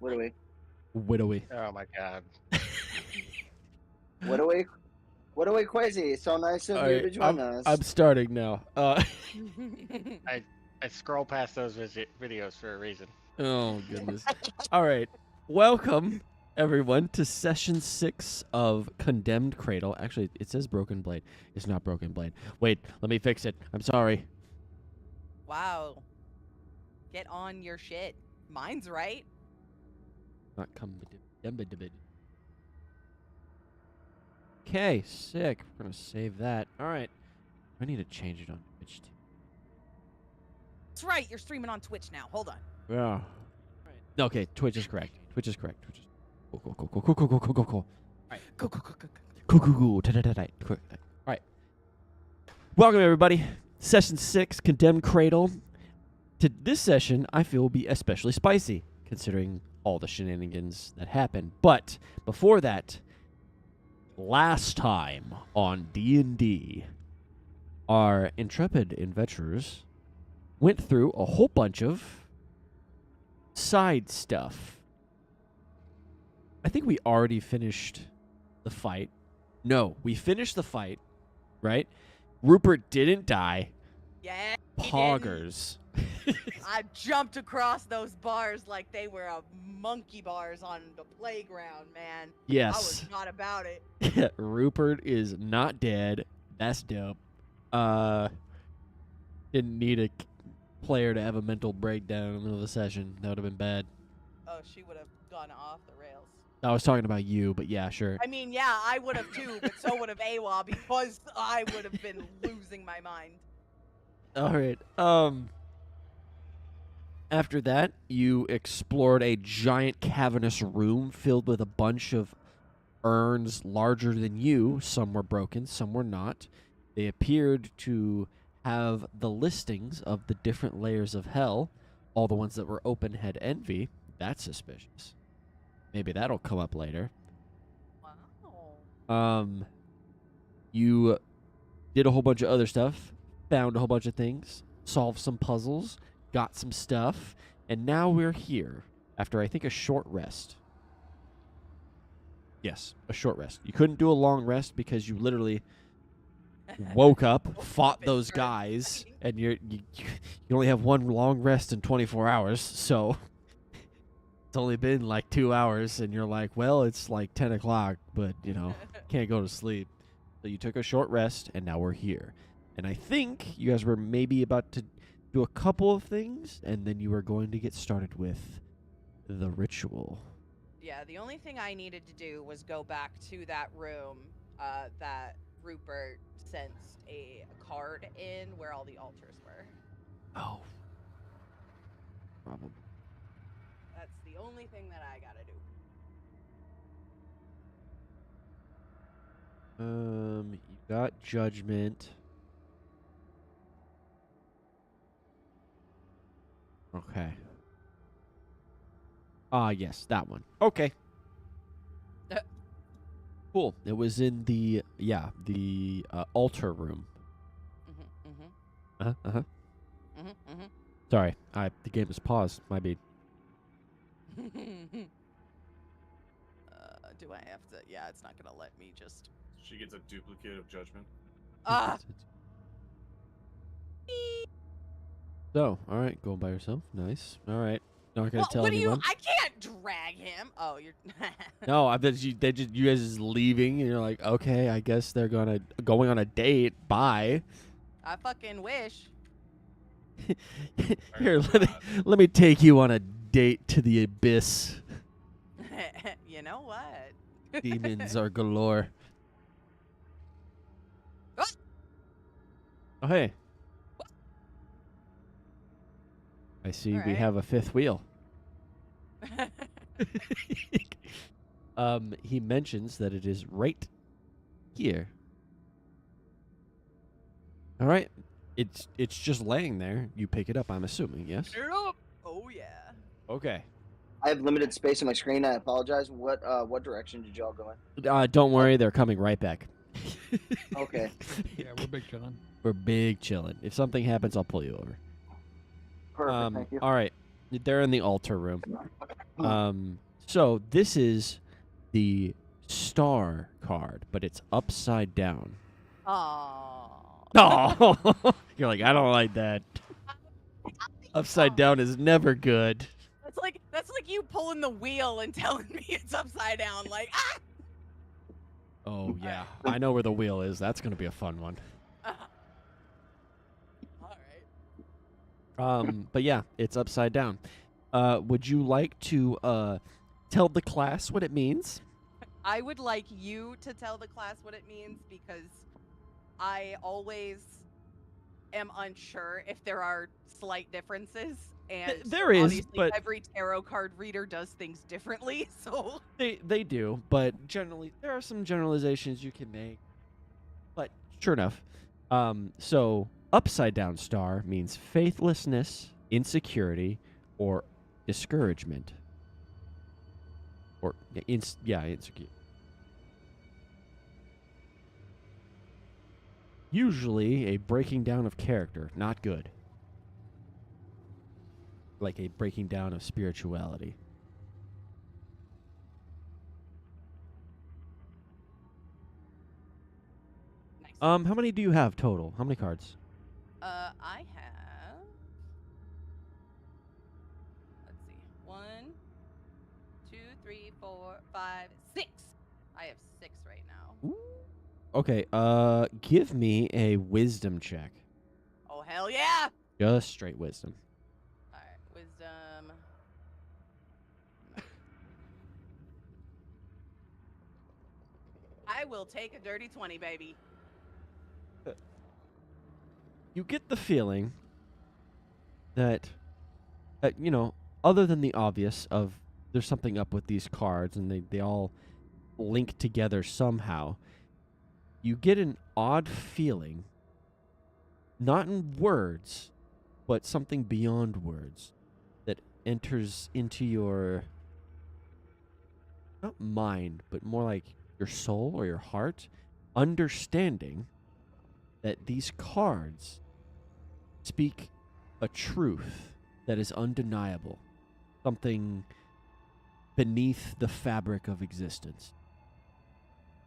Widowy. Widowy. Oh my god. Widowy Quasi. So nice of you to join us. I'm starting now. I scroll past those videos for a reason. Oh, goodness. All right. Welcome, everyone, to Session 6 of Condemned Cradle. Actually, it says Broken Blade. It's not Broken Blade. Wait, let me fix it. I'm sorry. Wow. Get on your shit. Mine's right. Not Okay, sick. We're going to save that. All right. I need to change it on Twitch, too. That's right. You're streaming on Twitch now. Hold on. Yeah. Okay, Twitch is correct. Twitch is correct. Cool. All right. Go. Cool. All right. Welcome, everybody. Session 6, Condemned Cradle. This session, I feel, will be especially spicy, considering all the shenanigans that happened. But before that, last time on D&D, our intrepid adventurers went through a whole bunch of side stuff. I think we already finished the fight. No, we finished the fight, right? Rupert didn't die. Yeah. Poggers. I jumped across those bars like they were monkey bars on the playground, man. Yes. I was not about it. Rupert is not dead. That's dope. Didn't need a player to have a mental breakdown in the middle of the session. That would have been bad. Oh, she would have gone off the rails. I was talking about you, but yeah, sure. I mean, yeah, I would have too, but so would have AWA because I would have been losing my mind. All right. After that, you explored a giant cavernous room filled with a bunch of urns larger than you. Some were broken, some were not. They appeared to have the listings of the different layers of hell. All the ones that were open had envy. That's suspicious. Maybe that'll come up later. Wow. You did a whole bunch of other stuff, found a whole bunch of things, solved some puzzles, got some stuff, and now we're here after, I think, a short rest. Yes, a short rest. You couldn't do a long rest because you literally woke up, fought those guys, and you only have one long rest in 24 hours, so it's only been like 2 hours, and you're like, well, it's like 10 o'clock, but, can't go to sleep. So you took a short rest, and now we're here. And I think you guys were maybe about to do a couple of things, and then you were going to get started with the ritual. Yeah, the only thing I needed to do was go back to that room that Rupert sensed a card in where all the altars were. Oh. Probably. That's the only thing that I gotta do. You got judgment. Okay. Yes, that one. Okay. Cool. It was in the altar room. Sorry, the game is paused. My bad. Do I have to? Yeah, it's not gonna let me just. She gets a duplicate of judgment. Ah. So, all right, going by yourself. Nice. All right. Not gonna tell what anyone. I can't drag him. Oh, you're. No, I bet you guys is leaving, and you're like, okay, I guess they're going on a date. Bye. I fucking wish. Here, let me take you on a date to the abyss. You know what? Demons are galore. Oh, hey. I see we have a fifth wheel. He mentions that it is right here. All right. It's just laying there. You pick it up, I'm assuming, yes? Oh, yeah. Okay. I have limited space on my screen. I apologize. What direction did y'all go in? Don't worry. They're coming right back. Okay. Yeah, we're big chillin'. We're big chilling. If something happens, I'll pull you over. Perfect. Thank you. All right. They're in the altar room. So this is the star card, but it's upside down. Oh. Oh, you're like, I don't like that. Upside down is never good. That's like you pulling the wheel and telling me it's upside down. Like, ah! Oh yeah, I know where the wheel is. That's gonna be a fun one. All right. But yeah, it's upside down. Would you like to tell the class what it means? I would like you to tell the class what it means because I always am unsure if there are slight differences. And There is, obviously but every tarot card reader does things differently, so they do. But generally, there are some generalizations you can make. But sure enough, so upside down star means faithlessness, insecurity, or discouragement. Or insecurity. Usually a breaking down of character, not good. Like a breaking down of spirituality. nice. How many do you have total? How many cards? I have. Let's see. 1, 2, 3, 4, 5, 6. I have 6 right now. Okay, give me a wisdom check. Oh hell yeah! Just straight wisdom. All right, wisdom. I will take a dirty 20, baby. You get the feeling that, other than the obvious of there's something up with these cards and they all link together somehow, you get an odd feeling, not in words, but something beyond words that enters into your, not mind, but more like your soul or your heart, understanding that these cards speak a truth that is undeniable, something beneath the fabric of existence.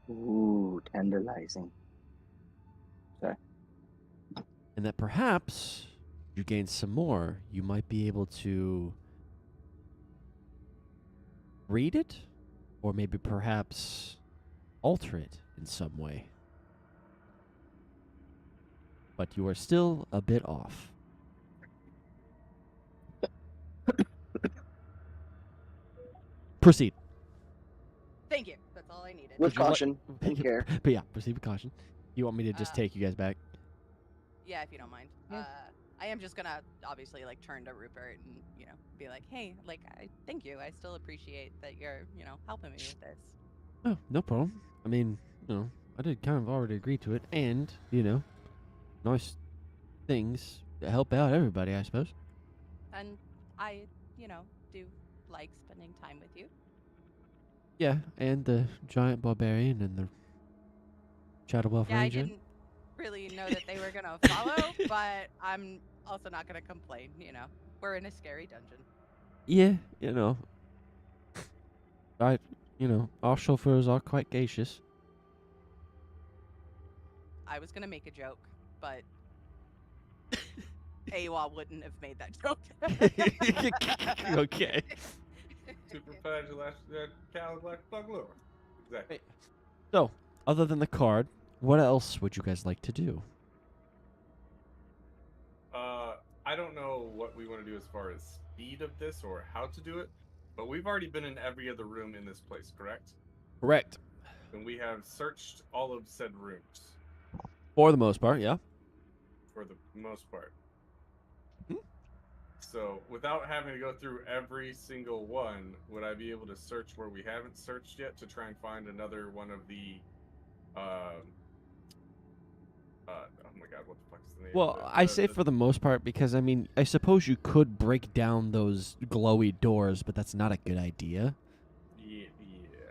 Ooh, tantalizing. Sorry. And that perhaps you gain some more, you might be able to read it, or maybe perhaps alter it in some way. But you are still a bit off. Proceed. Thank you. That's all I needed. With Would you like- caution and care. But yeah, proceed with caution. You want me to just take you guys back? Yeah, if you don't mind. Yeah. I am just gonna obviously like turn to Rupert and be like, hey, like I thank you. I still appreciate that you're helping me with this. Oh, no problem. I mean, I did kind of already agree to it, and nice things to help out everybody, I suppose. And I do like spending time with you. Yeah, and the giant barbarian and the Shadowwolf Yeah, Ranger. I didn't really know that they were gonna follow, but I'm also not gonna complain. We're in a scary dungeon. Yeah, our chauffeurs are quite gaseous. I was gonna make a joke, but Awa wouldn't have made that joke. Okay. Supercalifragilisticexpialidocious. Exactly. So, other than the card, what else would you guys like to do? I don't know what we want to do as far as speed of this or how to do it, but we've already been in every other room in this place, correct? Correct. And we have searched all of said rooms For the most part, yeah. for the most part. Hmm. So, without having to go through every single one, would I be able to search where we haven't searched yet to try and find another one of the oh my god, what the fuck is the name? Well, of it? I say for the most part because, I mean, I suppose you could break down those glowy doors, but that's not a good idea. Yeah.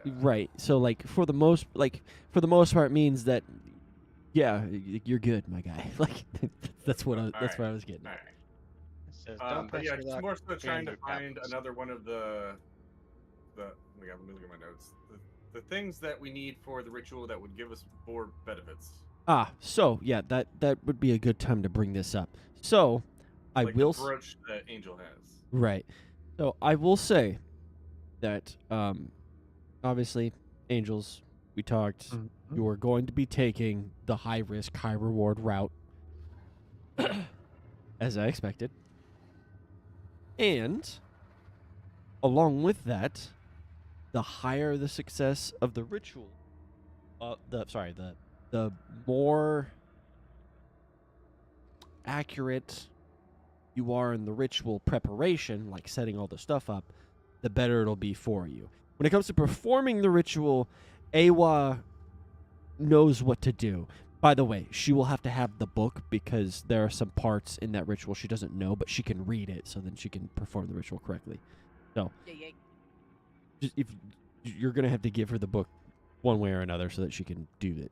Right. So, like, for the most part means that, yeah, you're good, my guy. Like, that's what Alright, where I was getting. Alright. It says, don't But yeah, pressure it's that more so trying to standard find apples." another one of the Let me look at my notes. The things that we need for the ritual that would give us more benefits. So yeah, that would be a good time to bring this up. So, I Like will the brooch that Angel has. right. So I will say that obviously, Angels, we talked. You are going to be taking the high risk, high reward route, as I expected, and along with that, the higher the success of the ritual, the more accurate you are in the ritual preparation, like setting all the stuff up, the better it'll be for you. When it comes to performing the ritual, Awa knows what to do. By the way, she will have to have the book because there are some parts in that ritual she doesn't know, but she can read it, so then she can perform the ritual correctly. So, if you're gonna have to give her the book one way or another so that she can do it.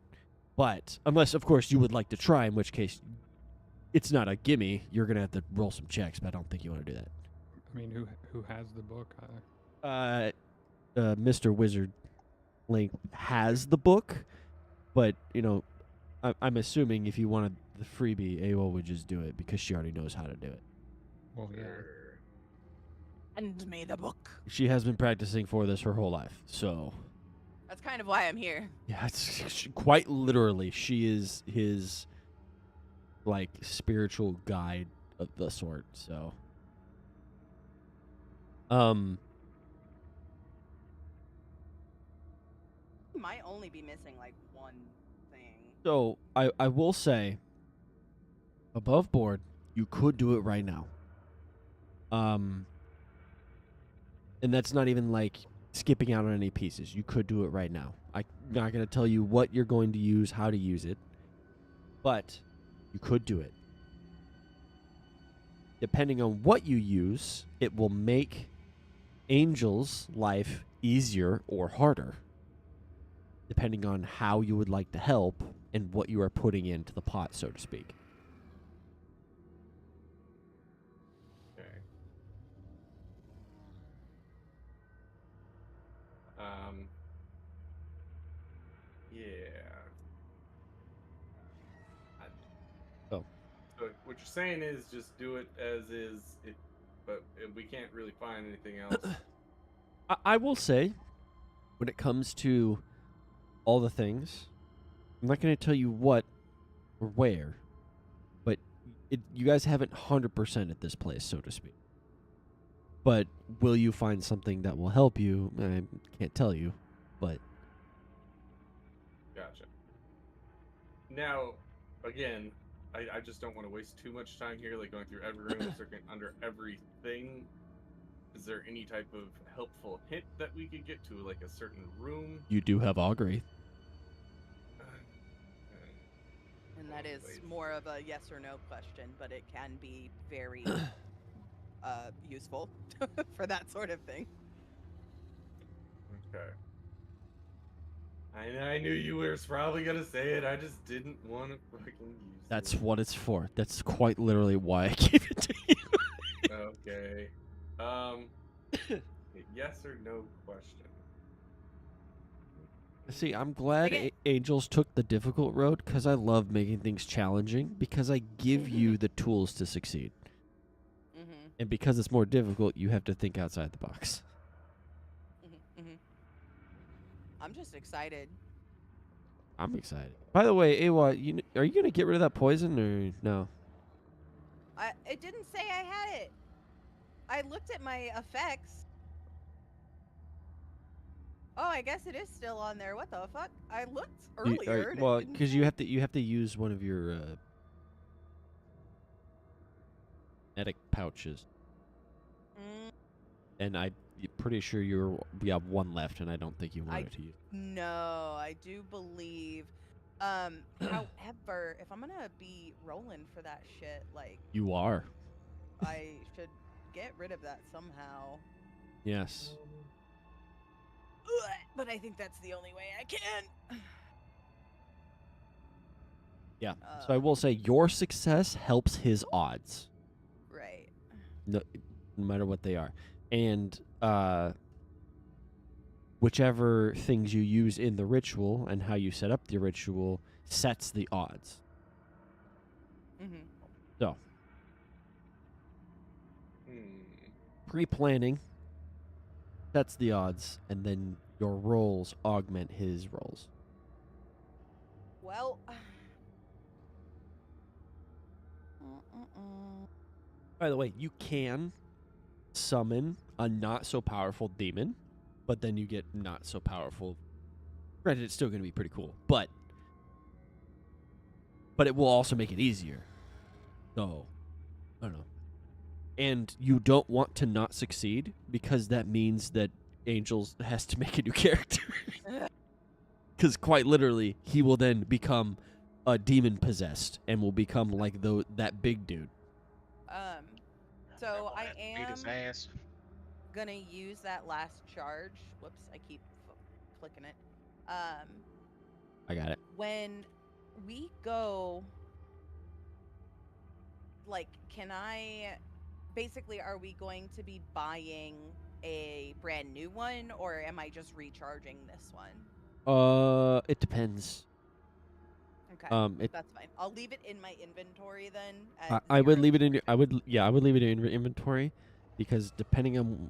But unless, of course, you would like to try, in which case it's not a gimme. You're gonna have to roll some checks, but I don't think you want to do that. I mean, who has the book? Mr. Wizard Link has the book, but I'm assuming if you wanted the freebie, AWOL would just do it because she already knows how to do it. Well, yeah. Send me the book. She has been practicing for this her whole life, so That's kind of why I'm here. yeah, it's quite literally she is his like spiritual guide of the sort. So, You might only be missing like one thing. So I will say, above board, you could do it right now. And that's not even like skipping out on any pieces. You could do it right now. I'm not going to tell you what you're going to use, how to use it, but you could do it. Depending on what you use, it will make Angel's life easier or harder, depending on how you would like to help and what you are putting into the pot, so to speak. Okay. Yeah. Oh. So what you're saying is just do it as is, but we can't really find anything else. I will say, when it comes to all the things, I'm not going to tell you what or where, but you guys haven't 100% at this place, so to speak. But will you find something that will help you? I can't tell you, but Gotcha. Now, again, I just don't want to waste too much time here, like going through every room, looking under everything. Is there any type of helpful hint that we could get to, like a certain room? you do have augury. And that is more of a yes or no question, but it can be very useful for that sort of thing. Okay. I knew you were probably gonna say it. I just didn't want to fucking use That's it. what it's for. That's quite literally why I gave it to you. Okay. Yes or no question. See, I'm glad Okay. Angels took the difficult road because I love making things challenging because I give you the tools to succeed. Mm-hmm. And because it's more difficult, you have to think outside the box. Mm-hmm. Mm-hmm. I'm just excited. I'm excited. By the way, Awa, are you going to get rid of that poison or no? It didn't say I had it. I looked at my effects. Oh, I guess it is still on there. What the fuck? I looked earlier. and it Well, didn't because say- you have to use one of your medic pouches, Mm, and I'm pretty sure you have one left, and I don't think you wanted to use. no, I do believe. However, if I'm gonna be rolling for that shit, like You are. I should get rid of that somehow. Yes. But I think that's the only way I can. Yeah. So I will say your success helps his odds, Right. no matter what they are, and whichever things you use in the ritual and how you set up the ritual sets the odds. Mm-hmm. So, Hmm. pre-planning sets the odds, and then your rolls augment his rolls. Well. Mm-mm-mm. By the way, you can summon a not-so-powerful demon, but then you get not-so-powerful. Granted, it's still going to be pretty cool, but it will also make it easier. So, I don't know. And you don't want to not succeed, because that means that Angels has to make a new character. Because quite literally, he will then become a demon-possessed and will become like that big dude. So I Beat his am ass. gonna use that last charge. Whoops, I keep clicking it. I got it. When we go, like, can I? Basically, are we going to be buying a brand new one, or am I just recharging this one? It depends. Okay, that's fine. I'll leave it in my inventory then. At I would 0 leave it in your. charge. I would leave it in your inventory, because depending on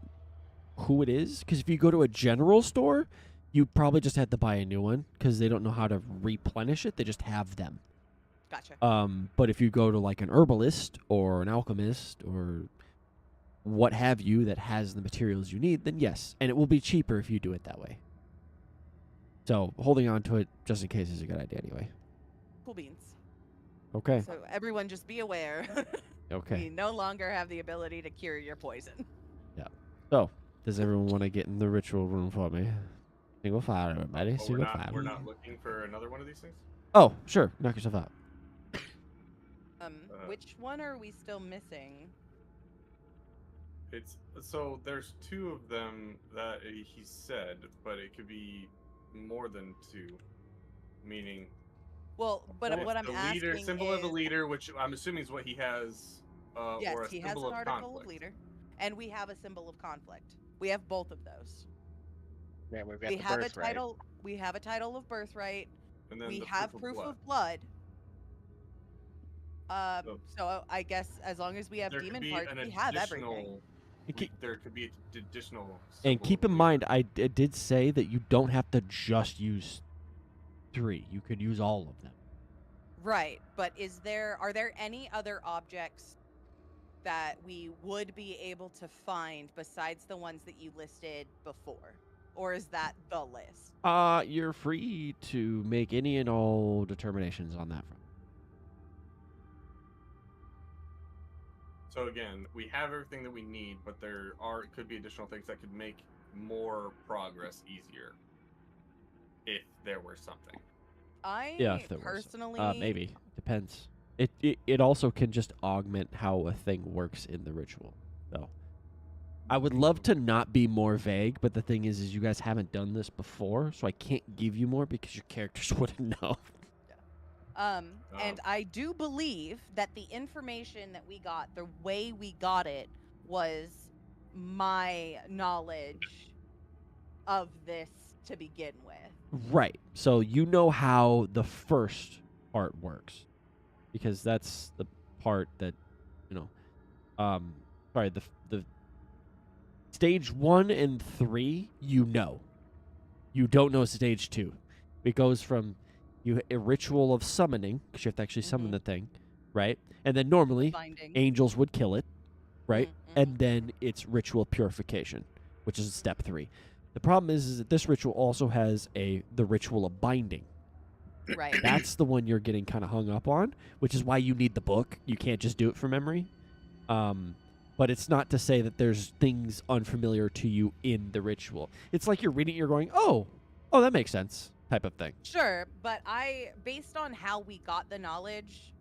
who it is, because if you go to a general store, you probably just have to buy a new one because they don't know how to replenish it. They just have them. Gotcha. But if you go to like an herbalist or an alchemist or what have you that has the materials you need, then yes, and it will be cheaper if you do it that way. So holding on to it just in case is a good idea anyway. Cool beans. Okay. So everyone, just be aware. Okay. We no longer have the ability to cure your poison. So, does everyone want to get in the ritual room for me? Single file, everybody. Oh, Single file. we're not looking for another one of these things? Oh, sure. Knock yourself out. Which one are we still missing? It's so there's two of them that he said, but it could be more than two. Meaning, Well, but it's what I'm the leader asking symbol is, of the leader, which I'm assuming is what he has, yes, or a he has symbol an of article conflict. of leader, and we have a symbol of conflict. We have both of those. Yeah, we've got We the have a birthright. title. We have a title of birthright. And then We the have proof proof of blood. of blood. So So I guess as long as we have there could demon be parts, an we have everything. additional. There could be an additional. And symbol keep of in leader. mind, I did say that you don't have to just use 3. You could use all of them. Right, but are there any other objects that we would be able to find besides the ones that you listed before? Or is that the list? You're free to make any and all determinations on that front. So again, we have everything that we need, but there could be additional things that could make more progress easier. If there were something. Yeah, if there was personally some. Maybe. Depends. It also can just augment how a thing works in the ritual. So I would love to not be more vague, but the thing is you guys haven't done this before, so I can't give you more because your characters wouldn't know. And I do believe that the information that we got, the way we got it, was my knowledge of this to begin with. Right. So you know how the first part works, because that's the part that, sorry, the stage 1 and 3, you know. You don't know stage 2. It goes from a ritual of summoning, because you have to actually summon the thing, right? And then normally Binding. angels would kill it, right? Mhm. And then it's ritual purification, which is step 3. The problem is that this ritual also has the ritual of binding. Right. That's the one you're getting kind of hung up on, which is why you need the book. You can't just do it from memory. But it's not to say that there's things unfamiliar to you in the ritual. It's like you're reading it, you're going, oh, that makes sense, type of thing. Sure, but based on how we got the knowledge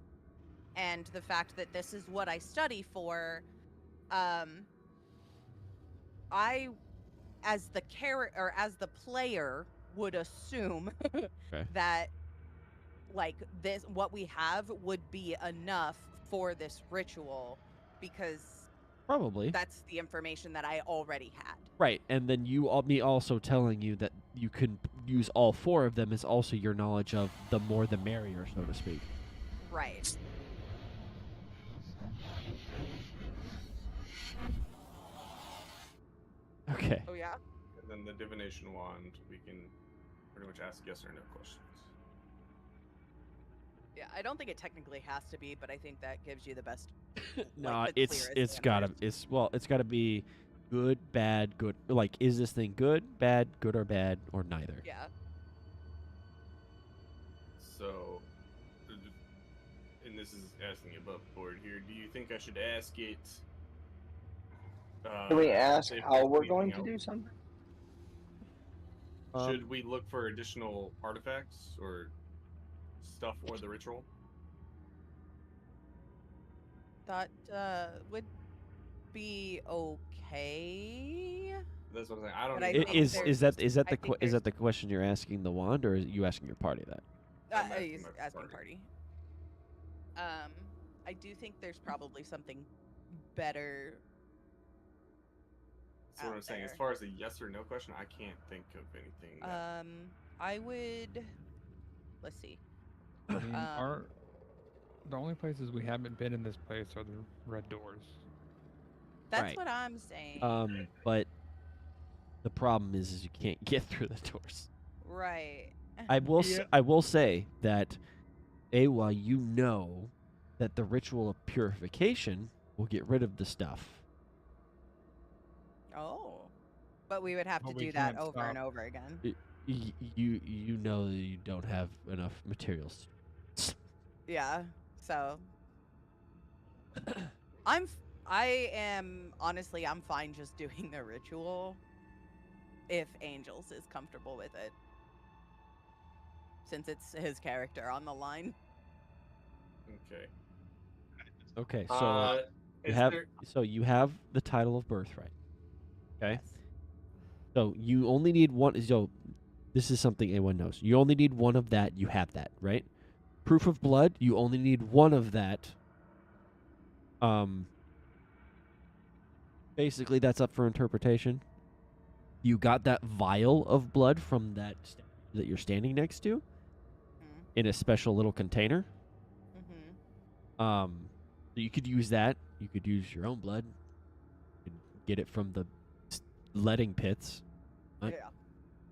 and the fact that this is what I study for, I, as the player, would assume that, like, what we have would be enough for this ritual, because Probably. That's the information that I already had. Right, and then me also telling you that you can use all 4 of them is also your knowledge of the more the merrier, so to speak. Right. Okay. Oh yeah. And then the divination wand, we can pretty much ask yes or no questions. Yeah, I don't think it technically has to be, but I think that gives you the best. No, the it's clearest gotta answers. it's gotta be good, bad, good. Like, is this thing good, bad, good or bad, or neither? Yeah. So, and this is asking above board here. Do you think I should ask it? Can we ask if how there's we're anything going to else? do something? Should we look for additional artifacts or stuff for the ritual? That would be okay. That's what I'm saying. I don't But I even know think how Is far is this that is that I the think is that the question you're asking the wand, or are you asking your party that? I'm asking He's my asking party. party. I do think there's probably something better. That's what I'm out saying. As there. far as a yes or no question, I can't think of anything. That, I would. Let's see. I mean, Um, the only places we haven't been in this place are the red doors. That's Right. what I'm saying. But the problem is you can't get through the doors. Right. I will say that Awa, you know that the ritual of purification will get rid of the stuff. Oh. But we would have But to we do that can't over and stop. over again. You know that you don't have enough materials. Yeah. So I am honestly I'm fine just doing the ritual if Angels is comfortable with it. Since it's his character on the line. okay. Okay, so you have the title of birthright. Okay? Yes. So you only need one. So this is something anyone knows. You only need one of that. You have that, right? Proof of blood. You only need one of that. Basically, that's up for interpretation. You got that vial of blood from that that you're standing next to in a special little container. Mm-hmm. So you could use that. You could use your own blood. You could get it from the letting pits. Yeah.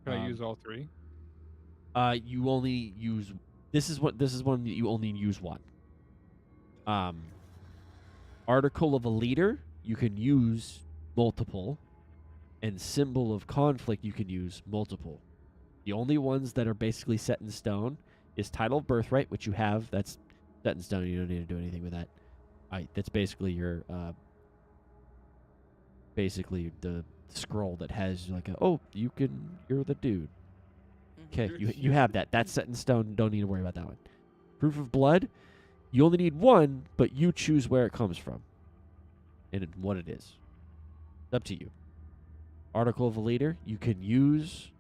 Can I use all 3? You only use. This is one that you only use one. Article of a leader, you can use multiple, and symbol of conflict, you can use multiple. The only ones that are basically set in stone is title of birthright, which you have. That's set in stone. You don't need to do anything with that. That's basically your basically the scroll that has like you're the dude. Okay, you have that. That's set in stone. Don't need to worry about that one. Proof of blood, you only need one, but you choose where it comes from and what it is. It's up to you. Article of a leader, you can use.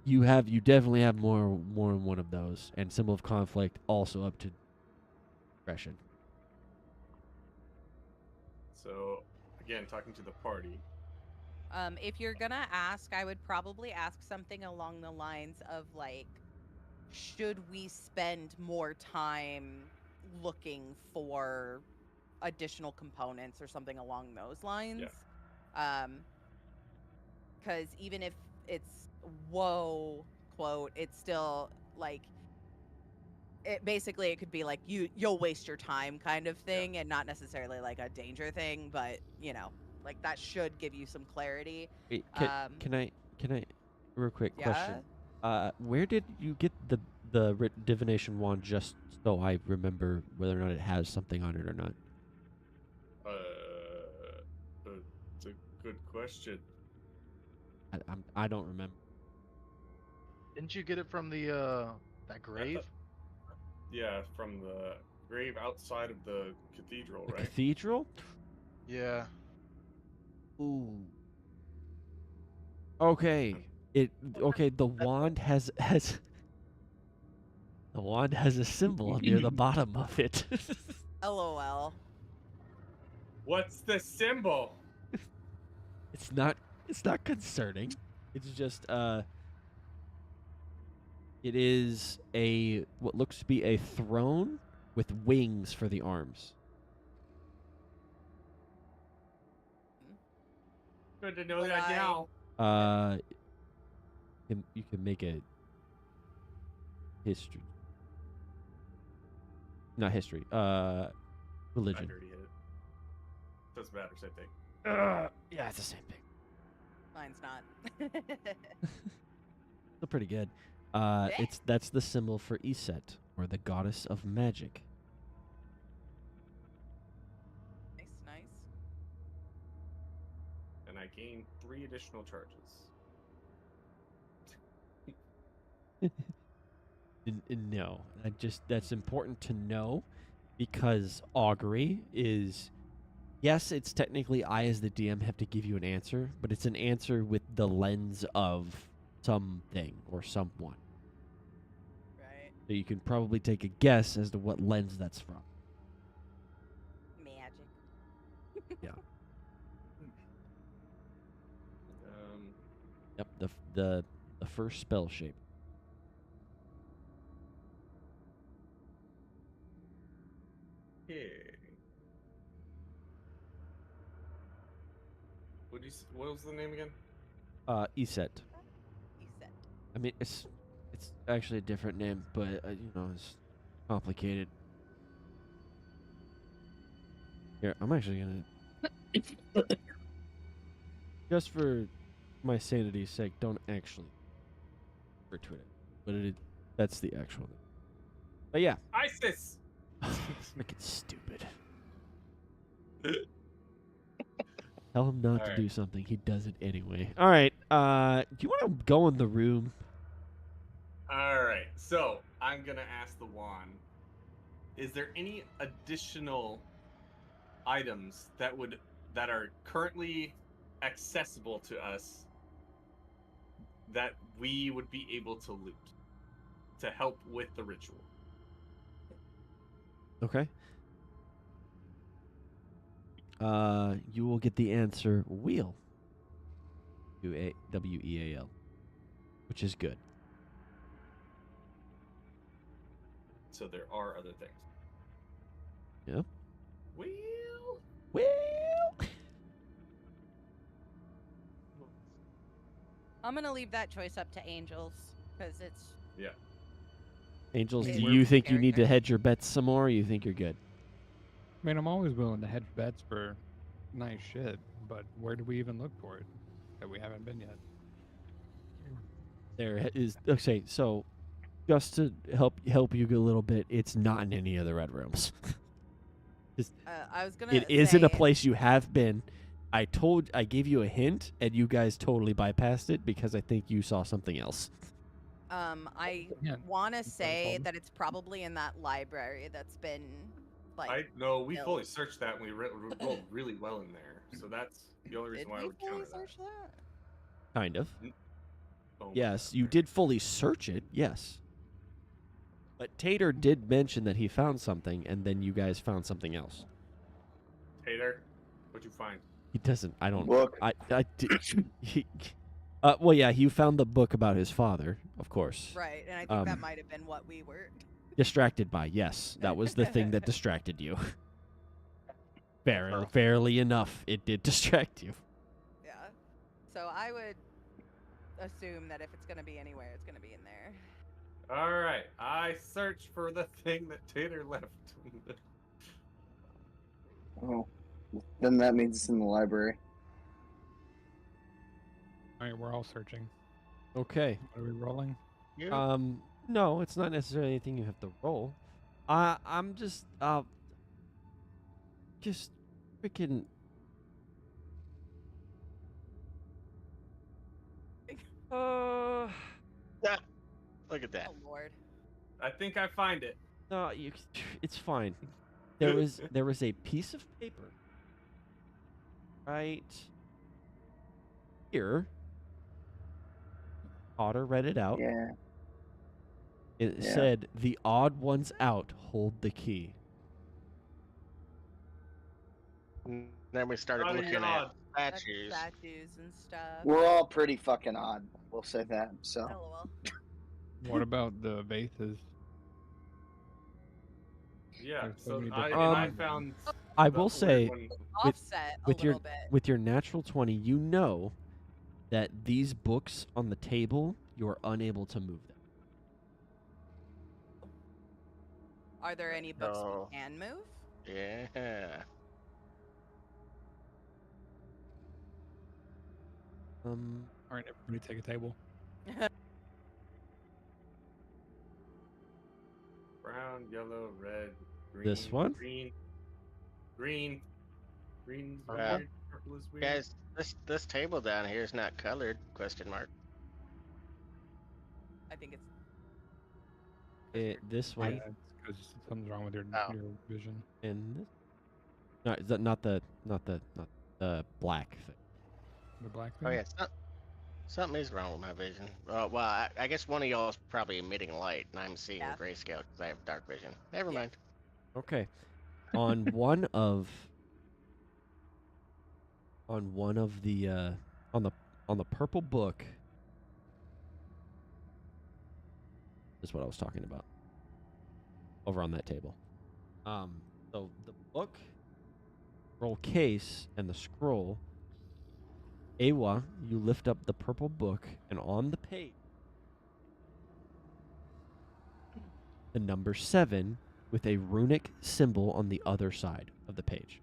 You definitely have more than one of those, and symbol of conflict also up to discretion. So, again, talking to the party. If you're gonna ask, I would probably ask something along the lines of like, should we spend more time looking for additional components or something along those lines? Because even if it's quote, it's still like it could be like you'll waste your time kind of thing, and not necessarily like a danger thing, but like that should give you some clarity. Wait, can I real quick question? Where did you get the divination wand? Just so I remember whether or not it has something on it or not. It's a good question. I don't remember. Didn't you get it from the that grave? Yeah, from the grave outside of the cathedral, The right? cathedral? Yeah. Ooh. Okay. The wand has the wand has a symbol near the bottom of it. LOL. What's the symbol? It's not concerning. It's just it is a what looks to be a throne with wings for the arms. Good to know Would that I- now. You can make a history. Not history. I Religion. already hit it. Doesn't matter, same thing. Yeah, it's the same thing. Mine's not. Still pretty good. That's the symbol for Iset, or the goddess of magic. Nice. And I gain 3 additional charges. No, that's important to know, because augury is, yes, it's technically I as the DM have to give you an answer, but it's an answer with the lens of something or someone. Right. So you can probably take a guess as to what lens that's from. Magic. Yep, the first spell shape. Okay. What was the name again? Iset. You said. I mean, it's actually a different name, but it's complicated. Here, I'm actually gonna just for my sanity's sake, don't actually refer to it, but that's the actual name. But yeah, ISIS! freaking stupid. Tell him not to do something, he does it anyway. All right, do you want to go in the room? Alright, so I'm gonna ask the wand. Is there any additional items that are currently accessible to us that we would be able to loot to help with the ritual? Okay. You will get the answer wheel. Weal, which is good. So there are other things. Yeah. Well, I'm gonna leave that choice up to angels, because it's yeah. Angels, Yeah, do we're you think you need to characters. hedge your bets some more, or you think you're good? I mean, I'm always willing to hedge bets for nice shit, but where do we even look for it that we haven't been yet? There is okay. So, just to help you a little bit, it's not in any of the red rooms. I was gonna. It is in a say- place you have been. I gave you a hint, and you guys totally bypassed it because I think you saw something else. I Yeah, want to that's what it's say called. that it's probably in that library that's been like. We built. fully searched that and we rolled really well in there. So that's the only reason Did why I we would fully counter that. search that? Kind of. Oh my Yes, God. you did fully search it. Yes. But Tater did mention that he found something, and then you guys found something else. Tater, what'd you find? He doesn't. I don't. Book. I did. Well, yeah, you found the book about his father, of course. Right, and I think that Um, might have been what we were. Distracted by, yes, that was the thing that distracted you. Fair. Fairly enough, it did distract you. Yeah. So I would assume that if it's gonna be anywhere, it's gonna be in there. All right, I searched for the thing that Tater left. Oh, then that means it's in the library. All right, we're all searching. Okay. What are we rolling? No, it's not necessarily anything you have to roll. I'm just freaking. Look at that. Oh Lord. I think I find it. No, it's fine. There was a piece of paper right here. Potter read it out. Yeah. It Yeah. said, "The odd ones out hold the key." And then we started Not looking at odd. That's statues. statues and stuff. We're all pretty fucking odd. We'll say that. So LOL. What about the vases? Yeah. There's so So many I different and I kinds of found. I the will weird say, one- Offset a with your little bit. with your natural 20, you know that these books on the table, you are unable to move them. Are there any books So- we can move? Yeah. All right, everybody take a table. brown, yellow, red, green. This one? Green. Green's Yeah. weird. Purple is weird. Guys, this table down here is not colored? Question mark. I think it's This one Yeah, it's because something's wrong with your Oh. your vision. and this. No, is that not the black thing. The black Oh thing. yeah, something is wrong with my vision. Well, I guess one of y'all is probably emitting light, and I'm seeing Yeah. grayscale because I have dark vision. Never Yeah. mind. Okay. On one of the on the purple book is what I was talking about. Over on that table. So the book, scroll case, and the scroll. Awa, you lift up the purple book, and on the page, the number 7 with a runic symbol on the other side of the page.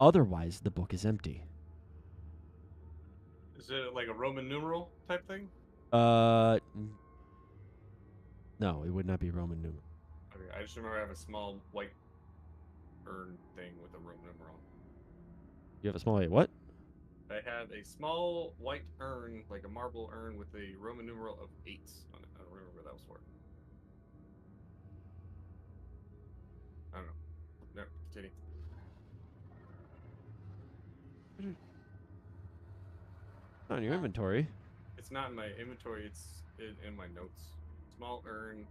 Otherwise, the book is empty. Is it like a Roman numeral type thing? No, it would not be Roman numeral. Okay, I just remember I have a small white urn thing with a Roman numeral. You have a small what? I had a small white urn, like a marble urn, with a Roman numeral of 8 on it. I don't remember what that was for. I don't know. No, continue. Not in your inventory. It's not in my inventory. It's in my notes. Small urn,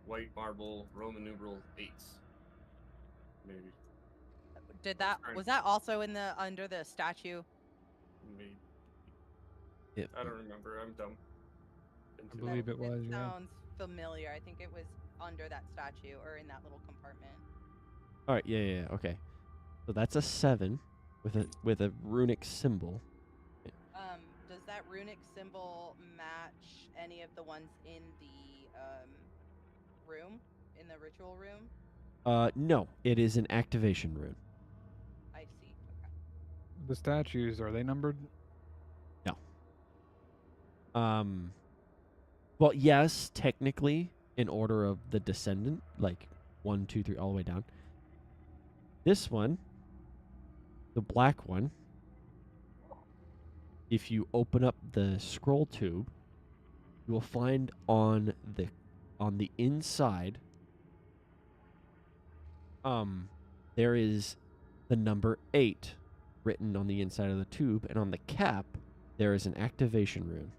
white marble, Roman numeral 8. Maybe. was that also in the under the statue? Maybe. It, I don't remember. I'm dumb. I believe it was. Yeah. Sounds familiar. I think it was under that statue or in that little compartment. all right, yeah, okay. So that's a 7 with a runic symbol. Does that runic symbol match any of the ones in the room, in the ritual room? No, it is an activation rune. I see. Okay. The statues, are they numbered? Well, yes, technically, in order of the descendant, like 1, 2, 3, all the way down. This one, the black one, if you open up the scroll tube, you will find on the inside, there is the number 8 written on the inside of the tube, and on the cap, there is an activation rune.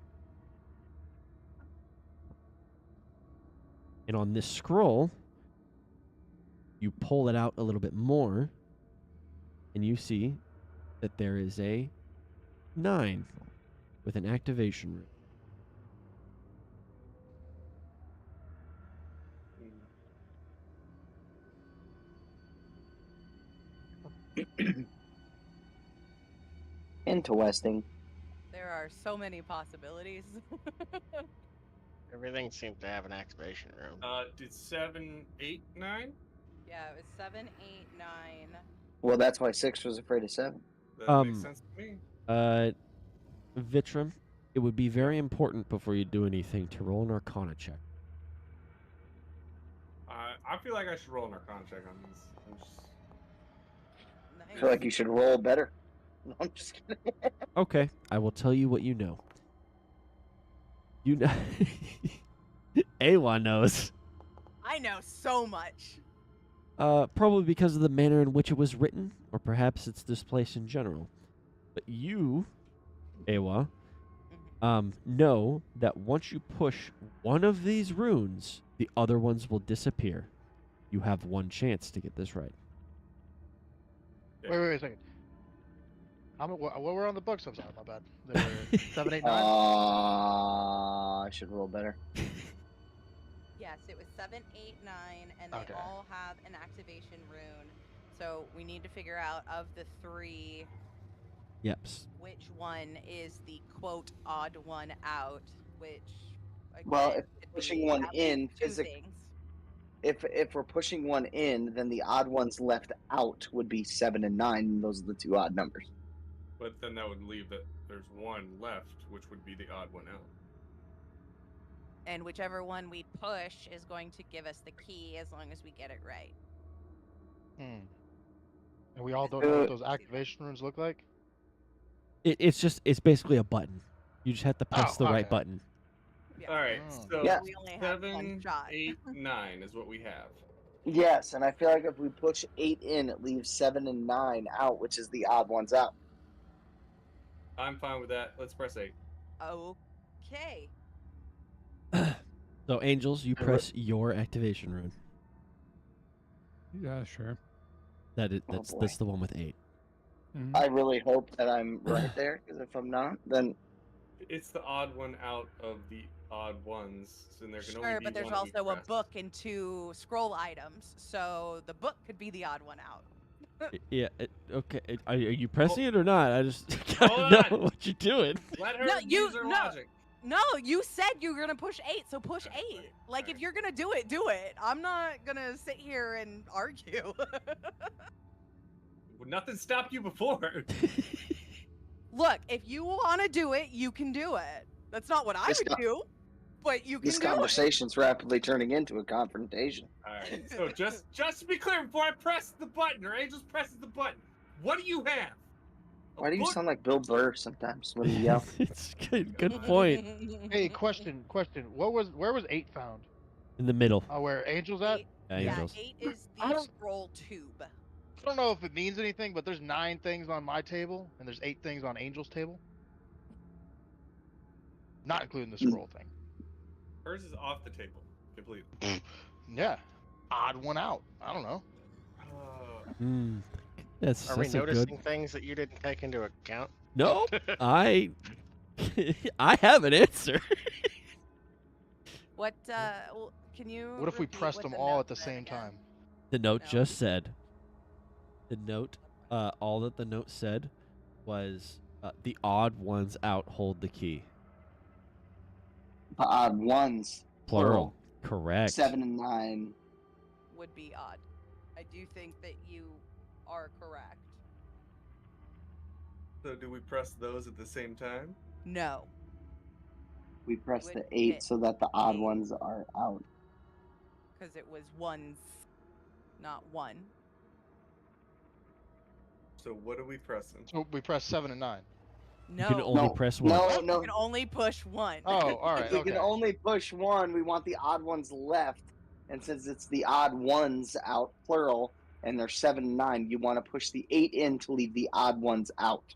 And on this scroll, you pull it out a little bit more, and you see that there is a 9 with an activation rune. interesting. There are so many possibilities. Everything seems to have an activation room. Did 7, 8, 9? Yeah, it was 7, 8, 9. Well, that's why 6 was afraid of 7. That makes sense to me. Vitrum, it would be very important before you do anything to roll an Arcana check. I feel like I should roll an Arcana check on these. I feel like you should roll better. No, I'm just kidding. Okay, I will tell you what you know. You know, Awa knows. I know so much. Probably because of the manner in which it was written, or perhaps it's this place in general. But you, Awa, know that once you push one of these runes, the other ones will disappear. You have one chance to get this right. Yeah. Wait a second. What were on the books? I'm sorry, my bad. They were 7, 8, 9. I should roll better. Yes, it was 7, 8, 9, and they Okay. all have an activation rune. So we need to figure out of the 3 Yep. which one is the quote odd one out. Which again, Well, if could we're pushing be one at in least 2 physically, things. if we're pushing one in, then the odd ones left out would be 7 and 9. And those are the 2 odd numbers. But then that would leave that there's one left, which would be the odd one out. And whichever one we push is going to give us the key as long as we get it right. And we all don't know what those activation runes look like. It's basically a button. You just have to press Oh, the right okay. button. Yeah. All right, Oh. so Yeah. We only have one 7, shot. 8, 9 is what we have. Yes, and I feel like if we push 8 in, it leaves 7 and 9 out, which is the odd ones out. I'm fine with that. Let's press 8. Okay. So, Angels, you press your activation rune. Yeah, sure. That's boy. the one with 8. Mhm. I really hope that I'm right there, because if I'm not, then It's the odd one out of the odd ones, so there can only Sure, be but there's one that we also a press. book and 2 scroll items, so the book could be the odd one out. Yeah. Okay. Are you pressing it or not? I just Hold gotta know on. what you're doing. Let her No, use her logic. No, you said you were gonna push 8, so push Alright, 8. fine. Like, if Alright. you're gonna do it, do it. I'm not gonna sit here and argue. Nothing stopped you before. Look, if you want to do it, you can do it. That's not what I This would co- do, but you can this do it. conversation's rapidly turning into a confrontation. Alright, so just to be clear, before I press the button, or Angels presses the button, what do you have? A Why do you book? sound like Bill Burr sometimes when you yell? It's good point. Hey, question. Where was 8 found? In the middle. Where Angel's at? Yeah, Yeah, Angels. 8 is I the don't- scroll tube. I don't know if it means anything, but there's 9 things on my table, and there's 8 things on Angel's table. Not including the scroll thing. Hers is off the table completely. Yeah. Odd one out. I don't know. Hmm. That's Are we that's a noticing good. things that you didn't take into account? No, I have an answer. What? Well, can you? What if we repeat pressed what them the all note at the said same again? time? The note No. just said. The note, all that the note said was the odd ones out hold the key. The odd ones, Plural. Correct. 7 and 9. Would be odd. I do think that you are correct. So do we press those at the same time? No. We press Would the 8 hit so that the odd 8. ones are out. Because it was ones, not 1. So what are we pressing? So we press 7 and 9. No. You can only No, press one. no, You can only push 1. Oh, all right. If we Okay. can only push 1, we want the odd ones left. And since it's the odd ones out, plural, and there's 7 and 9, you want to push the 8 in to leave the odd ones out.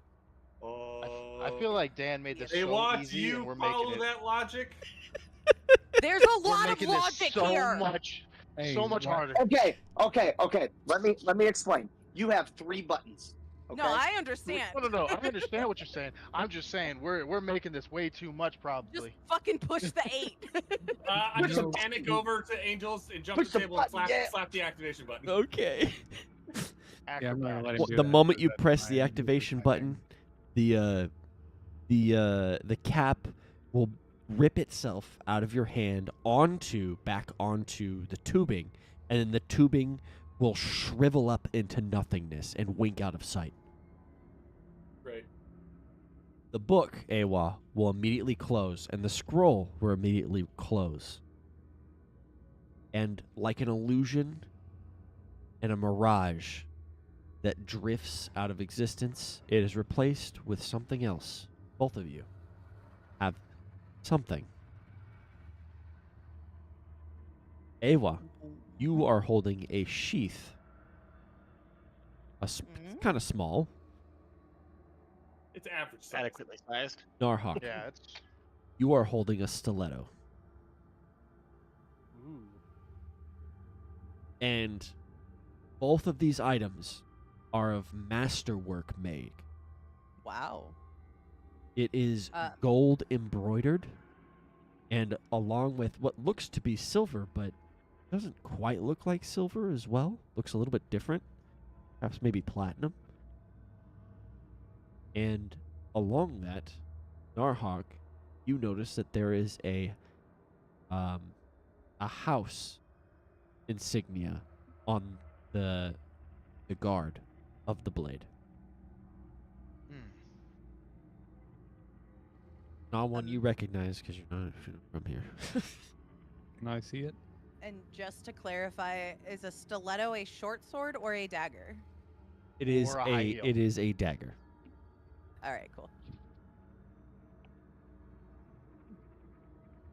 I feel like Dan made this Hey, so Wa, do easy, and you we're follow making it. that logic? There's a We're lot of making this logic so here. much, Hey, so much what- harder. Okay. Let me explain. You have 3 buttons. Okay? No, I understand. No. I understand what you're saying. I'm just saying we're making this way too much, Just probably. fucking push the 8. I Push just the panic over to Angels and jump Push the the table and button, yeah. slap the activation button. Okay. Yeah, I'm not gonna let him Well, do the that, moment 'cause you that's press my the usual activation typing. button, the cap will rip itself out of your hand back onto the tubing, and then the tubing will shrivel up into nothingness and wink out of sight. Right. The book, Awa, will immediately close, and the scroll will immediately close. And like an illusion and a mirage that drifts out of existence, it is replaced with something else. Both of you have something. Awa, you are holding a sheath. Mhm. Kind of small. It's average size. Adequately sized. Narhak, Yeah, it's. you are holding a stiletto. Ooh. And both of these items are of masterwork make. Wow. It is gold embroidered, and along with what looks to be silver, but doesn't quite look like silver as well. Looks a little bit different. Perhaps maybe platinum. And along that, Narhak, you notice that there is a house insignia on the guard of the blade. Not one you recognize because you're not from here. Can I see it? And just to clarify, is a stiletto a short sword or a dagger? It is Or a high heel. it is a dagger. All right, cool.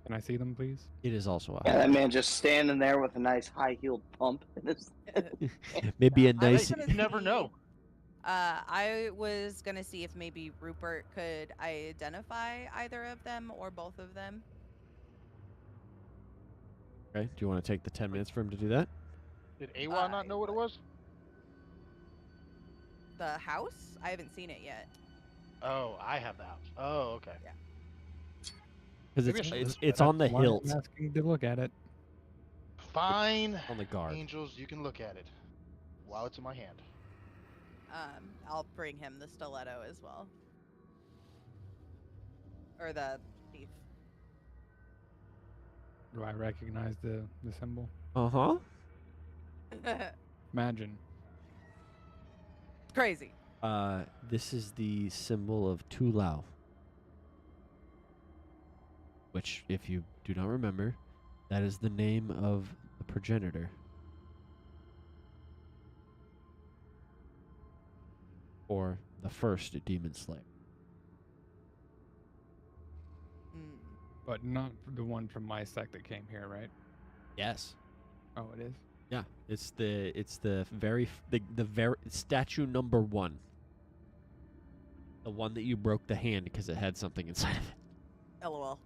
Can I see them, please? It is also a Yeah, that man just standing there with a nice high-heeled pump in his maybe a I was nice. gonna You never see- know. I was gonna see if maybe Rupert could identify either of them or both of them. Okay. Do you want to take the 10 minutes for him to do that? Did Awa not know what it was? The house? I haven't seen it yet. Oh, I have the house. Oh, okay. Because Maybe I it's should it's, listen it's to on the Why am I hilt, asking to look at it. Fine. on the guard. Angels, you can look at it while it's in my hand. I'll bring him the stiletto as well. Or the thief. Do I recognize the symbol? Uh-huh. Imagine. Crazy. This is the symbol of Tulao. Which, if you do not remember, that is the name of the progenitor. Or the first demon slayer. Mm. But not the one from my sect that came here, right? Yes. Oh, it is? Yeah, it's the very statue number 1. The one that you broke the hand because it had something inside of it. LOL.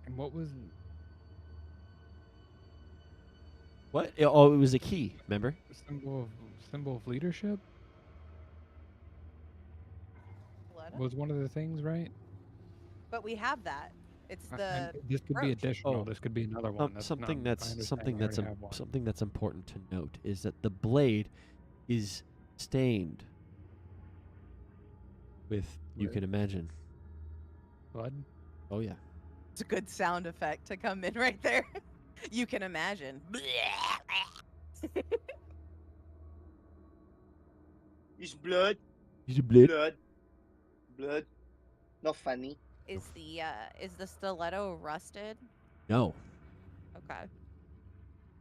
And what was... What? Oh, it was a key, remember? Symbol of leadership? Stiletto? Was one of the things, right? But we have that. It's I- the and this could be brooch. additional. Oh, This could be another one. That's something not, I that's understand, something I that's already have one. something that's important to note is that the blade is stained with, you With? can imagine. Blood? Oh yeah. It's a good sound effect to come in right there. You can imagine. It's blood, Is it blade? blood. Not funny. Is the stiletto rusted? No. Okay.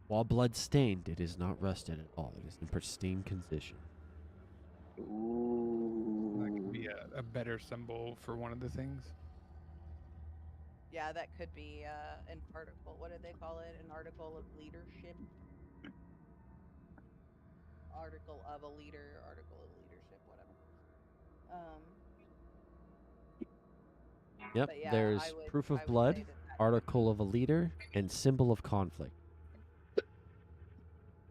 While blood stained, it is not rusted at all. It is in pristine condition. That Ooh. could be a better symbol for one of the things. Yeah, that could be an article. What do they call it? An article of leadership. Article of a leader. Article of leadership. Whatever. Yep, But yeah, there's I would- proof I of would blood, say that article of a leader, and symbol of conflict. I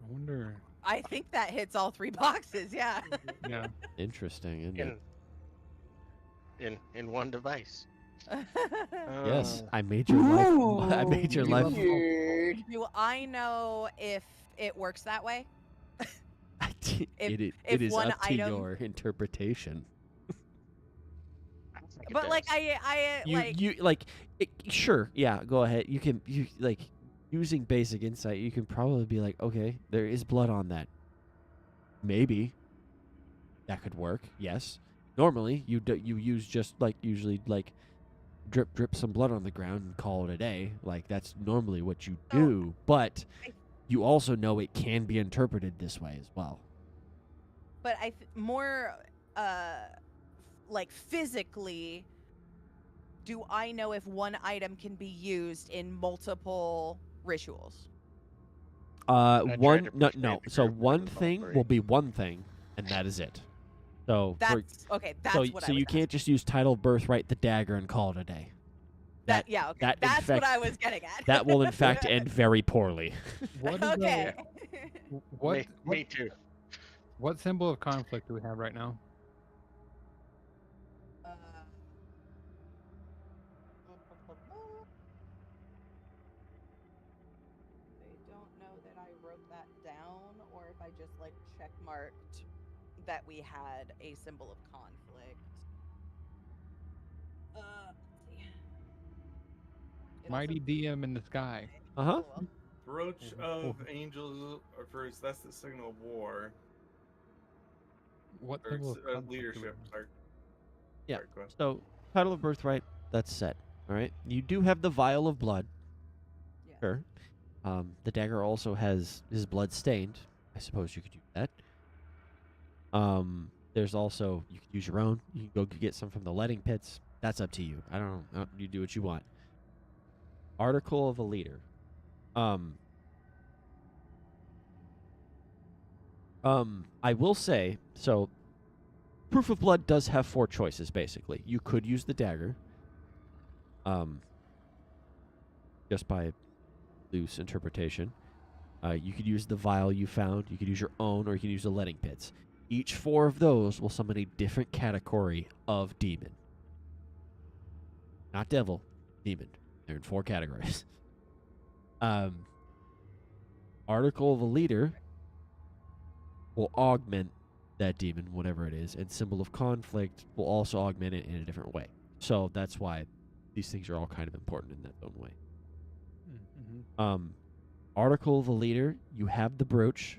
wonder... I think that hits all 3 boxes. Yeah. Yeah. Interesting, isn't it? In one device. Yes, Oh. I made your life. I made your life. Weird. Do I know if it works that way? It if is one up to item- your interpretation. I think it But like does. I You like you like sure, yeah, go ahead. You like using basic insight, you can probably be like, okay, there is blood on that. Maybe that could work. Yes. Normally, you use just like usually like drip some blood on the ground and call it a day. Like that's normally what you Oh, do, but I- you also know it can be interpreted this way as well. but more like physically, do I know if one item can be used in multiple rituals? tried One to no persuade no. the So group that it one was all thing 3. will be one thing, and that is it. So That's okay. That's so what so I was you can't just use title of birth, write the dagger, and call it a day. That yeah. Okay. that in That's what fact- I was getting at. That will in fact end very poorly. What is Okay. what? Me too. What symbol of conflict do we have right now? I don't know that I wrote that down or if I just like check marked that we had a symbol of conflict. Let's see. It also Mighty DM in the sky. Uh-huh. Oh, well. Brooch of Angels are first. That's the signal of war. What Or symbol of conflict do we leadership. have? Sorry. Yeah. Sorry, go ahead. So, title of birthright, that's set. All right. You do have the vial of blood. Yeah. Sure. The dagger also has his blood stained. I suppose you could use that. There's also, you could use your own. You can go get some from the letting pits. That's up to you. I don't know. You do what you want. Article of a leader. I will say, so Proof of Blood does have 4 choices, basically. You could use the dagger. Just by loose interpretation. You could use the vial you found. You could use your own, or you can use the letting pits. Each 4 of those will summon a different category of demon. Not devil, demon. They're in 4 categories. Article of a leader will augment that demon, whatever it is, and symbol of conflict will also augment it in a different way. So that's why these things are all kind of important in their own way. Mm-hmm. Article of a leader, you have the brooch.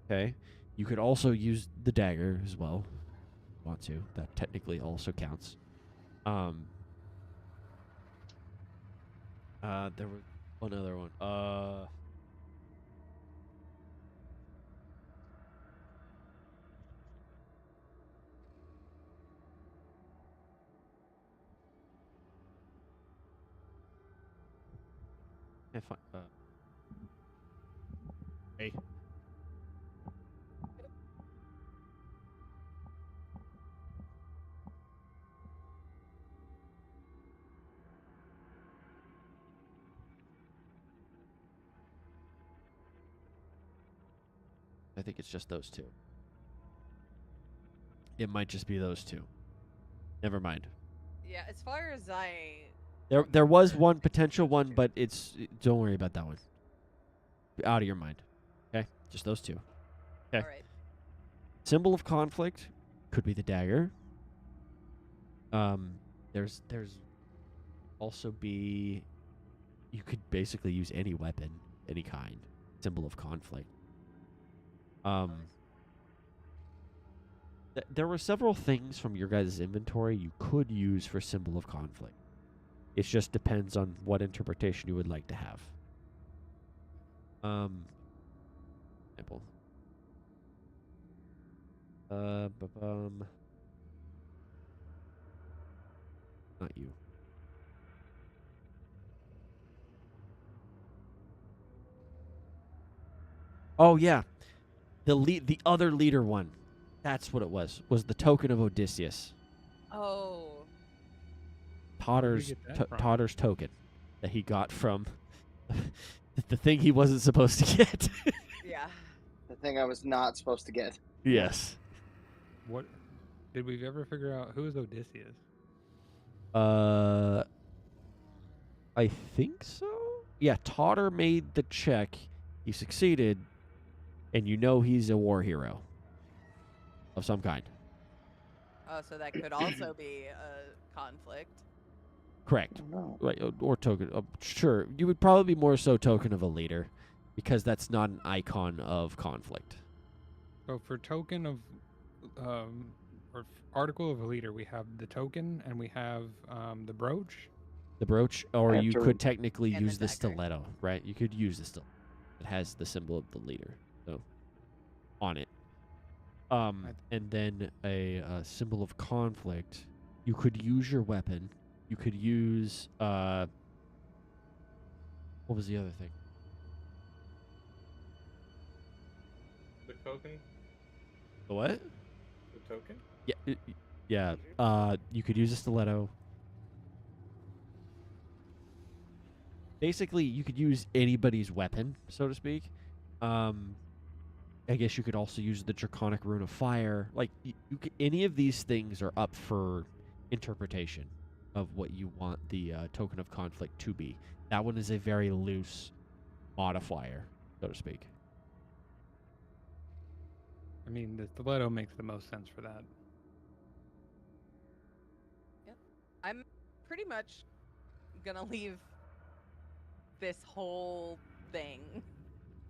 Okay. You could also use the dagger as well. If you want to. That technically also counts. There was one other one. Can't find. Hey. I think it's just those 2. It might just be those 2. Never mind. Yeah, as far as I There was remember, one I think potential those one, 2. but don't worry about that one. Out of your mind. Okay? Just those 2. Okay. All right. Symbol of conflict could be the dagger. There's also be, you could basically use any weapon, any kind. Symbol of conflict. There were several things from your guys' inventory you could use for symbol of conflict. It just depends on what interpretation you would like to have. Example. Not you. Oh yeah, the other leader one. That's what it was. Was the token of Odysseus. Oh. Totter's get that from? Totter's token that he got from the thing he wasn't supposed to get. Yeah. The thing I was not supposed to get. Yes. What did we ever figure out who is Odysseus? I think so. Yeah, Totter made the check. He succeeded, and you know he's a war hero of some kind. Oh, so that could also be a conflict. Correct. No. Right, or token. Sure, you would probably be more so token of a leader, because that's not an icon of conflict. So for token of, or article of a leader, we have the token and we have the brooch. The brooch, or you After- could technically And the use the dagger. stiletto, right? You could use the stiletto. It has the symbol of the leader, so on it. And then a symbol of conflict. You could use your weapon. You could use what was the other thing? The token? The what? The token? Yeah. You could use a stiletto. Basically, you could use anybody's weapon, so to speak. I guess you could also use the Draconic Rune of Fire. Like, any of these things are up for interpretation of what you want the Token of Conflict to be. That one is a very loose modifier, so to speak. I mean, the stiletto makes the most sense for that. I'm pretty much gonna leave this whole thing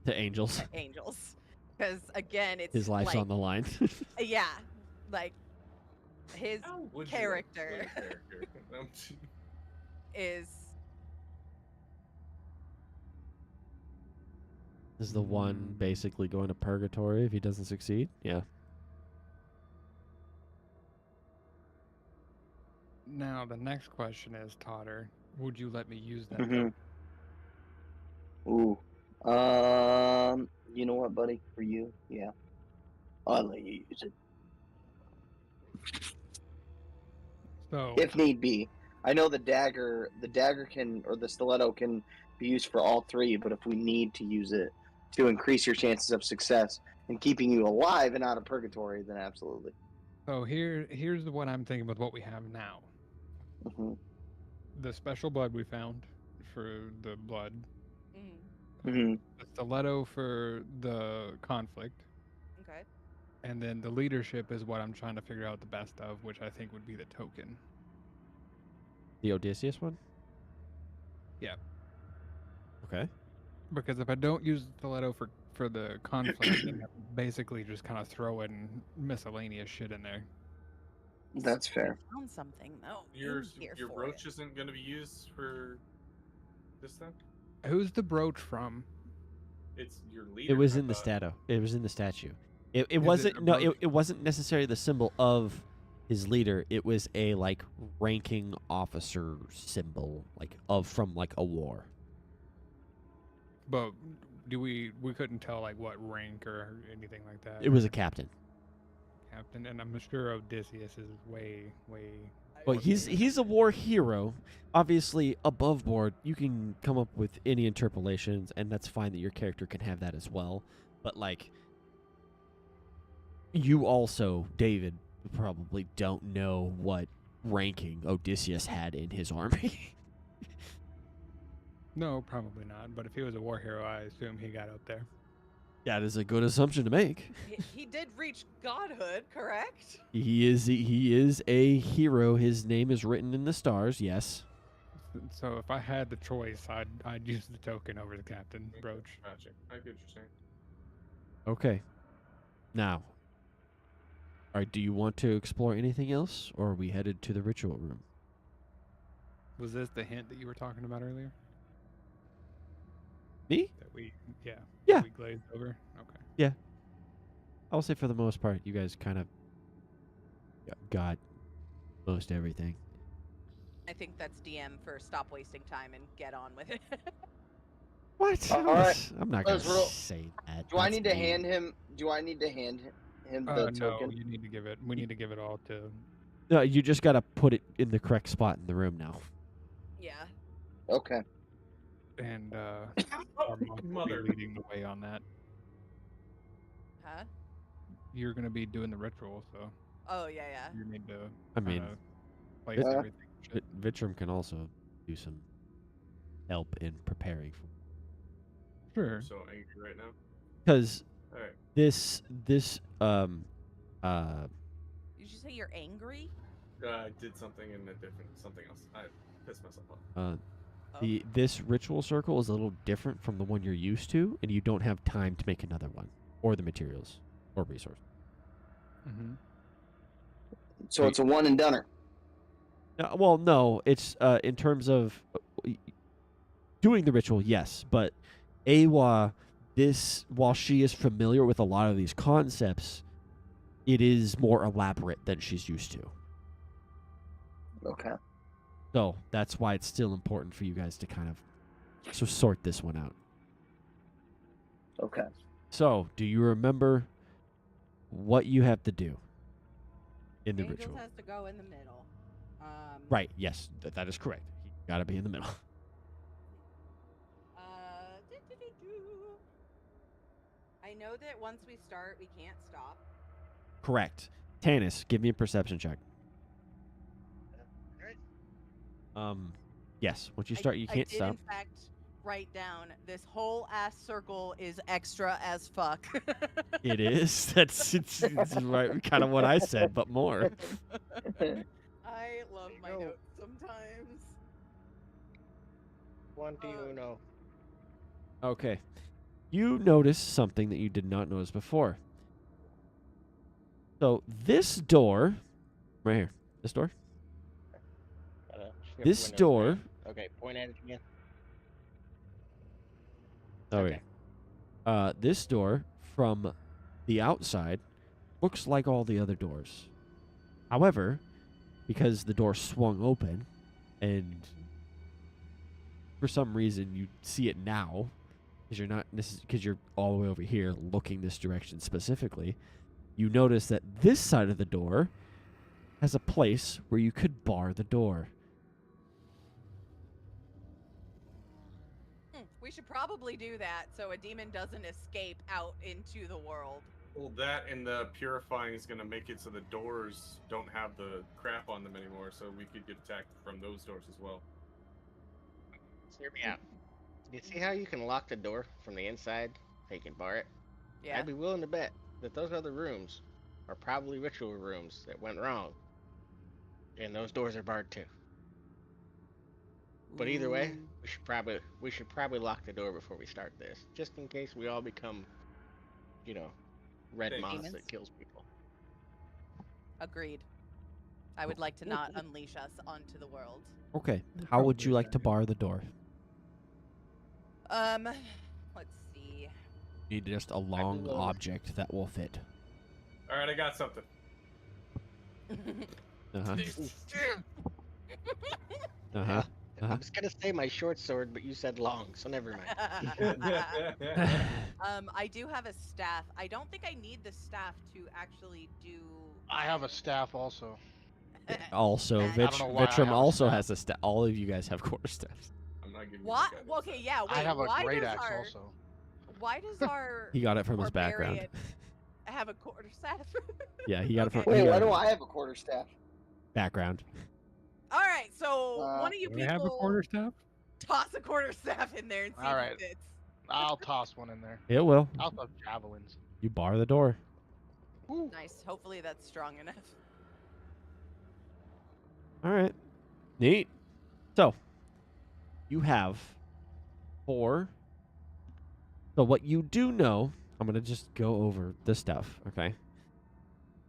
To Angels. to Angels, because again, it's His life's like, on the line. yeah, like his How would you like to play character a character? is Is the one basically going to purgatory if he doesn't succeed? Yeah. Now, the next question is, Totter, would you let me use that? Mhm. Ooh. You know what, buddy? For you, yeah. I'll let you use it. So, If need be. I know the dagger can, or the stiletto can be used for all three, but if we need to use it to increase your chances of success and keeping you alive and out of purgatory, then absolutely. here's what I'm thinking with what we have now. Hmm. The special blood we found for the blood, Hmm. the stiletto for the conflict, okay. and then the leadership is what I'm trying to figure out the best of, which I think would be the token. The Odysseus one? Yeah. Okay. Because if I don't use the stiletto for the conflict, then I basically just kind of throw in miscellaneous shit in there. That's fair. Found something though. Your in here for brooch it. isn't going to be used for this then? Who's the brooch from? It's your leader. It was I in the thought. statue. It was in the statue. It it wasn't a no. brooch? It wasn't necessarily the symbol of his leader. It was a like ranking officer symbol, like from like a war. But we couldn't tell like what rank or anything like that. It was or a captain. captain, and I'm sure Odysseus is way. Well, more he's a war hero. Obviously, above board, you can come up with any interpolations, and that's fine that your character can have that as well. But like, you also, David, probably don't know what ranking Odysseus had in his army. No, probably not. But if he was a war hero, I assume he got out there. That is a good assumption to make. He did reach godhood, correct? He is a hero. His name is written in the stars. Yes. So if I had the choice, I'd use the token over the captain brooch. Gotcha. I get what you're saying. Okay. Now, all right. Do you want to explore anything else, or are we headed to the ritual room? Was this the hint that you were talking about earlier? Me? That we, yeah. Yeah. that we glazed over. Okay. I'll say for the most part, you guys kind of got most everything. I think that's DM for stop wasting time and get on with it. What? All right. I'm not gonna Let's roll. say that. Do I That's need to mean. hand him? Do I need to hand him the No, token? you need to give it. We need to give it all to. No, you just gotta put it in the correct spot in the room now. Yeah. Okay. And our monk will be Mother. leading the way on that. Huh? You're gonna be doing the ritual, so Oh yeah, yeah. you need to. I mean, kinda place Yeah. everything. Shit. Vitrum can also do some help in preparing for, Sure. I'm so angry right now. because All right. this Did you say you're angry? I did something in a different something else. I pissed myself off. Oh. this ritual circle is a little different from the one you're used to, and you don't have time to make another one, or the materials, or resources. Mm-hmm. So it's a one and doneer. Well, no, it's in terms of doing the ritual, yes, but Awa, while she is familiar with a lot of these concepts, it is more elaborate than she's used to. Okay. So that's why it's still important for you guys to kind of sort this one out. Okay. So, do you remember what you have to do in the Angels ritual? has to go in the middle. Right, yes, that is correct. You got to be in the middle. I know that once we start, we can't stop. Correct. Tanis, give me a perception check. Yes. Once you start, you can't I did, stop. in fact, write down this whole ass circle is extra as fuck. It is. It's right, kind of what I said, but more. I love my There you go. notes sometimes. One do you know? Okay. You notice something that you did not notice before. So this door, right here, this door, Gotta shift this windows door. around. Okay, point at it again. Okay. This door from the outside looks like all the other doors. However, because the door swung open, and for some reason you see it now, because you're all the way over here looking this direction specifically, you notice that this side of the door has a place where you could bar the door. We should probably do that so a demon doesn't escape out into the world. Well, that and the purifying is going to make it so the doors don't have the crap on them anymore, so we could get attacked from those doors as well. Hear me out. You see how you can lock the door from the inside so you can bar it? Yeah. I'd be willing to bet that those other rooms are probably ritual rooms that went wrong. And those doors are barred too. But either way, we should probably lock the door before we start this, just in case we all become, red Thank moths Demons? that kills people. Agreed. I would like to not unleash us onto the world. Okay. How would you like to bar the door? Let's see. You need just a long below. object that will fit. All right, I got something. Uh-huh. Uh-huh. I was gonna say my short sword, but you said long, so never mind. I do have a staff. I don't think I need the staff to actually do. I have a staff also. Also, I don't know why I Vitrum have a also staff. has a staff. All of you guys have quarterstaffs. I'm not giving What? you the Well, okay, yeah. Wait, I have a why great does axe our, also. Why does our He got it from his background. barbarian have a quarter staff? Yeah, he got it from Okay. Wait, he why got do it I have a quarterstaff? background. All right, so one of you Do we have a people quarter staff? toss a quarter staff in there and see All if right. it fits. I'll toss one in there. It will. I'll throw javelins. You bar the door. Nice. Hopefully that's strong enough. All right. Neat. So, you have 4. So what you do know, I'm going to just go over the stuff, okay?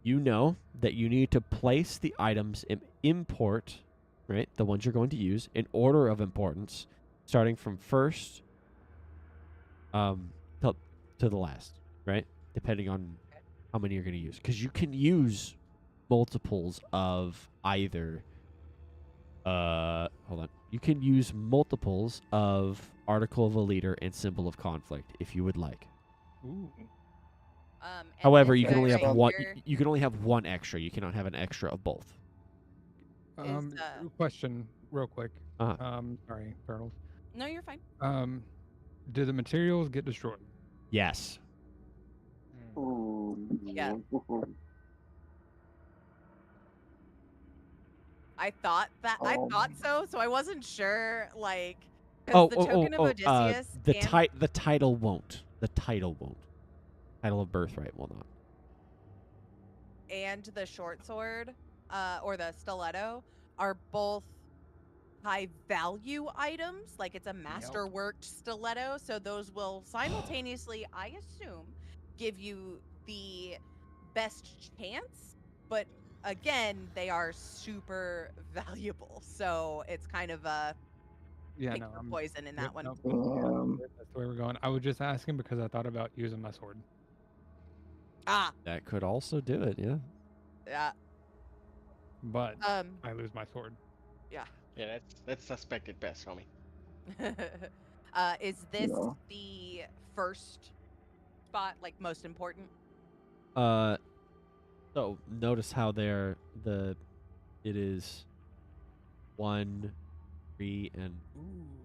You know that you need to place the items in import, right? The ones you're going to use in order of importance, starting from first to the last, right? Depending on how many you're going to use. Because you can use multiples of either hold on. You can use multiples of Article of a Leader and Symbol of Conflict if you would like. Ooh. And However, this you can guy only have right one. here You can only have one extra. You cannot have an extra of both. Question, real quick. Uh-huh. Sorry, Turtles. No, you're fine. Do the materials get destroyed? Yes. Ooh. Yeah. I thought so. So I wasn't sure, like, 'cause the token of Odysseus. The and- the title won't. The title won't. Title of birthright will not. and the short sword, or the stiletto, are both high value items. Like it's a masterworked stiletto, so those will simultaneously, I assume, give you the best chance. But again, they are super valuable, so it's kind of a Yeah, pick no. your I'm, poison in that yep, one. nope, Damn. that's the way we're going. I was just asking because I thought about using my sword. Ah, That could also do it. Yeah. yeah. But I lose my sword. Yeah, that's suspect at best, homie. Is this Yeah. the first spot, like most important? So notice how it is 1, 3, and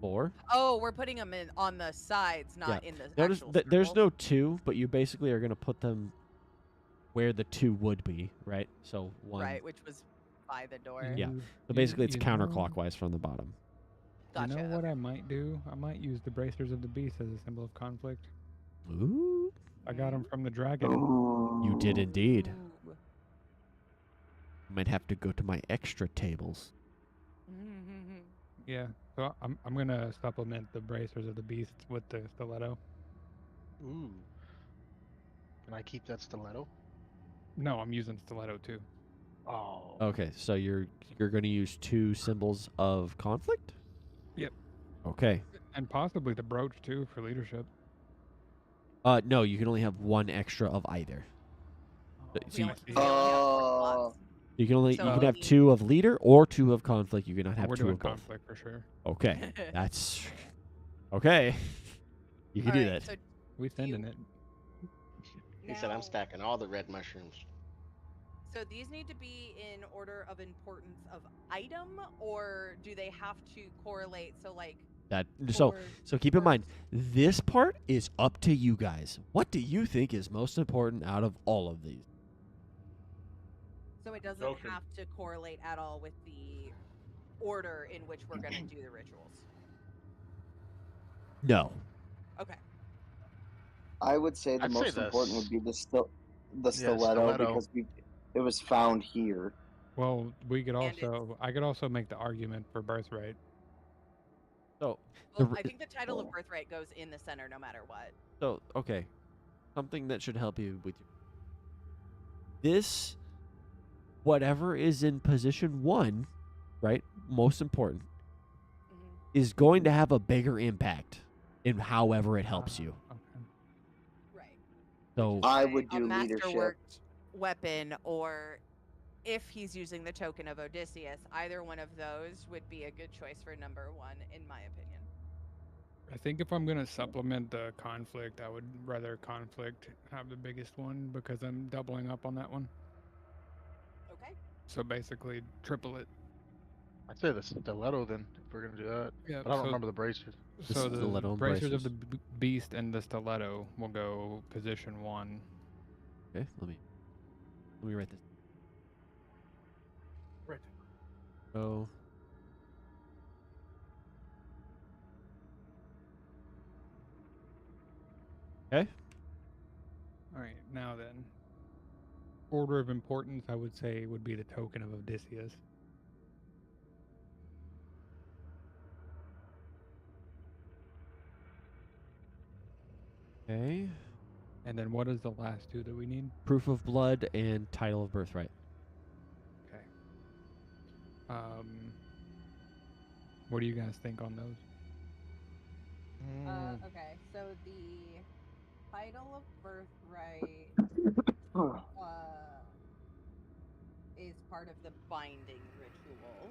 4. Oh, we're putting them in on the sides, not in the Notice actual that there's circle. no 2, but you basically are going to put them where the 2 would be, right? So 1. Right, which was by the door. Yeah. You- So basically, it's you know- counterclockwise from the bottom. Gotcha. You know what okay. I might do? I might use the bracers of the beast as a symbol of conflict. Ooh. I got them from the dragon. You did indeed. Ooh. Might have to go to my extra tables. Yeah, so I'm gonna supplement the bracers of the beast with the stiletto. Ooh. Can I keep that stiletto? No, I'm using stiletto too. Oh. Okay, so you're going to use 2 symbols of conflict? Yep. Okay. And possibly the brooch too for leadership. No, you can only have 1 extra of either. Oh, So We you- only have 4 slots. You can only So you can we have need- 2 of leader or 2 of conflict. You cannot have we're 2 doing of both. conflict for sure. Okay, that's okay. You can do Alright, that. so We sending it. He said, I'm now- stacking all the red mushrooms. So these need to be in order of importance of item, or do they have to correlate? So like. So keep in mind, first- this part is up to you guys. What do you think is most important out of all of these? So it doesn't Token. have to correlate at all with the order in which we're going to do the rituals. No. Okay. I would say the I'd say most important would be the stiletto stiletto. because it was found here. Well, we could And it's- also I could also make the argument for birthright. So Well, The I think the title of birthright goes in the center no matter what. okay, something that should help you with this. Whatever is in position 1, right? Most important Mhm. is going to have a bigger impact in however it helps you. Okay. Right. So I Say would a do leadership. masterworked weapon, or if he's using the token of Odysseus, either one of those would be a good choice for number 1, in my opinion. I think if I'm gonna supplement the conflict, I would rather conflict have the biggest one because I'm doubling up on that one. Okay. So basically triple it. I'd say the stiletto then, if we're gonna do that. Yeah. But I don't remember the bracers. The So the stiletto and bracers of bracers. the beast and the stiletto will go position 1. okay, let me write this. Right. So okay. All right, now then. Order of importance, I would say, would be the token of Odysseus. Okay. And then what is the last 2 that we need? Proof of blood and title of birthright. Okay. What do you guys think on those? Okay, so the title of birthright is part of the binding ritual.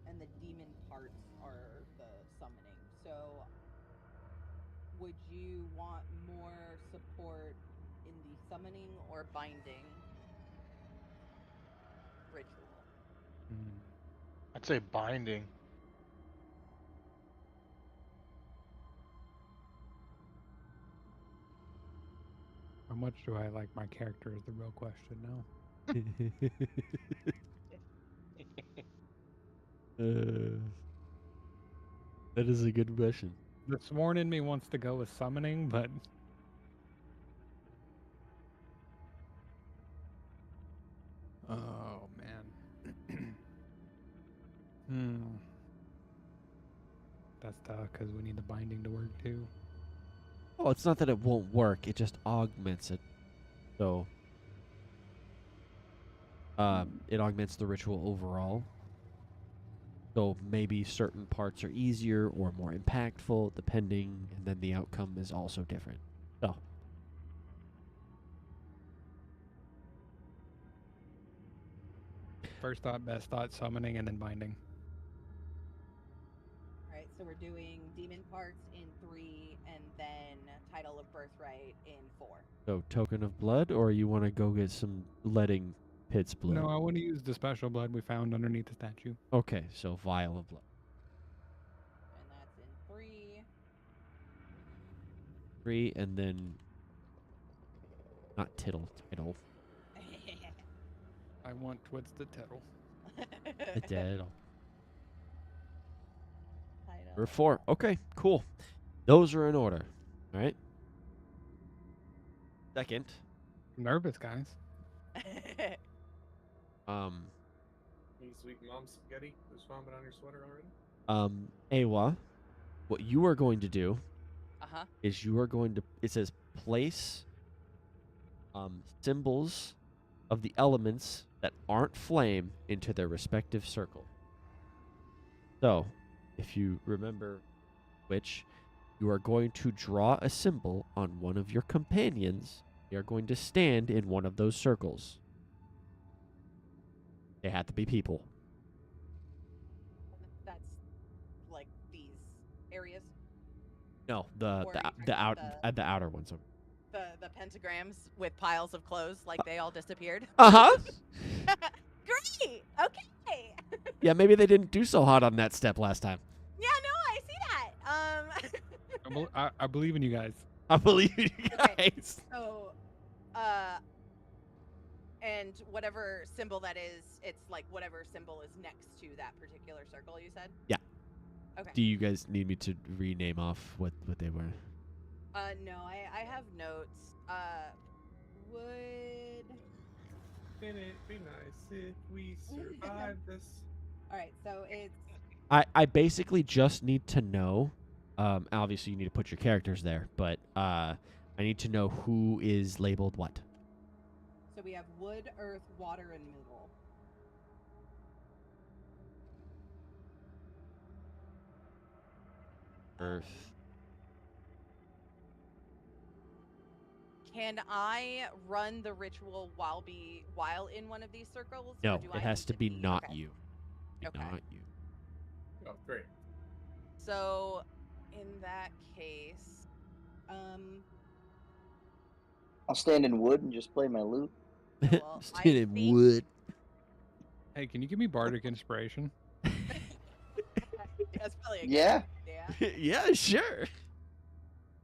And the demon parts are the summoning. So would you want more support in the summoning or binding ritual? I'd say binding. How much do I like my character is the real question now. That is a good question. The sworn in me wants to go with summoning, but oh man. That's tough because we need the binding to work too. Oh, it's not that it won't work; it just augments it. So, it augments the ritual overall. So maybe certain parts are easier or more impactful, depending, and then the outcome is also different. So, First thought, best thought, summoning, and then binding. Alright, so we're doing demon parts in 3 and then title of birthright in 4. token of blood, or you want to go get some letting Pit's blood. No, I want to use the special blood we found underneath the statue. Okay, so vial of blood. And that's in 3. 3, and then not title. I want what's the title? The title. Title. Or 4. Okay, cool. Those are in order. All right. Second, Nervous, guys. Any sweet mom spaghetti who's vomited on your sweater already? Awa, what you are going to do Uh-huh. is you are going to, it says place symbols of the elements that aren't flame into their respective circle. So, if you remember which, you are going to draw a symbol on one of your companions. They are going to stand in one of those circles. They have to be people. That's like these areas. No, Or are you talking about the outer ones. The pentagrams with piles of clothes, like they all disappeared. Uh-huh. Great. Okay. Yeah, maybe they didn't do so hot on that step last time. Yeah, no, I see that. I believe in you guys. I believe you Okay. guys. So, and whatever symbol that is, it's like whatever symbol is next to that particular circle. You said. Yeah. Okay. Do you guys need me to rename off what they were? No, I have notes. Would. Can it be nice if we survive this? All right, so it's. I basically just need to know. Obviously, you need to put your characters there, but I need to know who is labeled what. So we have wood, earth, water, and mineral. Earth. Can I run the ritual while in one of these circles? No, or do it I has need to be not okay. you. Be Okay. Not you. Oh, great. So, in that case, I'll stand in wood and just play my lute. well, I Stand in think- wood. Hey, can you give me bardic inspiration? that's probably a Yeah. good idea. Yeah, sure.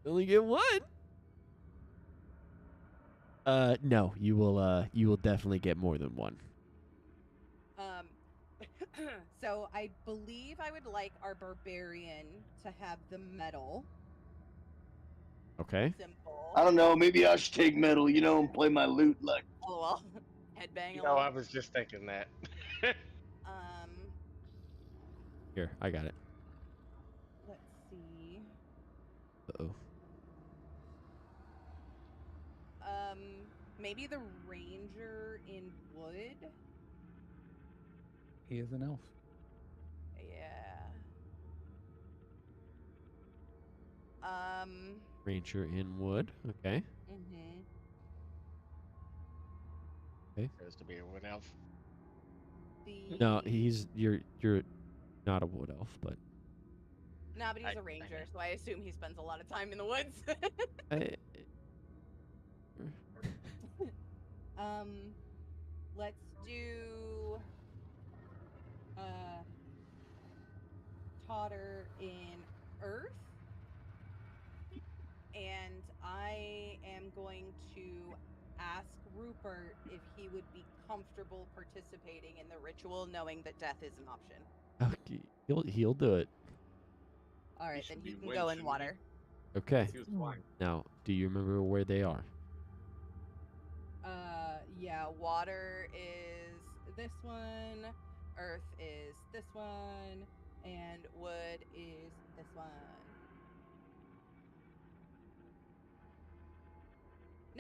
Only get one. No, you will definitely get more than one. So I believe I would like our barbarian to have the metal Okay. symbol. I don't know. Maybe I should take metal, and play my lute like. Oh well, headbang. You know, I was just thinking that. Here, I got it. Let's see. Uh-oh. Maybe the ranger in wood. He is an elf. Yeah. Ranger in wood. Okay. Mhm. Has to be a wood elf. No, you're not a wood elf, but Nah, but he's I a ranger, so I assume he spends a lot of time in the woods. Let's do Totter in earth. And I am going to ask Rupert if he would be comfortable participating in the ritual, knowing that death is an option. okay, he'll do it. All right, then should he be can wed, go in shouldn't he? water. Okay. He was flying. Now, do you remember where they are? Yeah, water is this one, earth is this one, and wood is this one.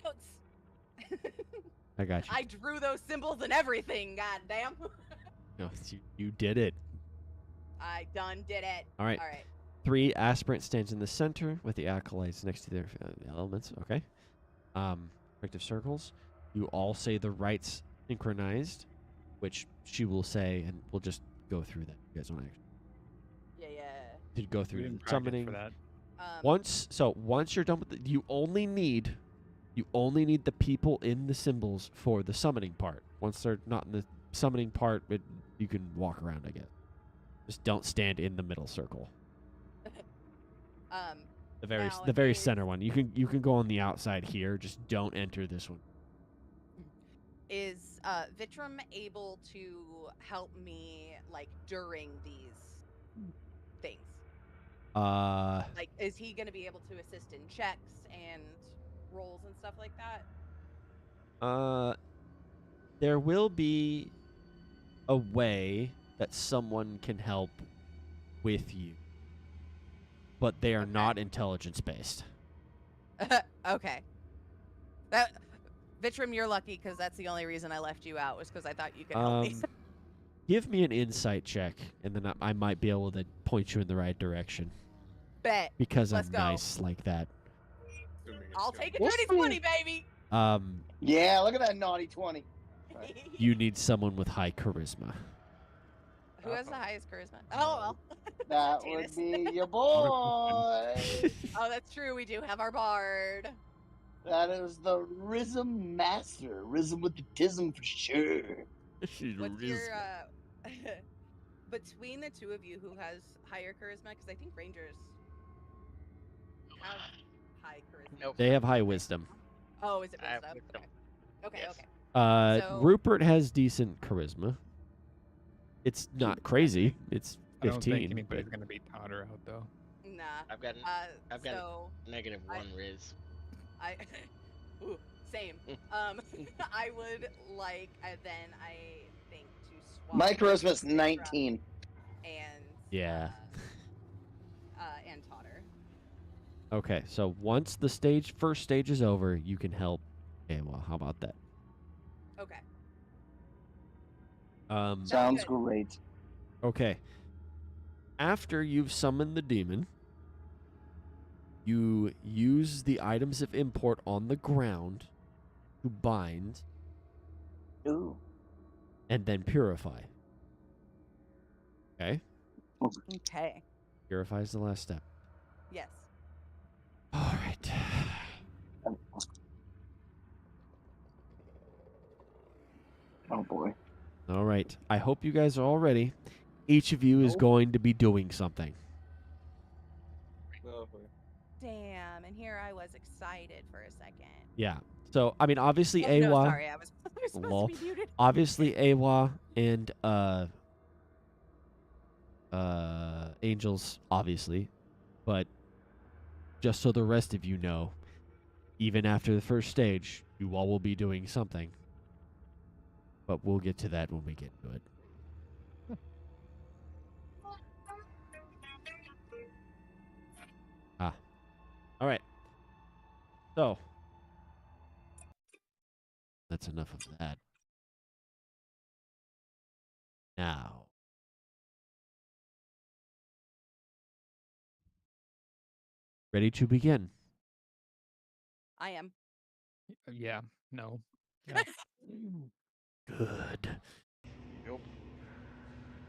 Notes. I got you. I drew those symbols and everything. Goddamn. No, you did it. I done did it. All right. All right. 3 aspirant stands in the center with the acolytes next to their elements. Okay. Respective circles. You all say the rites synchronized, which she will say, and we'll just go through that. You guys want Yeah, yeah. to go We through didn't the practice summoning. for that. Once you're done with it, you only need the people in the symbols for the summoning part. Once they're not in the summoning part, you can walk around, I guess. Just don't stand in the middle circle. The very center one. You can go on the outside here. Just don't enter this one. Is Vitrum able to help me like during these things? Like, is he going to be able to assist in checks and rolls and stuff like that? There will be a way that someone can help with you, but they are not intelligence based. Okay. That Vitrum, you're lucky because that's the only reason I left you out was because I thought you could help me. Give me an insight check, and then I might be able to point you in the right direction. Bet. Because Let's I'm go. nice like that. I'll take a dirty 20, baby. Yeah, look at that naughty 20. You need someone with high charisma. Who has the highest charisma? Oh, well. That would be your boy. Oh, that's true. We do have our bard. That is the Rhythm Master. Rhythm with the tism for sure. What's your, between the two of you, who has higher charisma? Because I think rangers have high charisma. Nope. They have high wisdom. Oh, is it I have wisdom? wisdom. Okay, Yes. okay. So- Rupert has decent charisma. It's not crazy. It's 15. I don't think anybody's gonna beat Totter out though. Nah. I've got so -1 Riz. Ooh, same. I would like, then I think to swap. My charisma's 19. And Yeah. And Totter. Okay, so once the first stage is over, you can help. Okay, well, how about that? Okay. Sounds great. Okay. After you've summoned the demon, you use the items of import on the ground to bind. Ooh. And then purify. Okay? Okay. Purify is the last step. Yes. All right. Oh boy. All right. I hope you guys are all ready. Each of you is going to be doing something. Damn, and here I was excited for a second. Yeah. So, I mean, obviously, Oh, no, Awa. sorry, I was supposed to be muted. Obviously, Awa and Angels, obviously. But just so the rest of you know, even after the first stage, you all will be doing something. But we'll get to that when we get to it. All right. So, that's enough of that. Now, ready to begin? I am. Yeah. No. Yeah. Good. Nope.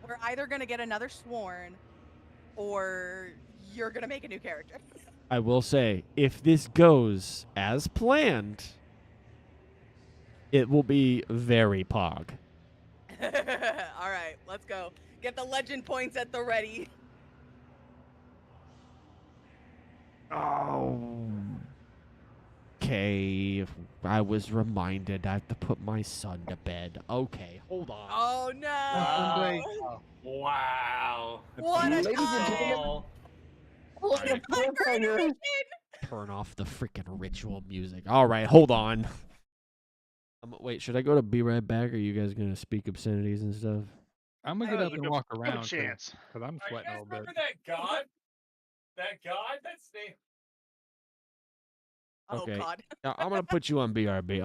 We're either going to get another sworn, or you're going to make a new character. I will say, if this goes as planned, it will be very pog. All right, let's go. Get the legend points at the ready. Oh. Okay. I was reminded I have to put my son to bed. Okay, hold on. Oh, no. Wow. What a Ladies and time. gentlemen, what a cliffhanger. Turn off the freaking ritual music. All right, hold on. Wait, should I go to be right back? Or are you guys going to speak obscenities and stuff? I'm gonna get That up was a and walk good around chance. because I'm sweating a little bit. Remember that god? That god? That's name. Oh, Okay. God. Now, I'm going to put you on BRB.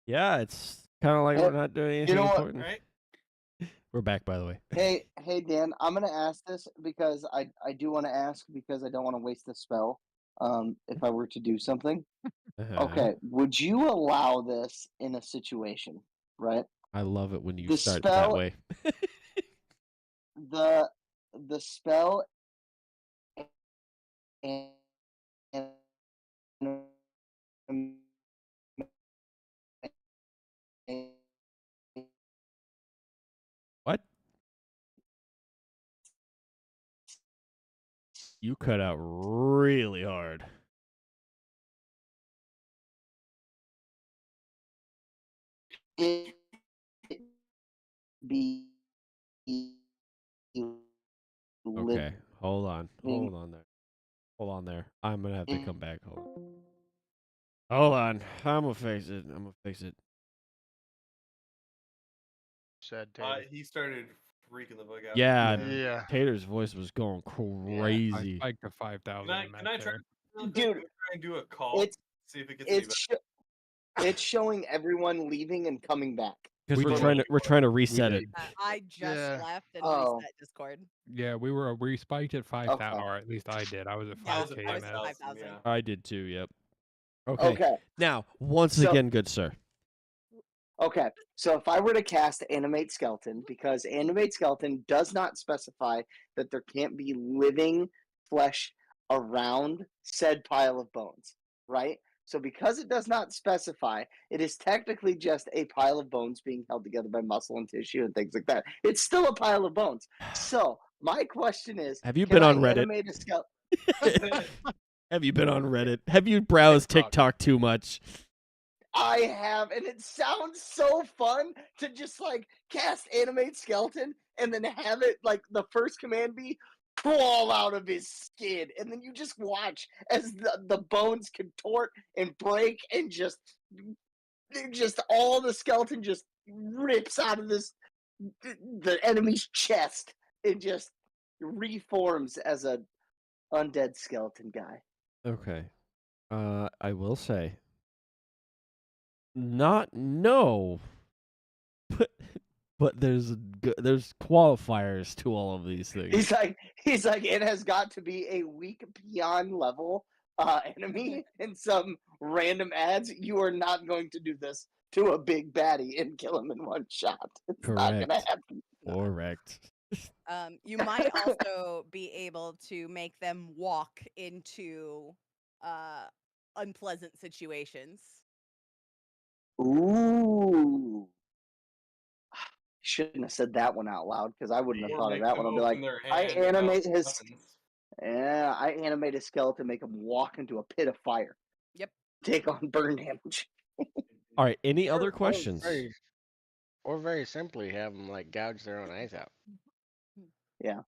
Yeah, it's kind of like Hey, we're not doing anything know what, important. Right? We're back, by the way. Hey, Dan, I'm gonna ask this because I do want to ask because I don't want to waste a spell. If I were to do something, okay, would you allow this in a situation, right? I love it when you The start that spell, way. the spell, and What? You cut out really hard. it be Okay, hold on living there. I'm gonna have to come in back. Hold on. I'm gonna fix it. Said Tater. He started freaking the fuck out. Yeah, Yeah. Tater's voice was going I crazy. spiked to 5,000 Can I met try there. real quick? Dude, Can we try and do a call? it's See if it gets any better. it's showing everyone leaving and coming back. Because We we're trying to We reset it. did. I just Yeah. left and Oh. reset Discord. Yeah, we spiked at 5,000, Okay. or at least I did. I was at Yeah, 5K I was met. at 5,000. Yeah. I did too. Yep. Okay. Okay. Now, once So- again, good sir. Okay, so if I were to cast Animate Skeleton, because Animate Skeleton does not specify that there can't be living flesh around said pile of bones, right? So because it does not specify, it is technically just a pile of bones being held together by muscle and tissue and things like that. It's still a pile of bones. So my question is, Have you can been I on Reddit? animate a skeleton? Have you been on Reddit? Have you browsed TikTok too much? I have, and it sounds so fun to just like cast Animate Skeleton and then have it like the first command be crawl out of his skin, and then you just watch as the bones contort and break and just all the skeleton just rips out of the enemy's chest and just reforms as a undead skeleton guy. Okay. I will say, not no, but there's qualifiers to all of these things. He's like it has got to be a weak peon level enemy in some random ads. You are not going to do this to a big baddie and kill him in one shot. It's not gonna Correct. happen. Correct. You might also be able to make them walk into unpleasant situations. Ooh. Shouldn't have said that one out loud because I wouldn't have Or thought of make that them one. I'd be open like, their I hand without animate his weapons. yeah, I animate a skeleton, make him walk into a pit of fire. Yep. Take on burn damage. All right. Any other Or questions? very simply have them like gouge their own eyes out. Yeah.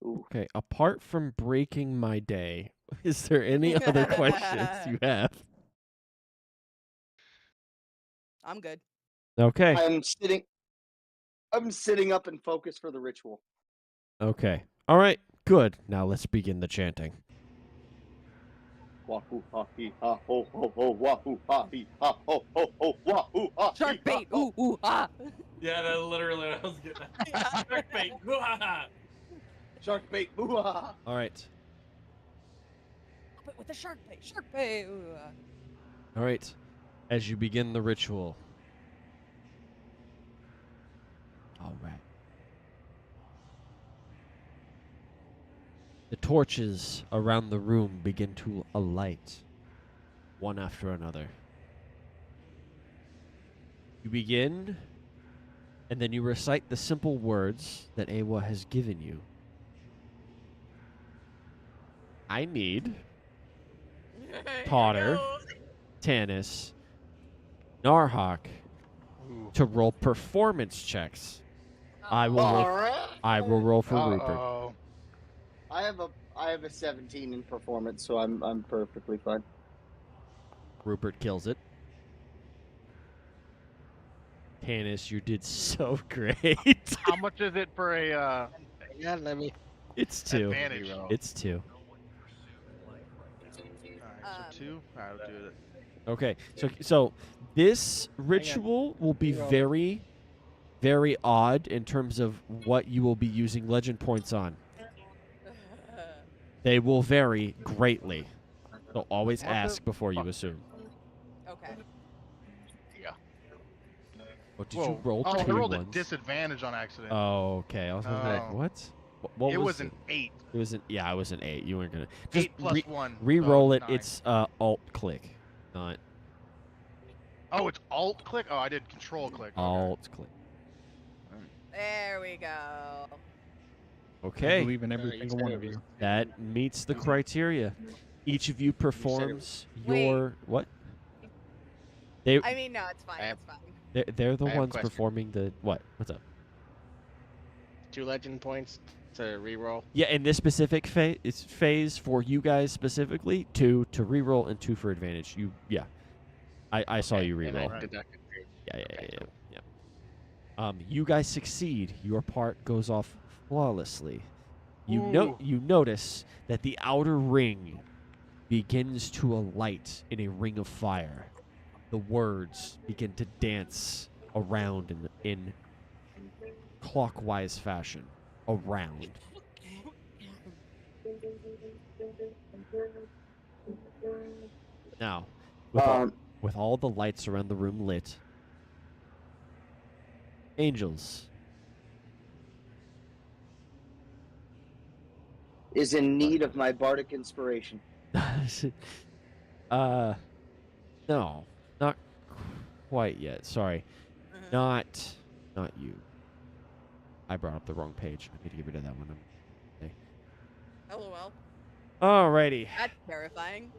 Ooh. Okay. Apart from breaking my day, is there any other questions you have? I'm good. Okay. I'm sitting up and focused for the ritual. Okay. All right. Good. Now let's begin the chanting. Wahoo ha hee ha ho ho ho wahoo ha hee ha ho ho ho wahoo ha hee, Shark ha, bait. ho. Ooh, ah. Yeah, that's literally what I was getting at. Shark bait. Shark bait. Ooh-ah. All right. But with the shark bait. Shark bait. Ooh, ah. All right. As you begin the ritual. All right. The torches around the room begin to alight, one after another. You begin, and then you recite the simple words that Awa has given you. I need Potter, Tanis, Narhak to roll performance checks. I will roll. Alright. I will roll for Rupert. Uh-oh. I have a 17 in performance, so I'm perfectly fine. Rupert kills it. Tanis, you did so great. How much is it for a Yeah, let me. It's 2. advantage? Zero. It's 2. Alright, so 2? Alright, I'll do it. Okay, so this ritual will be very, very odd in terms of what you will be using legend points on. They will vary greatly. So always What the ask before you fuck? assume. Okay. Yeah. What did you Whoa. roll? Oh, I Two rolled a ones. disadvantage on accident. Oh, okay. I was like, Oh. what? What It was was an it? 8. It was an it was an 8. You weren't gonna just 8 plus 1. re-roll so it. 9. It's alt click, not Oh, it's alt click? Oh, I did control click. Okay. alt click. There we go. I Okay, believe in every You single said one it of was you. that meets the criteria. Each of you performs Wait. your what? They I mean, no, it's fine. I have- It's fine. they're the I have a ones question. performing the what? What's up? 2 legend points to reroll. Yeah, in this specific phase for you guys specifically, 2 to reroll and 2 for advantage. I saw Okay, you and I reroll. deducted 3. Yeah. Okay, cool. You guys succeed. Your part goes off flawlessly. Ooh. You notice that the outer ring begins to alight in a ring of fire. The words begin to dance around in clockwise fashion around. Now, with all the lights around the room lit, angels. Is in need of my bardic inspiration. No, not quite yet. Sorry, not you. I brought up the wrong page. I need to get rid of that one. LOL. Alrighty. That's terrifying.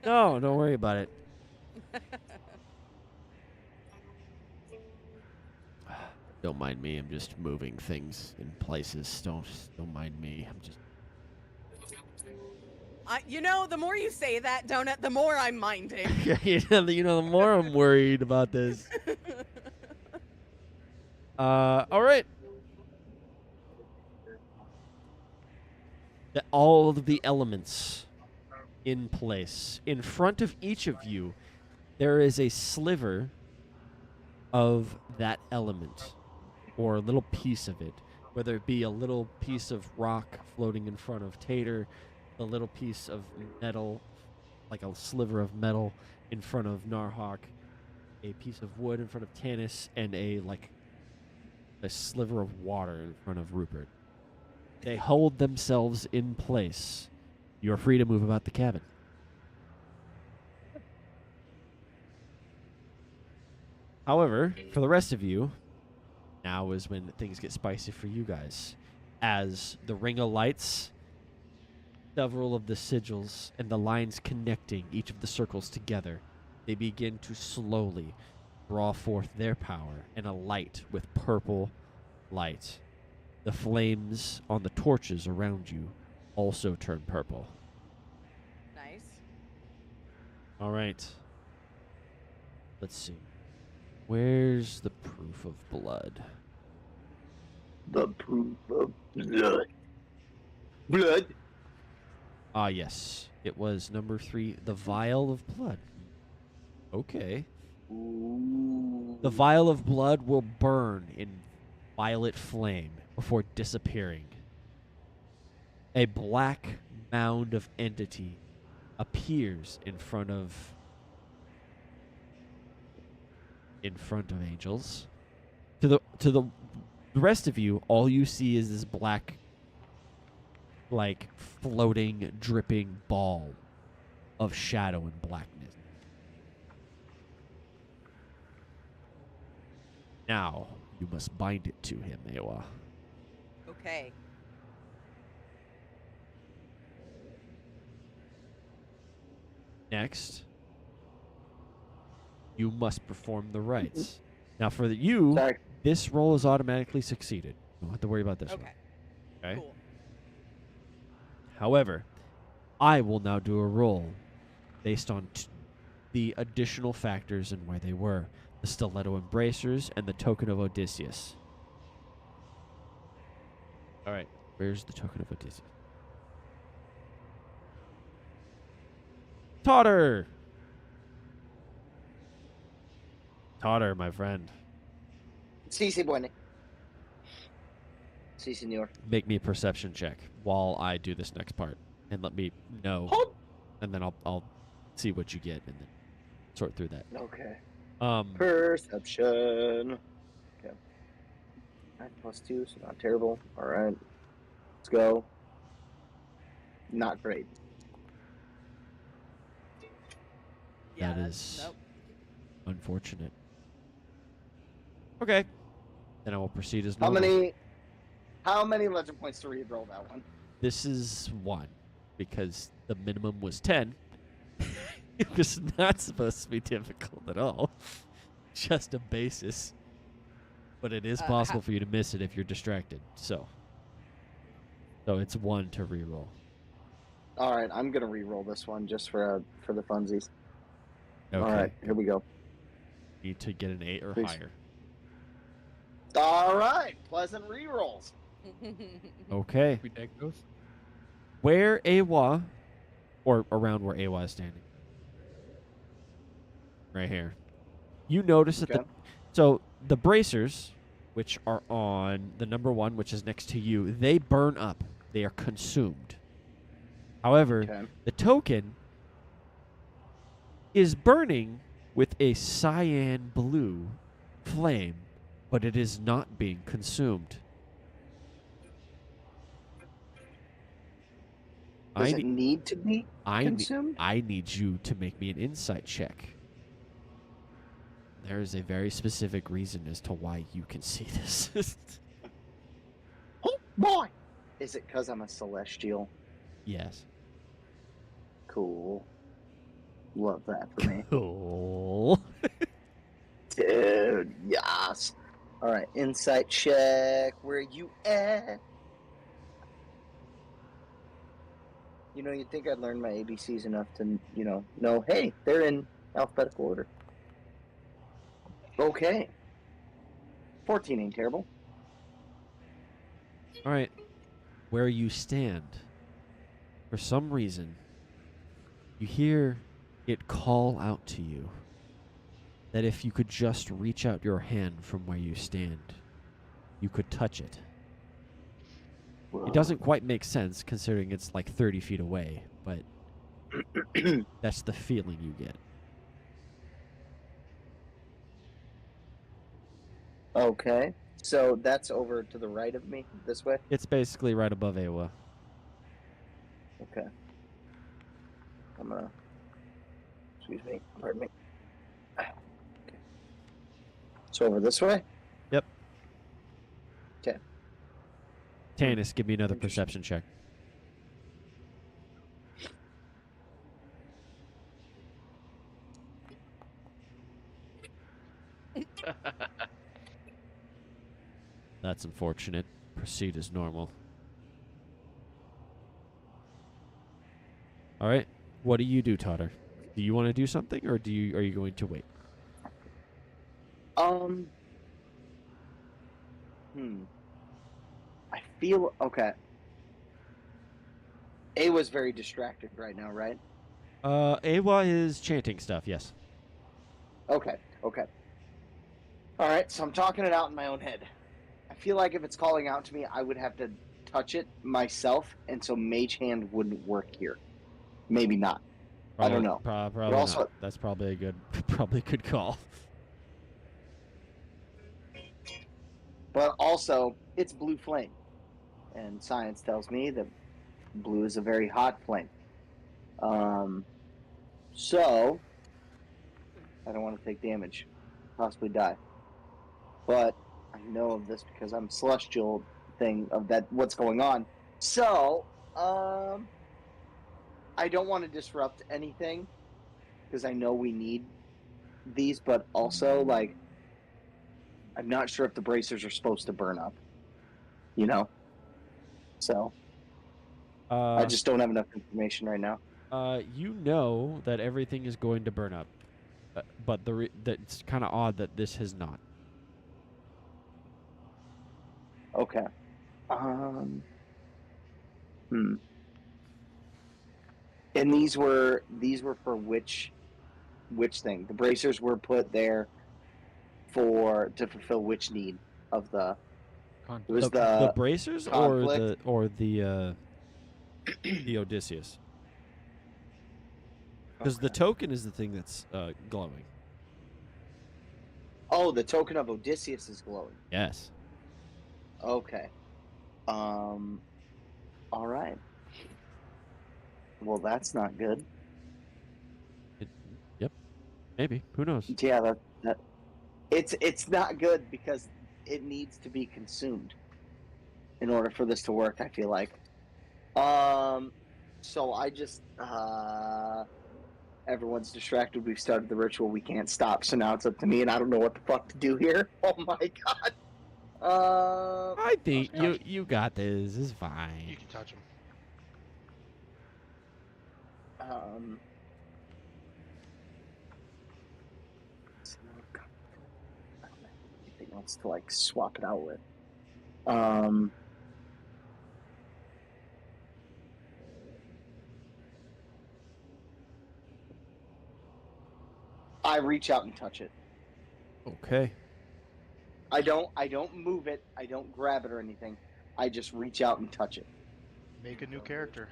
No, don't worry about it. Don't mind me. I'm just moving things in places. Don't mind me. I'm just. You know, the more you say that, Donut, the more I'm minding. you know, the more I'm worried about this. All right. All of the elements in place. In front of each of you, there is a sliver of that element, or a little piece of it, whether it be a little piece of rock floating in front of Tater, a little piece of metal, like a sliver of metal in front of Narhak, a piece of wood in front of Tanis, and a sliver of water in front of Rupert. They hold themselves in place. You're free to move about the cabin. However, for the rest of you, now is when things get spicy for you guys. As the ring of lights, several of the sigils and the lines connecting each of the circles together, they begin to slowly draw forth their power and a light with purple light. The flames on the torches around you also turn purple. Nice. All right. Let's see. Where's the proof of blood? The proof of blood. Blood. Ah, yes. It was number 3, the vial of blood. Okay. Ooh. The vial of blood will burn in violet flame before disappearing. A black mound of entity appears in front of angels. To the rest of you, all you see is this black, like, floating, dripping ball of shadow and blackness. Now, you must bind it to him, Ewa. Okay. Next, you must perform the rites. Now, for you, Sorry. this roll is automatically succeeded. You don't have to worry about this one. Okay. Okay? Cool. However, I will now do a roll based on the additional factors and where they were. The stiletto embracers and the token of Odysseus. All right. Where's the token of Odysseus? Totter! Totter, my friend, Sí, sí, bueno. Sí, señor. make me a perception check while I do this next part, and let me know, Oh. and then I'll see what you get, and then sort through that. Okay. Um, Perception. Okay. 9 plus 2, so not terrible. All right. Let's go. Not great. Yeah, that that's is nope. unfortunate. Okay, then I will proceed as How normal. many legend points to re-roll that one? This is 1 because the minimum was 10. It's not supposed to be difficult at all. Just a basis. But it is possible for you to miss it if you're distracted. So it's 1 to reroll. All right, I'm gonna re-roll this one just for the funsies. Okay. All right, here we go. Need to get an 8 or Please. higher. All right, pleasant re-rolls. Okay. We take those. Where Awa, or around where Awa is standing. Right here. You notice that Okay. so the bracers, which are on the number 1, which is next to you, they burn up. They are consumed. However, Okay. the token is burning with a cyan blue flame, but it is not being consumed. Does it need to be consumed? I need you to make me an insight check. There is a very specific reason as to why you can see this. Oh boy! Is it because I'm a celestial? Yes. Cool. Love that for me. Cool. Dude, yes. All right, insight check. Where you at? You know, you'd think I'd learned my ABCs enough to, know, hey, they're in alphabetical order. Okay. 14 ain't terrible. All right. Where you stand, for some reason, you hear it call out to you that if you could just reach out your hand from where you stand, you could touch it. It doesn't quite make sense considering it's like 30 feet away, but that's the feeling you get. Okay. So that's over to the right of me, this way? It's basically right above Awa. Okay. I'm gonna... Excuse me. Pardon me. Okay. So over this way? Yep. Okay. Tanis, give me another Interesting. perception check. That's unfortunate. Proceed as normal. All right. What do you do, Totter? Do you want to do something, or are you going to wait? I feel okay. A was very distracted right now, right? Awa is chanting stuff. Yes. Okay. All right, so I'm talking it out in my own head. I feel like if it's calling out to me, I would have to touch it myself, and so Mage Hand wouldn't work here. Maybe not. I don't know. Probably also- not. That's probably a good call. But also, it's blue flame, and science tells me that blue is a very hot flame. So I don't want to take damage, possibly die. But I know of this because I'm celestial thing of that what's going on. So I don't want to disrupt anything because I know we need these, but also like I'm not sure if the bracers are supposed to burn up. So I just don't have enough information right now. You know that everything is going to burn up, but it's kind of odd that this has not. Okay. And these were for which thing? The bracers were put there to fulfill which need of the? It was The bracers conflict? or the Odysseus. Because the Okay. token is the thing that's glowing. Oh, the token of Odysseus is glowing. Yes. Okay. All right. Well, that's not good. Yep. Maybe. Who knows? Yeah, that it's not good because it needs to be consumed in order for this to work, I feel like. So I just everyone's distracted. We've started the ritual. We can't stop. So now it's up to me, and I don't know what the fuck to do here. Oh my god. I think Okay. you got this. It's You fine. can touch them. I don't have anything else to like swap it out with. I reach out and touch it. Okay. I don't move it. I don't grab it or anything. I just reach out and touch it. Make a new character.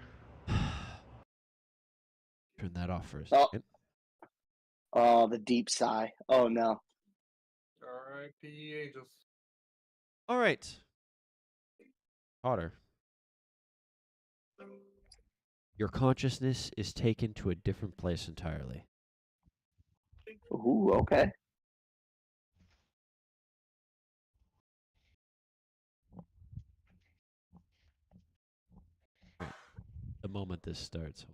Turn that off for a Oh. second. Oh, the deep sigh. Oh no. R.I.P. Angels. All right. Otter. Your consciousness is taken to a different place entirely. Ooh, okay. The moment this starts.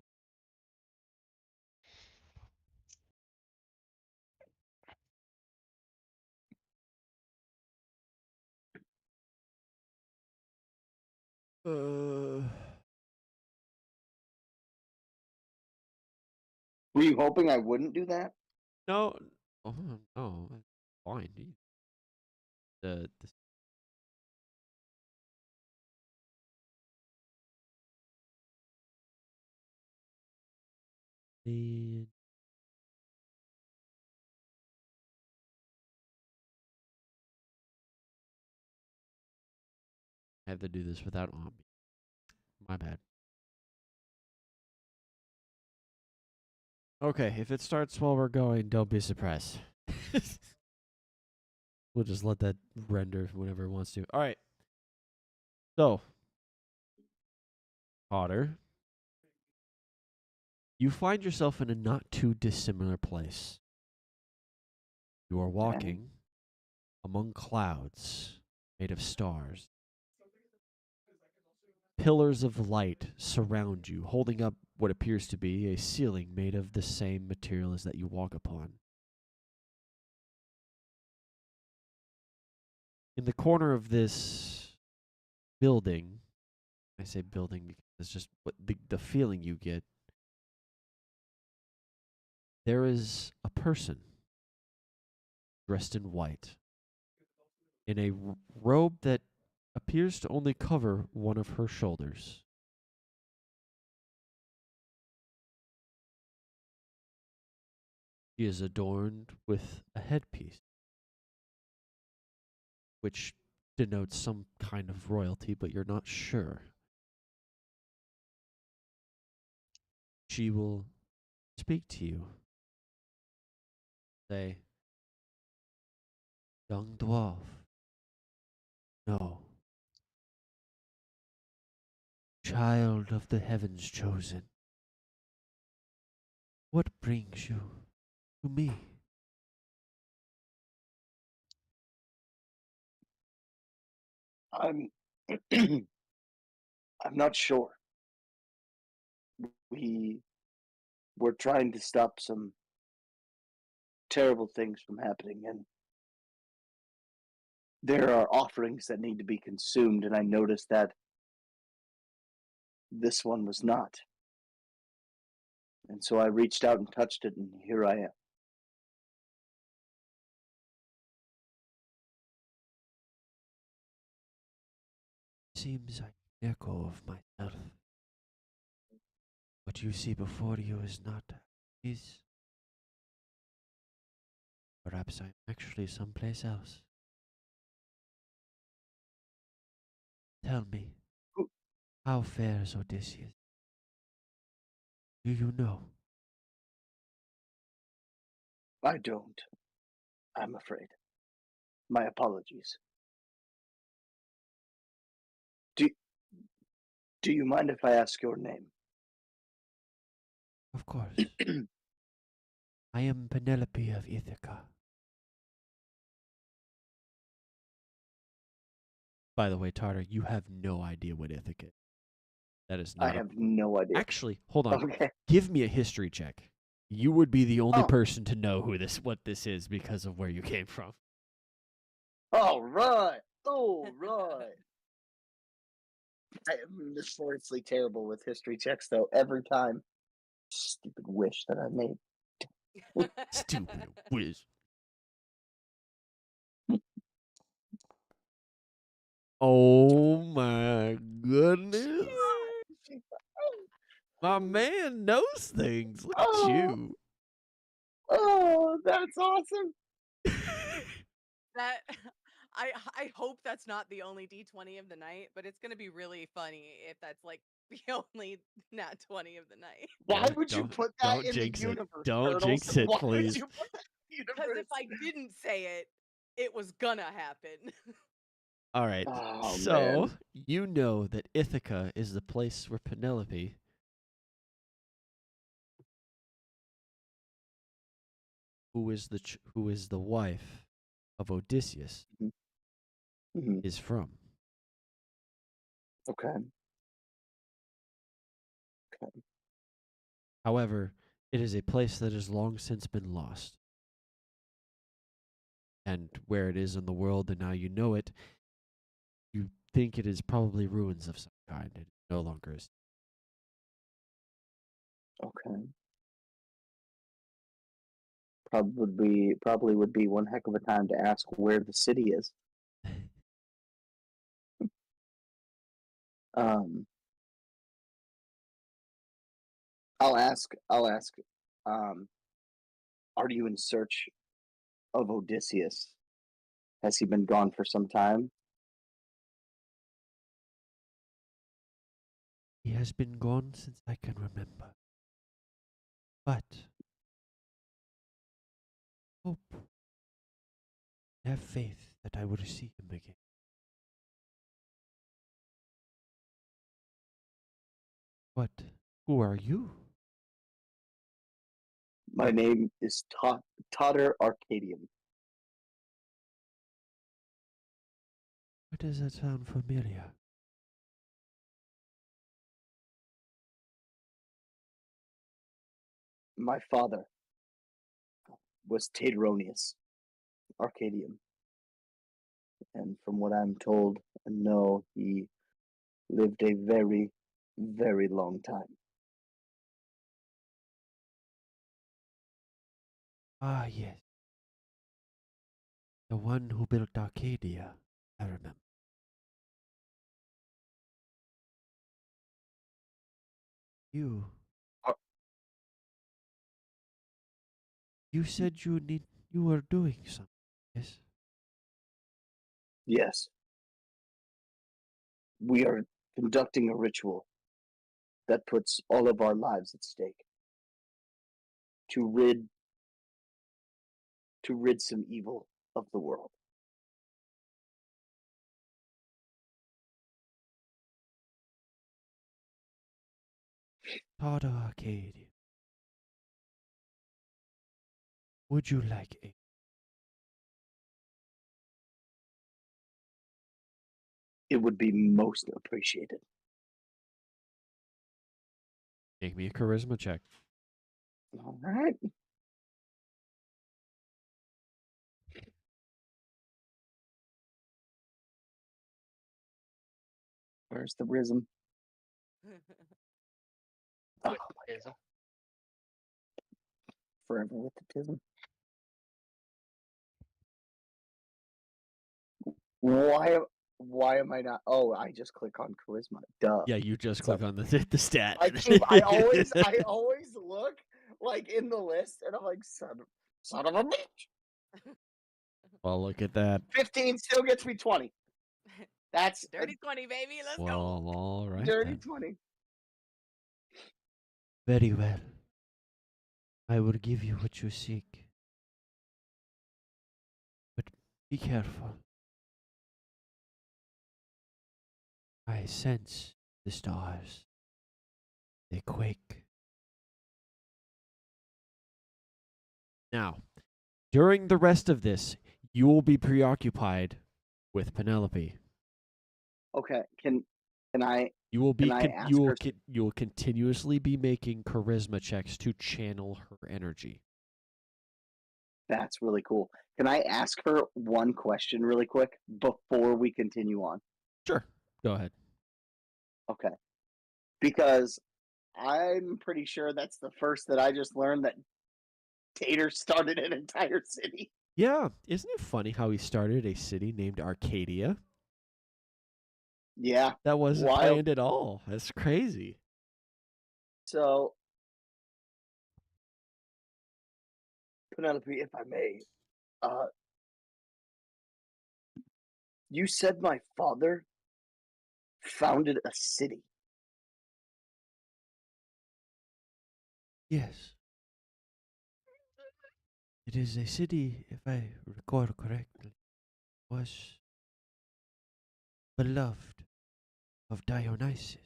Were you hoping I wouldn't do that? No. Oh, no. Fine. The the I have to do this without Ambience. My bad. Okay, if it starts while we're going, don't be surprised. We'll just let that render whenever it wants to. All right. So, Otter, you find yourself in a not too dissimilar place. You are walking among clouds made of stars. Pillars of light surround you, holding up what appears to be a ceiling made of the same material as that you walk upon. In the corner of this building, I say building because it's just what the feeling you get, there is a person dressed in white, in a robe that appears to only cover one of her shoulders. She is adorned with a headpiece, which denotes some kind of royalty, but you're not sure. She will speak to you. Say, young dwarf, no. Child of the heavens chosen, what brings you to me? I'm I'm not sure. We're trying to stop some terrible things from happening, and there are offerings that need to be consumed, and I noticed that this one was not. And so I reached out and touched it, and here I am. Seems like an echo of myself. What you see before you is not is, perhaps I'm actually someplace else. Tell me, how fares Odysseus? Do you know? I don't. I'm afraid. My apologies. Do you mind if I ask your name? Of course. I am Penelope of Ithaca. By the way, Tartar, you have no idea what Ithaca is. That is I not. have no idea. Actually, hold on. Okay. Give me a history check. You would be the only Oh. person to know what this is because of where you came from. All right. All right. I am notoriously terrible with history checks, though. Every time. Stupid wish that I made. Stupid whiz. Oh my goodness. My man knows things. Look at you. Oh, that's awesome. That I hope that's not the only D20 of the night, but it's gonna be really funny if that's like the only nat 20 of the night. Why Yeah, would you don't- put that don't in jinx the it. universe? Don't Turtles? jinx it, Why please. Would you put that in the Because universe? if I didn't say it, it was gonna happen. All right. Oh, So, man. you know that Ithaca is the place where Penelope, who is the wife of Odysseus, Mhm. is from. Okay. However, it is a place that has long since been lost. And where it is in the world, and now you know it, you think it is probably ruins of some kind. It no longer is. Okay. Probably would be one heck of a time to ask where the city is. Um, I'll ask. Are you in search of Odysseus? Has he been gone for some time? He has been gone since I can remember. But hope, have faith that I will see him again. But who are you? My name is Totter Arcadium. Why does that sound familiar? My father was Tateronius Arcadium. And from what I'm told and know, he lived a very, very long time. Ah, yes. The one who built Arcadia, I remember. You. You said you were doing something, yes? Yes. We are conducting a ritual that puts all of our lives at stake to rid some evil of the world. Todd Arcadia. Would you like a? It would be most appreciated. Make me a charisma check. All right. Where's the rhythm? Oh, Ism. forever with the tism. Why am I not? Oh, I just click on charisma. Duh. Yeah, you just So- click on the stat. I always look like in the list, and I'm like, son of a bitch. Well, look at that. 15 still gets me 20. That's a Dirty 20, baby. Let's go. Well, all right. dirty Then. 20. Very well. I will give you what you seek. But be careful. I sense the stars. They quake. Now, during the rest of this, you will be preoccupied with Penelope. Okay, can I You will be Can I ask you will her- you will continuously be making charisma checks to channel her energy. That's really cool. Can I ask her one question really quick before we continue on? Sure. Go ahead. Okay. Because I'm pretty sure that's the first that I just learned that Tater started an entire city. Yeah, isn't it funny how he started a city named Arcadia? Yeah. That wasn't Wild. planned at all. That's crazy. So, Penelope, if I may, you said my father founded a city. Yes. It is a city, if I recall correctly, was beloved of Dionysus.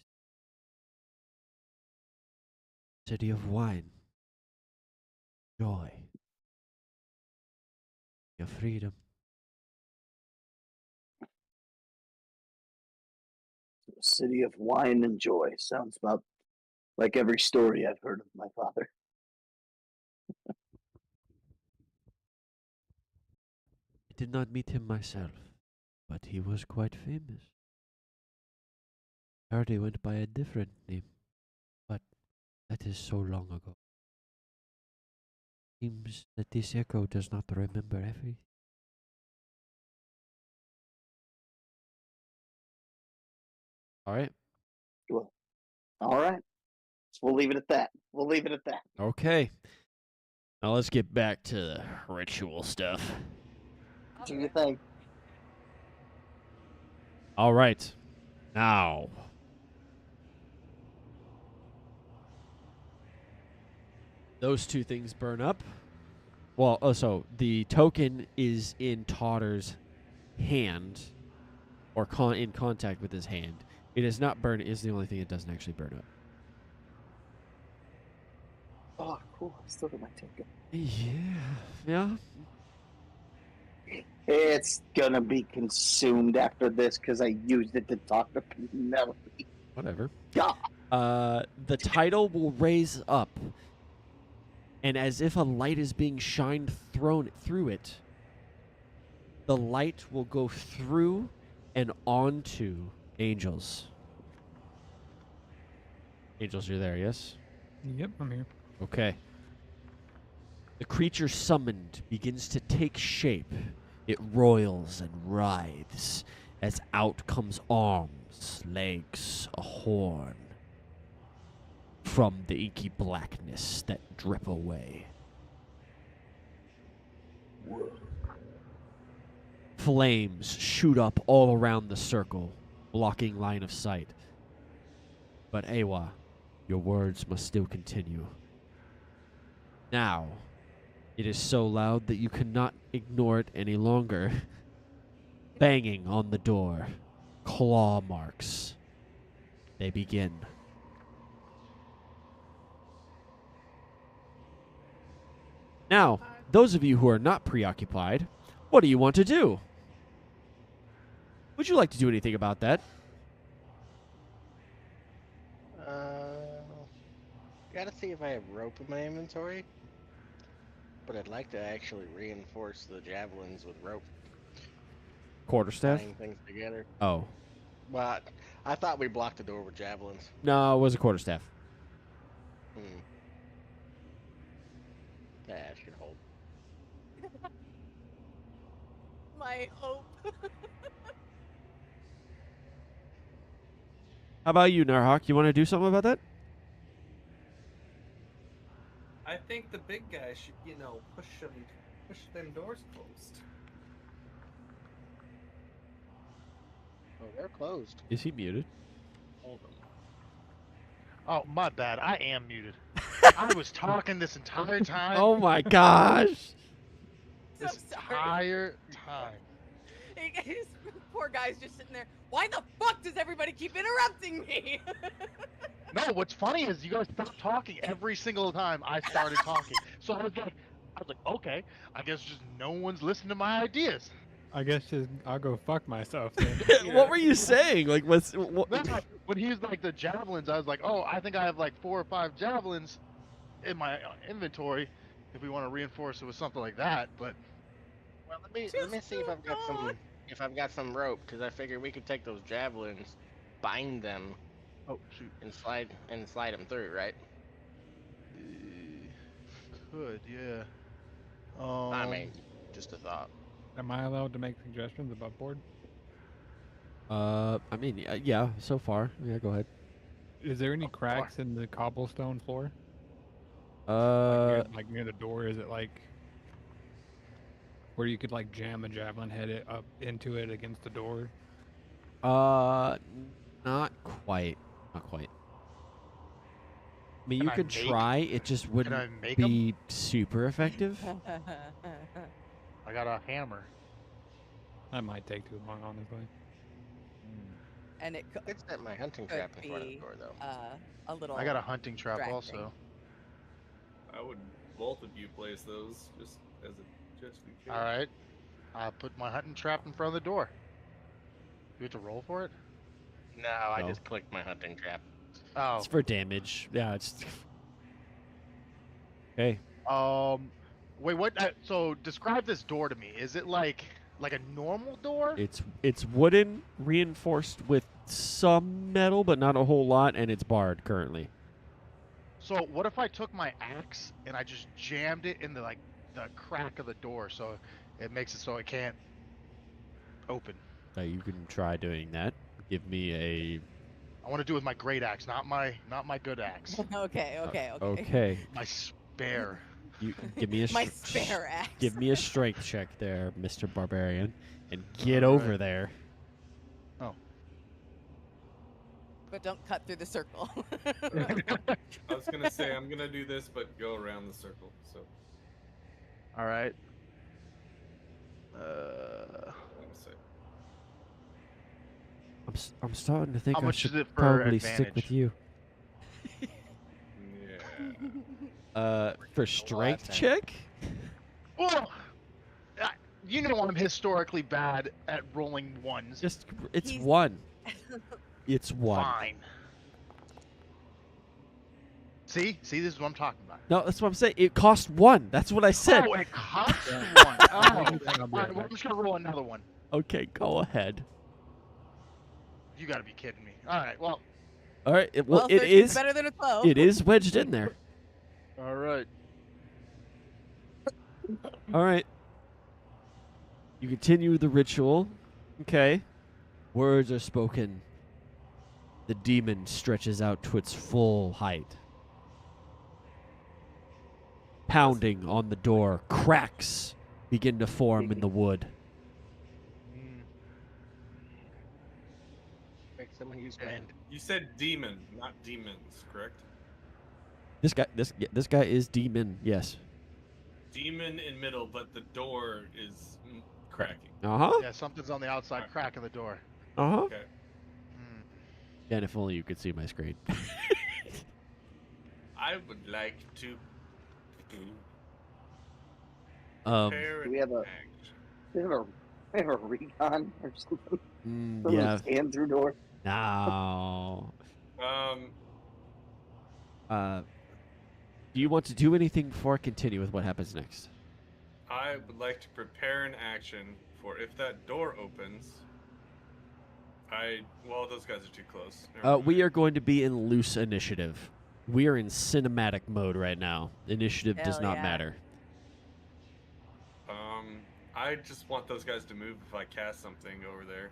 City of wine, joy, your freedom. A city of wine and joy. Sounds about like every story I've heard of my father. I did not meet him myself, but he was quite famous. Heard he went by a different name, but that is so long ago. Seems that this echo does not remember everything. All right. Well, all right. So we'll leave it at that. We'll leave it at that. Okay. Now let's get back to the ritual stuff. Do your thing. All right. Now. Those two things burn up. Well, so the token is in Totter's hand, or in contact with his hand. It is not burn. It is the only thing that doesn't actually burn up. Oh, cool. I still got my token. Yeah. It's gonna be consumed after this because I used it to talk to Penelope. Whatever. God. The title will raise up, and as if a light is being thrown through it, the light will go through and onto Angels. Angels, you're there, yes? Yep, I'm here. Okay. The creature summoned begins to take shape. It roils and writhes as out comes arms, legs, a horn from the inky blackness that drip away. Flames shoot up all around the circle, blocking line of sight. But Awa, your words must still continue. Now, it is so loud that you cannot ignore it any longer. Banging on the door. Claw marks. They begin. Now, those of you who are not preoccupied, what do you want to do? Would you like to do anything about that? Gotta see if I have rope in my inventory. But I'd like to actually reinforce the javelins with rope. Quarterstaff? Tying things together. Oh. But I thought we blocked the door with javelins. No, it was a quarterstaff. That should hold. My hope. How about you, Narhak? You want to do something about that? I think the big guy should, push him Wish them doors closed. Oh, they're closed. Is he muted? Hold them. Oh, my bad. I am muted. I was talking this entire time. Oh my gosh! So This sorry. entire time. His poor guy's just sitting there. Why the fuck does everybody keep interrupting me? No, what's funny is you guys stopped talking every single time I started talking. So I was like, okay, I guess just no one's listening to my ideas. I guess just I'll go fuck myself then. What were you saying? Like, what? Then when he was like the javelins, I was like, oh, I think I have like 4 or 5 javelins in my inventory if we want to reinforce it with something like that. But Well, let me see if I've got some rope, because I figure we could take those javelins, bind them, oh shoot, and slide them through, right? could yeah. I mean, just a thought. Am I allowed to make suggestions above board? I mean, yeah. So far, yeah. Go ahead. Is there any cracks in the cobblestone floor? Like near the door? Is it like where you could like jam a javelin head up into it against the door? Not quite. Not quite. I mean, Can you I could make- try. It just I wouldn't make 'em? be super effective. I got a hammer. That might take too long, honestly. And it Could set my hunting could trap in front of the be door, though. a little. I got a hunting trap distracting. also. I would both of you place those just as a justification. All right, I put my hunting trap in front of the door. You have to roll for it. No, I No. just clicked my hunting trap. Oh, It's for damage. Yeah. It's. Okay. wait, what? So describe this door to me. Is it like a normal door? It's wooden, reinforced with some metal, but not a whole lot, and it's barred currently. So what if I took my axe and I just jammed it in the crack of the door, so it makes it so it can't open? You can try doing that. Give me a. I want to do it with my great axe, not my good axe. Okay. Okay. My spare. You give me a. My spare axe. Give me a strength check there, Mr. Barbarian, and get All over right. there. But don't cut through the circle. I was gonna say I'm gonna do this, but go around the circle. So All right. I'm gonna say I'm starting to think How I much should is it for probably stick advantage? with you. yeah. For strength then. check. Well, you know I'm historically bad at rolling ones. Just it's He's- one. It's one. Fine. See, this is what I'm talking about. No, that's what I'm saying. It cost one. That's what I said. Oh, it costs Yeah. one. Oh, I'll be all right right, well, I'm back. just gonna roll another one. Okay, go ahead. You gotta be kidding me. All right, well, All right. Well, it 13's is. better than a 12. It is wedged in there. all right. All right. You continue the ritual. Okay. Words are spoken. The demon stretches out to its full height. Pounding on the door, cracks begin to form in the wood. Make someone use mend. You said demon, not demons, correct? This guy is demon. Yes. Demon in middle, but the door is cracking. Uh huh. Yeah, something's on the outside crack of the door. Uh huh. Okay. And if only you could see my screen. I would like to prepare Do we have a- an action. We have a recon or something. Yeah. Scan through door. No. Um, Do you want to do anything before I continue with what happens next? I would like to prepare an action for if that door opens. Well, those guys are too close. Never We mind. are going to be in loose initiative. We are in cinematic mode right now. Initiative does Hell not yeah. matter. I just want those guys to move if I cast something over there.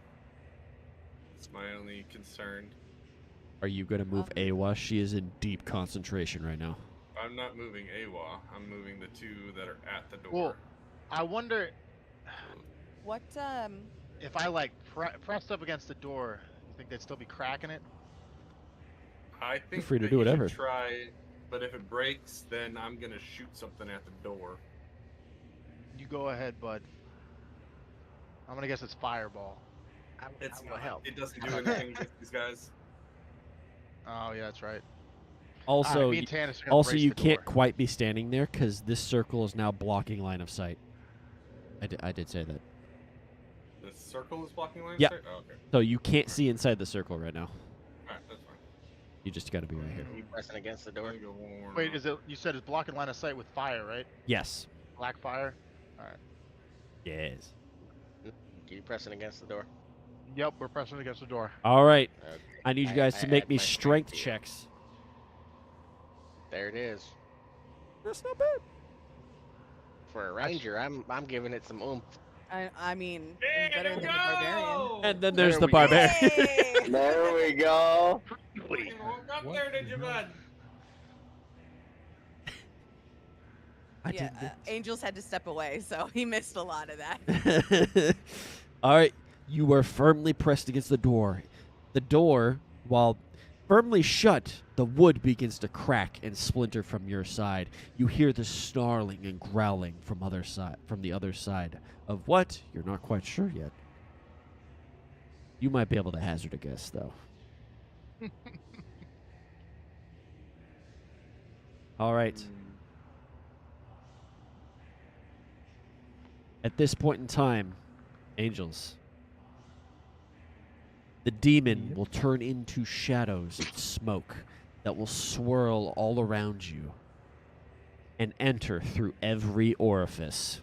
It's my only concern. Are you going to move Awa? She is in deep concentration right now. I'm not moving AWA. I'm moving the two that are at the door. Well, I wonder What if I like pressed up against the door. You think they'd still be cracking it? I think free to that do you whatever. should try, but if it breaks, then I'm gonna shoot something at the door. You go ahead, bud. I'm gonna guess it's fireball. It's I will not. help. It doesn't do anything against these guys. Oh yeah, that's right. Also, Alright, me and Tannis are gonna also brace you the can't door. quite be standing there because this circle is now blocking line of sight. I did say that. The circle is blocking line of Yep. sight? Oh, okay. So you can't see inside the circle right now. Alright, that's fine. You just got to be right here. You pressing against the door? I'm gonna go one more Wait, now. is it? You said it's blocking line of sight with fire, right? Yes. Black fire. All right. Yes. You pressing against the door? Yep, we're pressing against the door. All right. Okay. I need you guys to make add me my strength to it. checks. There it is. That's not bad. For a ranger, I'm giving it some oomph. I mean, Hey, it's better there than we the barbarian. go! And then there's There the we go. barbarian. Hey! There we go. Fucking woke up What there, the did you, hell? bud? Yeah, Angels had to step away, so he missed a lot of that. All right. You are firmly pressed against the door. The door, while firmly shut, the wood begins to crack and splinter from your side. You hear the snarling and growling from the other side of what? You're not quite sure yet. You might be able to hazard a guess, though. All right. At this point in time, Angels, the demon will turn into shadows and smoke that will swirl all around you and enter through every orifice.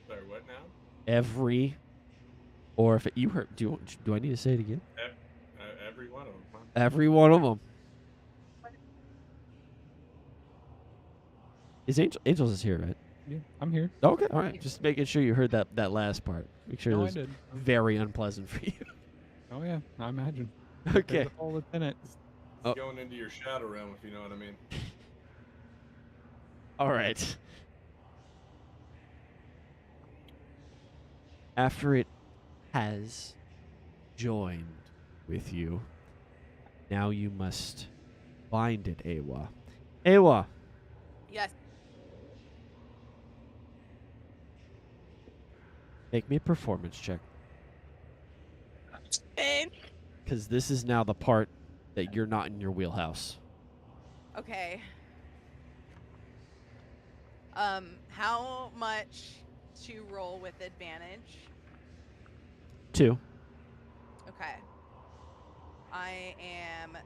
Sorry, what now? Every orifice. You heard? Do I need to say it again? Every one of them. Huh? Every one of them. Is Angels is here, right? Yeah, I'm here. Okay, all right. Just making sure you heard that last part. Make sure it No, I was did. very unpleasant for you. Oh yeah, I imagine. Okay. There's a whole lieutenant. Oh. Going into your shadow realm, if you know what I mean. All right. After it has joined with you, now you must bind it, Awa. Awa, Yes. make me a performance check. And Because this is now the part that you're not in your wheelhouse. okay. How much to roll with advantage? 2. Okay. I am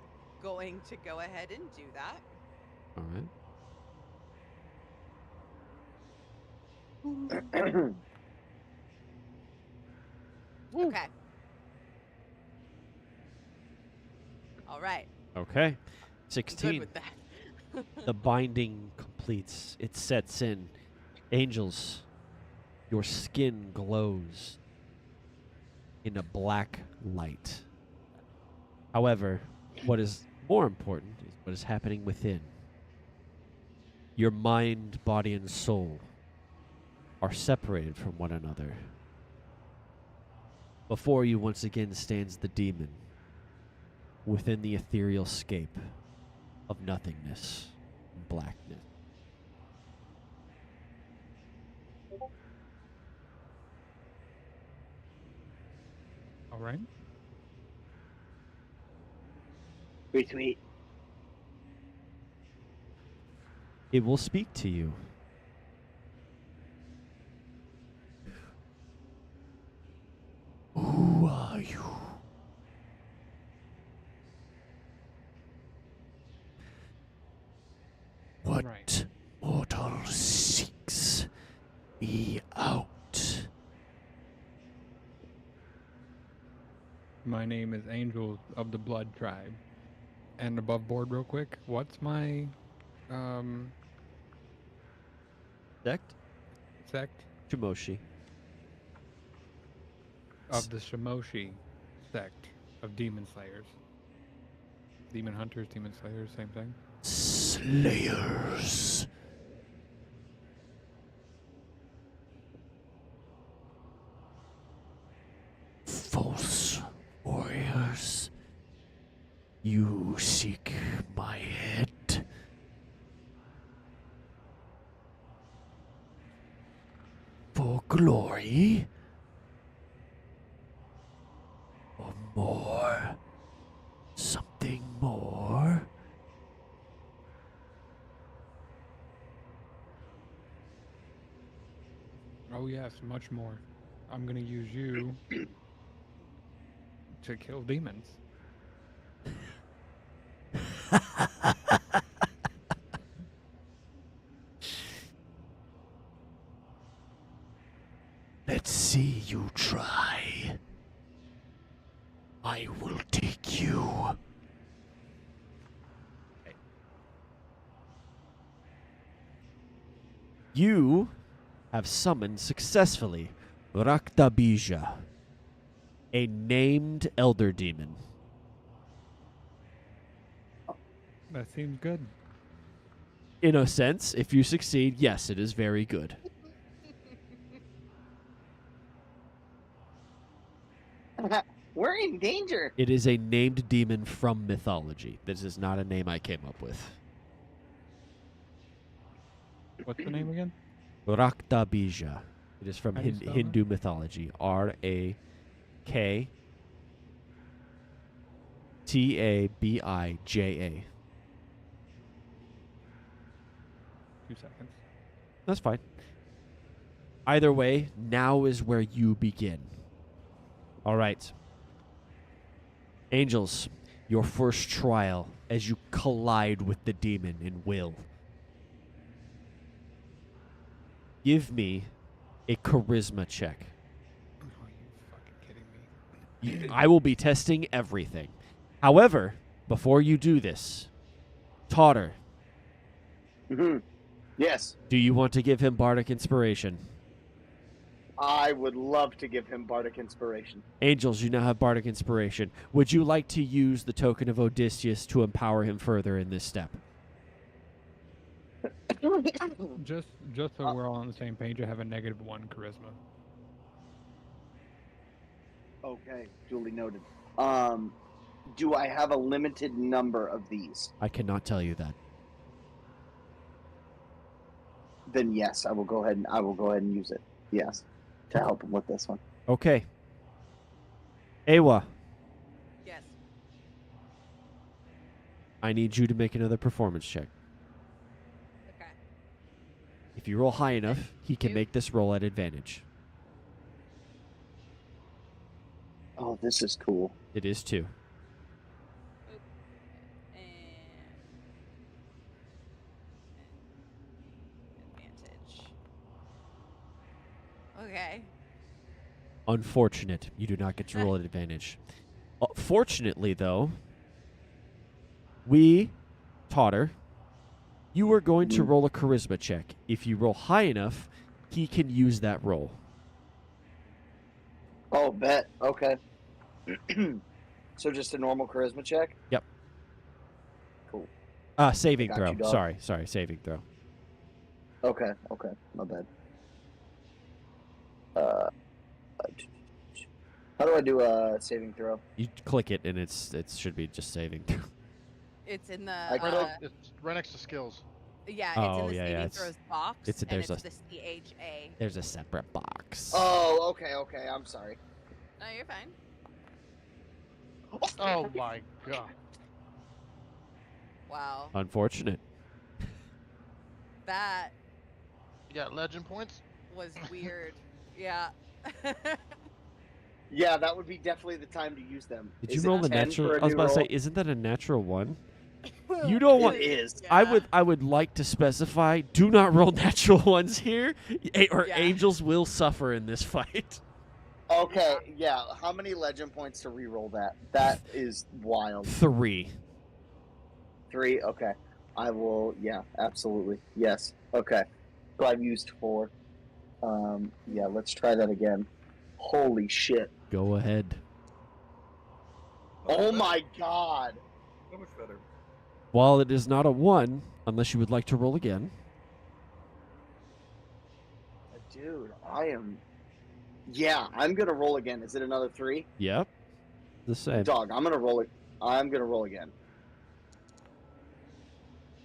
going to go ahead and do that. All right. Okay. All right. Okay. I'm good 16. with that. The binding completes. It sets in. Angels, your skin glows in a black light. However, what is more important is what is happening within. Your mind, body, and soul are separated from one another. Before you once again stands the demon within the ethereal scape of nothingness and blackness. All right. Retweet. It will speak to you. Who are you? What Right. mortal seeks me out? My name is Angel of the Blood Tribe. And above board, real quick, what's my Sect? sect? Shimoshi. Of the Shimoshi sect of demon slayers. Demon hunters, demon slayers, same thing. Slayers. You seek my head. For glory? Or more? Something more? Oh yes, much more. I'm gonna use you to kill demons. Let's see you try. I will take you. You have summoned successfully Raktabija, a named elder demon. That seems good. In a sense, if you succeed, yes, it is very good. We're in danger. It is a named demon from mythology. This is not a name I came up with. What's the name again? Raktabija. It is from How do you spell Hindu mythology. Raktabija. 2 seconds. That's fine. Either way, now is where you begin. All right. Angels, your first trial as you collide with the demon in will. Give me a charisma check. Oh, you fucking kidding me? I will be testing everything. However, before you do this, Totter, Mm-hmm. Yes, do you want to give him bardic inspiration? I would love to give him bardic inspiration. Angels, you now have bardic inspiration. Would you like to use the token of Odysseus to empower him further in this step? Just so we're all on the same page, I have a -1 charisma. Okay, duly noted. Do I have a limited number of these? I cannot tell you that. Then yes, I will go ahead and use it. Yes, to help him with this one. Okay. Awa, Yes. I need you to make another performance check. Okay. If you roll high enough, he can Two. make this roll at advantage. Oh, this is cool. It is 2. And advantage. Okay. Unfortunate. You do not get to roll at advantage. Fortunately, though, Totter, you are going to roll a charisma check. If you roll high enough, he can use that roll. Oh, bet. Okay. So just a normal charisma check? Yep. Cool. Saving I got throw. you, dog. Sorry, saving throw. Okay, my bad. How do I do a saving throw? You click it, and it should be just saving. It's in the It's right next to skills. yeah, Oh, it's in the yeah, saving it's- throws box. it's- and there's it's a- the CHA. There's a separate box. Oh, okay. I'm sorry. No, you're fine. Oh my god. Wow. Unfortunate. That You got legend points? was weird. Yeah. Yeah, that would be definitely the time to use them. Did Is you it roll a 10 natural? for a I was new about to say, roll? isn't that a natural 1? You don't want. It is. I would like to specify: do not roll natural 1s here, or Yeah. angels will suffer in this fight. Okay, yeah. How many legend points to re-roll that? That is wild. 3. 3? Okay. I will, yeah, absolutely. Yes. Okay. So I've used 4. Yeah, let's try that again. Holy shit. Go ahead. Oh my god. So much better. While it is not a 1, unless you would like to roll again. Dude, I am... Yeah, I'm going to roll again. Is it another 3? Yep. The same. Dog, I'm going to roll it. I'm going to roll again.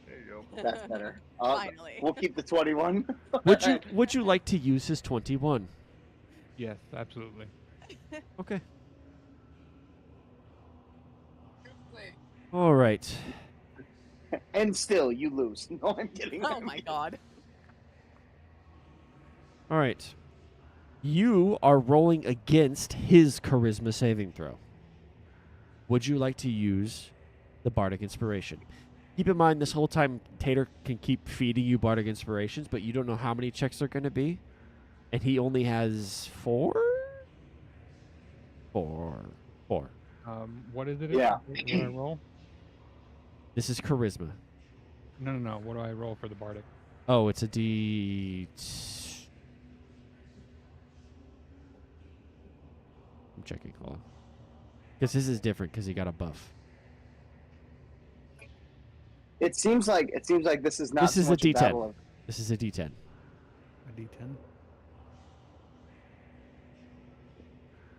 There you go. That's better. Finally. We'll keep the 21. Would you like to use his 21? Yes, absolutely. Okay. All right. And still, you lose. No, I'm kidding. Oh my god. All right. You are rolling against his charisma saving throw. Would you like to use the Bardic Inspiration? Keep in mind, this whole time, Tater can keep feeding you Bardic Inspirations, but you don't know how many checks they're going to be. And he only has 4? 4. What is it? Yeah. What do I roll? This is charisma. No. What do I roll for the bardic? Oh, it's a D. I'm checking. Hold on. Because this is different because he got a buff. It seems like this is not. This so is a much D10. battle of- This is a D10. A D10.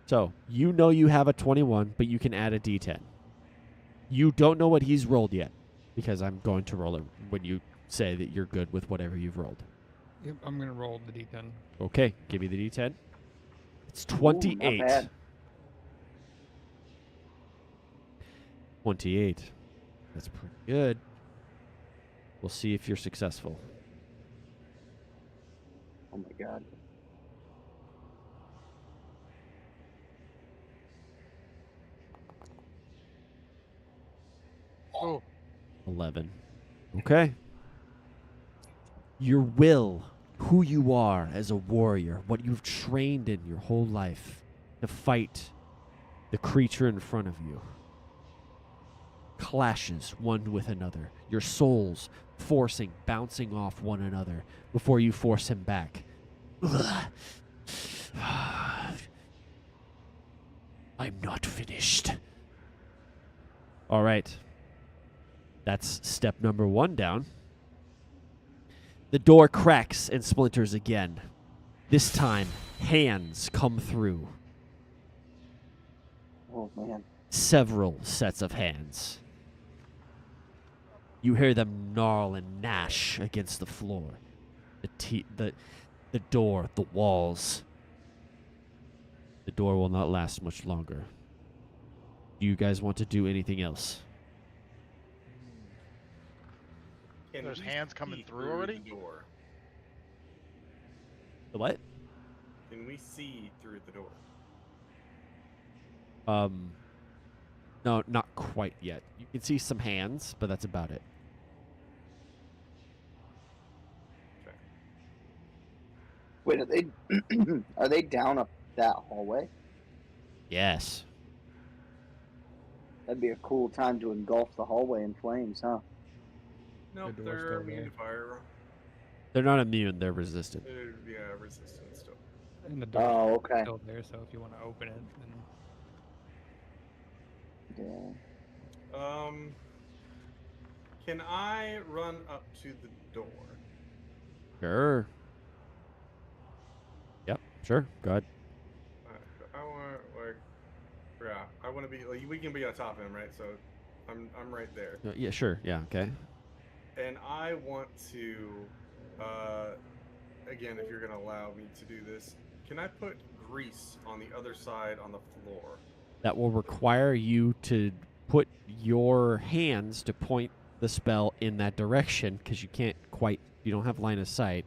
So, you know you have a 21, but you can add a D10. You don't know what he's rolled yet, because I'm going to roll it when you say that you're good with whatever you've rolled. Yep, I'm gonna roll the D10. Okay, give me the D10. It's Ooh, 28. not bad. 28. That's pretty good. We'll see if you're successful. Oh my god. Oh, 11. Okay. Your will, who you are as a warrior, what you've trained in your whole life to fight the creature in front of you, clashes one with another. Your souls bouncing off one another before you force him back. I'm not finished. All right. That's step number 1 down. The door cracks and splinters again. This time, hands come through. Oh man. Several sets of hands. You hear them gnarl and gnash against the floor. The door, the walls. The door will not last much longer. Do you guys want to do anything else? Can There's we hands coming see through already? The door? The what? Can we see through the door? No, not quite yet. You can see some hands, but that's about it. Okay. Wait, are they down up that hallway? Yes. That'd be a cool time to engulf the hallway in flames, huh? Nope, door's they're still immune there. to fire. They're not immune, they're resistant. Yeah, resistant still. And the door Oh, okay. still there, so if you want to open it, then Yeah. Can I run up to the door? Sure. Yep, sure. Go ahead. I want I want to be like we can be on top of him, right? So I'm right there, Yeah, sure. Yeah, okay. and I want to again, if you're gonna allow me to do this, can I put grease on the other side on the floor? That will require you to put your hands to point the spell in that direction because you don't have line of sight.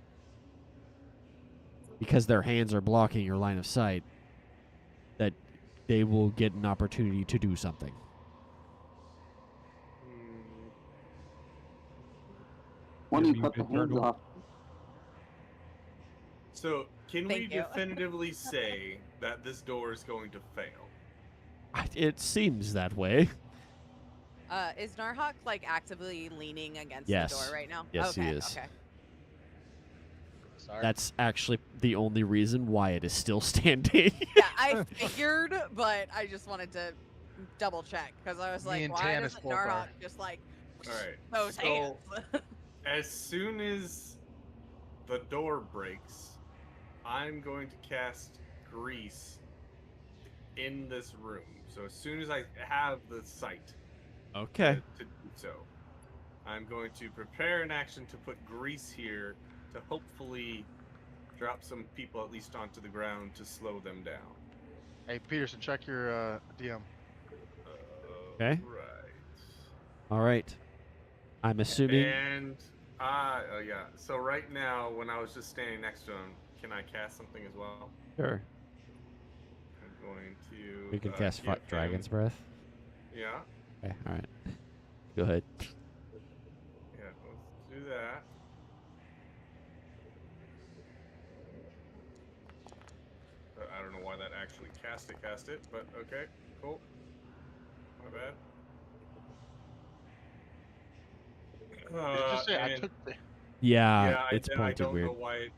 Because their hands are blocking your line of sight, that they will get an opportunity to do something. When do Give you me put the the hands turtle. off? So can we Thank you. definitively say that this door is going to fail? It seems that way. Is Narhak like actively leaning against Yes. the door right now? Yes, he okay, is. Okay. Sorry. That's actually the only reason why it is still standing. Yeah, I figured, but I just wanted to double check because I was Me like, and why Janice doesn't both are. Narhak just like All right. those so hands? as soon as the door breaks, I'm going to cast grease in this room. So as soon as I have the sight Okay. to do so. I'm going to prepare an action to put grease here to hopefully drop some people at least onto the ground to slow them down. Hey, Peterson, check your DM. Okay. Right. All right. I'm assuming. And yeah. So right now, when I was just standing next to him, can I cast something as well? Sure. I'm going to. We can cast give him- Dragon's Breath. Yeah. Okay. All right. Go ahead. Yeah. Let's do that. I don't know why that actually cast it, but okay, cool. My bad. Did you just say I and- took the... Yeah, it's I pointed don't weird. know why.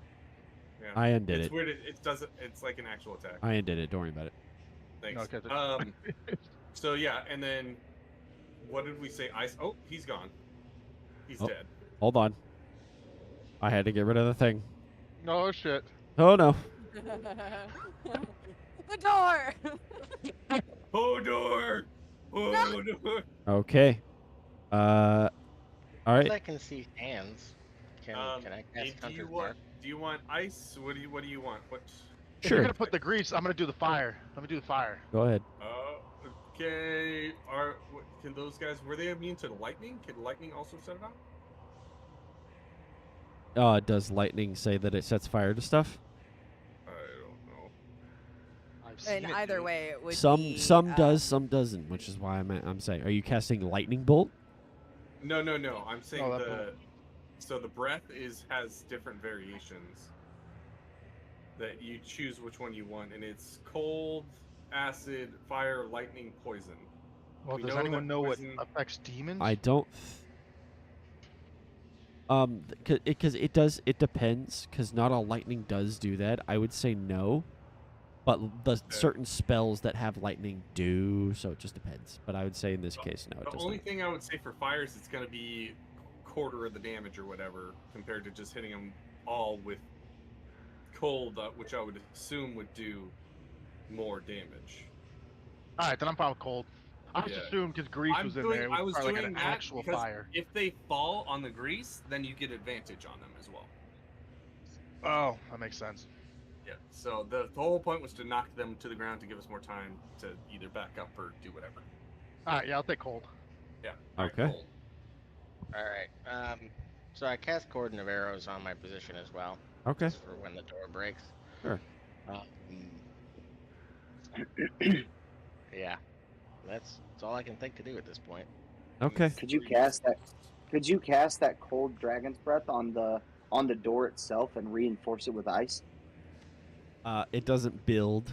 Yeah. I undid It's it. weird. It doesn't. It's like an actual attack. I undid it. Don't worry about it. Thanks. Okay. So yeah, and then what did we say? Ice. Oh, he's gone. He's Oh. dead. Hold on. I had to get rid of the thing. No shit. Oh no. The door. Hodor. Hodor. Okay. All right. I can see hands. Can I cast Hunter's Mark? Do you want ice? What do you want? What? If you're Sure. gonna put the grease, I'm gonna do the fire. Let me do the fire. Go ahead. Okay. Can those guys? Were they immune to lightning? Can lightning also set it off? Does lightning say that it sets fire to stuff? I don't know. I've seen In it, either dude. way, it would Some be, does, some doesn't, which is why I'm saying. Are you casting lightning bolt? No. I'm saying Oh, that the breath has different variations that you choose which one you want, and it's cold, acid, fire, lightning, poison. Well, We does know that anyone know what poison- affects demons? I don't. Because it depends. Because not all lightning does do that. I would say no, but the certain spells that have lightning do. So it just depends. But I would say in this case, no, it The does only not. thing I would say for fires, it's going to be quarter of the damage or whatever, compared to just hitting them all with cold, which I would assume would do more damage. All right, then I'm fine with cold. I just Yeah. assumed because grease was in there, it I was was probably doing like an that actual because fire. if they fall on the grease, then you get advantage on them as well. Oh, that makes sense. Yeah. So the whole point was to knock them to the ground to give us more time to either back up or do whatever. All right, yeah, I'll take cold. Yeah. All right, Okay. cool. All right. So I cast Cordon of Arrows on my position as well. Okay. Just for when the door breaks. Sure. Yeah. That's all I can think to do at this point. Okay. Could you cast that? Could you cast that cold dragon's breath on the door itself and reinforce it with ice? It doesn't build.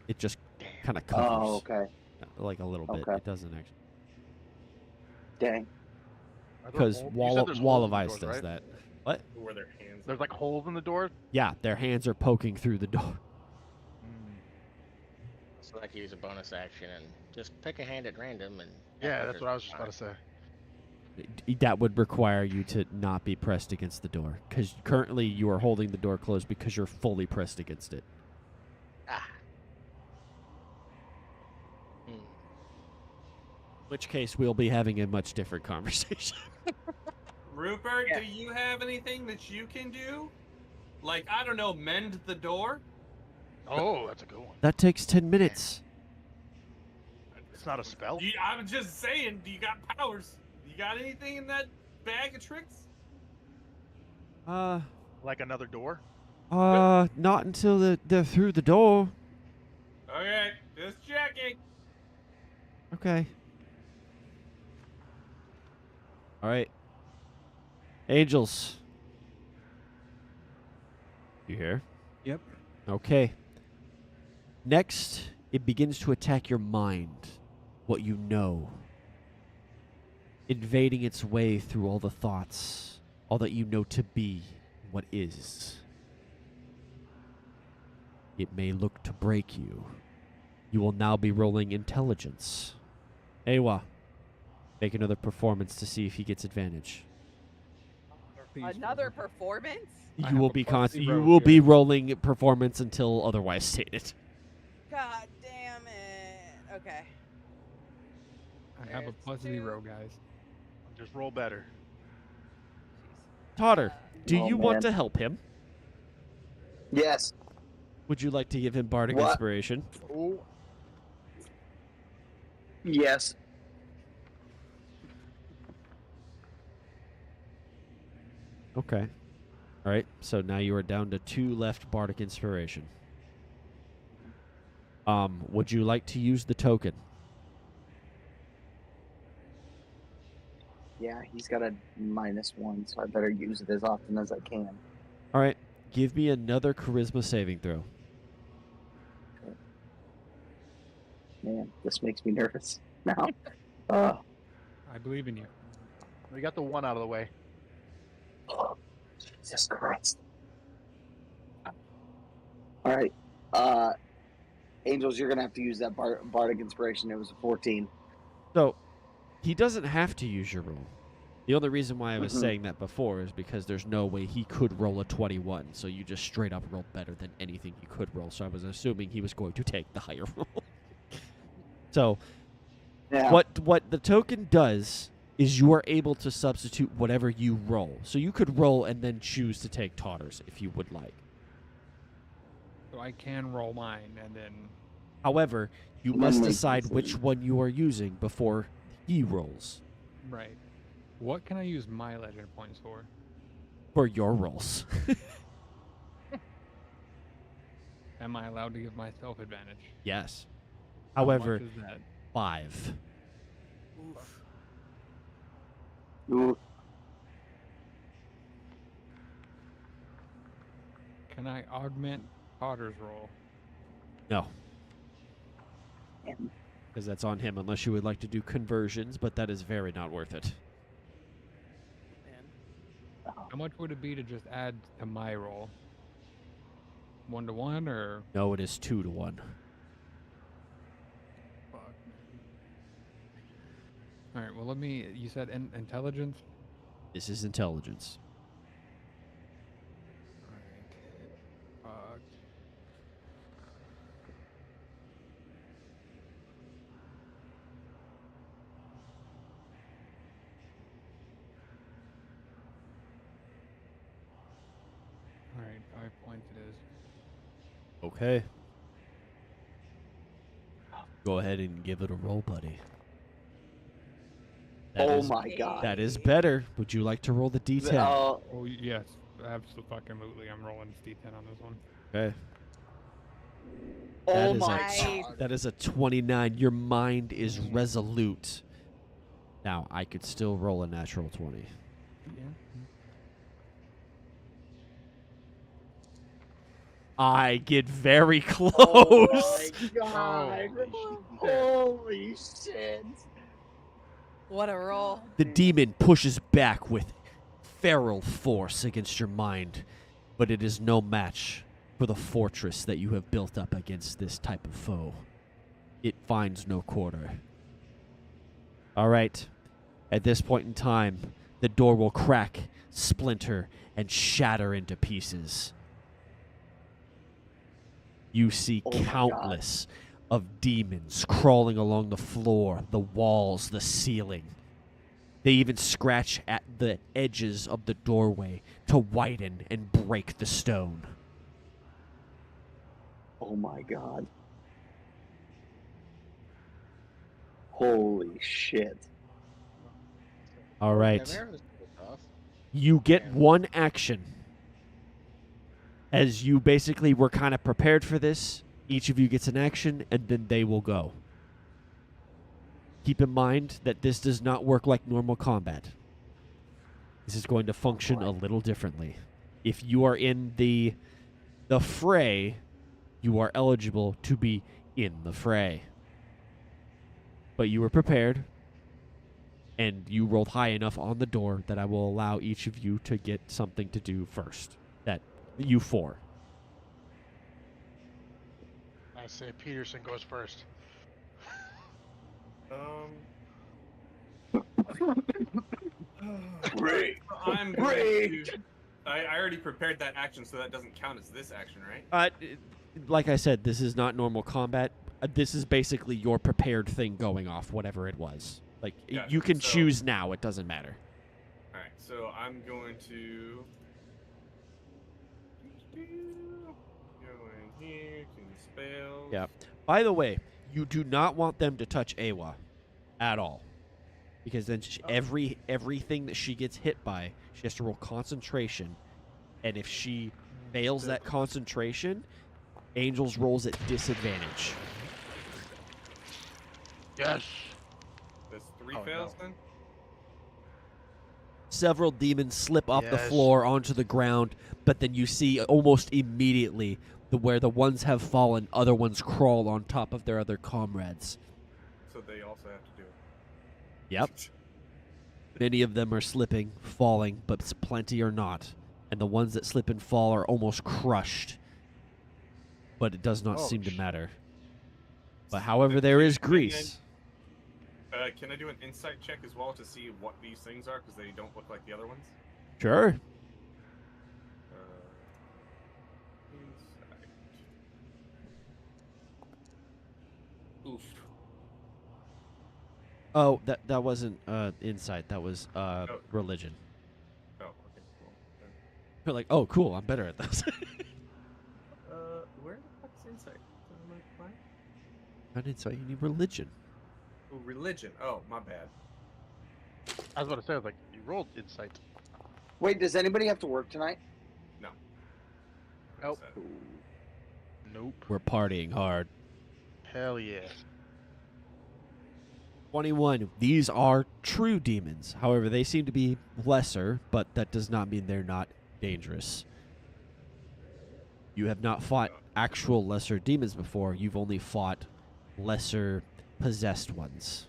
It just kind of covers. Oh, okay. Like a little bit. Okay. It doesn't actually. Dang. Are there Because holes? You said there's wall holes of in the ice doors, does right? that. What? Where their hands. There's like holes in the door. Yeah, their hands are poking through the door. So I can use a bonus action and just pick a hand at random and. Yeah, that's what I was just about to say. That would require you to not be pressed against the door. Because currently you are holding the door closed because you're fully pressed against it. Ah. Hmm. In which case we'll be having a much different conversation. Rupert, Yeah. do you have anything that you can do? Like, I don't know, mend the door? Oh, that's a good one. That takes 10 minutes. It's not a spell. I'm just saying, do you got powers? You got anything in that bag of tricks? Like another door. Not until they're through the door. Okay, just checking. Okay. All right. Angels. You here? Yep. Okay. Next, it begins to attack your mind, what you know, invading its way through all the thoughts, all that you know to be, what is. It may look to break you. You will now be rolling intelligence. Ewa, make another performance to see if he gets advantage. Another performance? I You have will a be +0 you will be here. rolling performance until otherwise stated. God damn it. Okay. I have a There's +0, guys. Just roll better. Totter, do Oh, you want man. to help him? Yes. Would you like to give him bardic What? inspiration? Oh, Yes. Okay. All right. So now you are down to 2 left bardic inspiration. Would you like to use the token? Yeah, he's got a -1, so I better use it as often as I can. All right. Give me another charisma saving throw. Man, this makes me nervous now. Oh, I believe in you. we got the 1 out of the way. Jesus Christ. All right. Angels, you're going to have to use that bardic inspiration. It was a 14. So he doesn't have to use your roll. The only reason why I was Mhm. saying that before is because there's no way he could roll a 21. So you just straight up rolled better than anything you could roll. So I was assuming he was going to take the higher roll. So Yeah. what the token does is you are able to substitute whatever you roll. So you could roll and then choose to take Totters if you would like. So I can roll mine and then. However, you And then must make decide decision. which one you are using before he rolls Right. What can I use my legend points for? for your rolls. Am I allowed to give myself advantage? Yes. How much However, is that? 5. Ooh, Can I augment Potter's roll? No, man. because that's on him unless you would like to do conversions, but that is very not worth it. How much would it be to just add to my roll? 1-to-1 or? No, it is 2 to 1. Fuck. All right. Well, let me. You said intelligence. This is intelligence. All right. Fuck. All right. 5 points it is. Okay. Go ahead and give it a roll, buddy. That Oh is- my God. That is better. Would you like to roll the D10? Oh, Oh yes, absolutely. I'm rolling D10 on this one. Okay. oh That is my Nice. God. That is a 29. Your mind is resolute. Now, I could still roll a natural 20. Yeah. I get very close. Oh my God. Holy Holy shit. What a roll. The demon pushes back with feral force against your mind, but it is no match for the fortress that you have built up against this type of foe. It finds no quarter. All right. At this point in time, the door will crack, splinter, and shatter into pieces. You see Oh my God. countless of demons crawling along the floor, the walls, the ceiling. They even scratch at the edges of the doorway to widen and break the stone. Oh my God. Holy shit. All right. Never was tough. You get one action. As you basically were kind of prepared for this, each of you gets an action, and then they will go. Keep in mind that this does not work like normal combat. This is going to function a little differently. If you are in the fray, you are eligible to be in the fray. But you were prepared, and you rolled high enough on the door that I will allow each of you to get something to do first. That you 4. I say Peterson goes first. Break. I'm going to. I already prepared that action, so that doesn't count as this action, right? Like I said, this is not normal combat. This is basically your prepared thing going off, whatever it was. Like Gotcha. you can So- choose now. It doesn't matter. All right, so I'm going to go in here to the spells. Yeah. By the way, you do not want them to touch Awa at all, because then everything that she gets hit by, she has to roll concentration, and if she fails that concentration, Angels rolls at disadvantage. Yes. There's 3 Oh, fails no. then. Several demons slip off the Yes. floor onto the ground, but then you see almost immediately where the ones have fallen, other ones crawl on top of their other comrades. So they also have to do it. Yep. Many of them are slipping, falling, but plenty are not. And the ones that slip and fall are almost crushed. But it does not seem to matter. But however, there is grease. Can I do an insight check as well to see what these things are, because they don't look like the other ones? Sure. Insight. Oof. Oh, that wasn't insight. That was religion. Oh, okay, cool. You're like, oh, cool. I'm better at this. Where the fuck's insight? What? Not insight. You need religion. Oh, religion. Oh, my bad. I was about to say, I was like, you rolled insight. Wait, does anybody have to work tonight? No. Nope. Nope. We're partying hard. Hell yeah. 21. These are true demons. However, they seem to be lesser, but that does not mean they're not dangerous. You have not fought actual lesser demons before. You've only fought lesser possessed ones.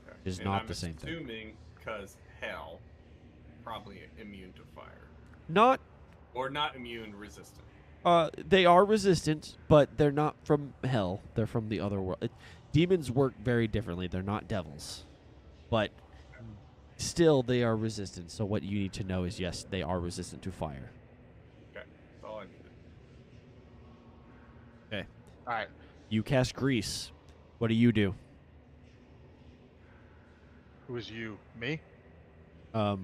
Okay. Is And not I'm the same thing. assuming because hell, probably immune to fire. Not Or not immune, resistant. they are resistant, but they're not from hell. They're from the other world. Demons work very differently. They're not devils. But still, they are resistant. So what you need to know is, yes, they are resistant to fire. Okay, that's all I needed. Okay. All right. You cast grease. What do you do? Who is you? Me? I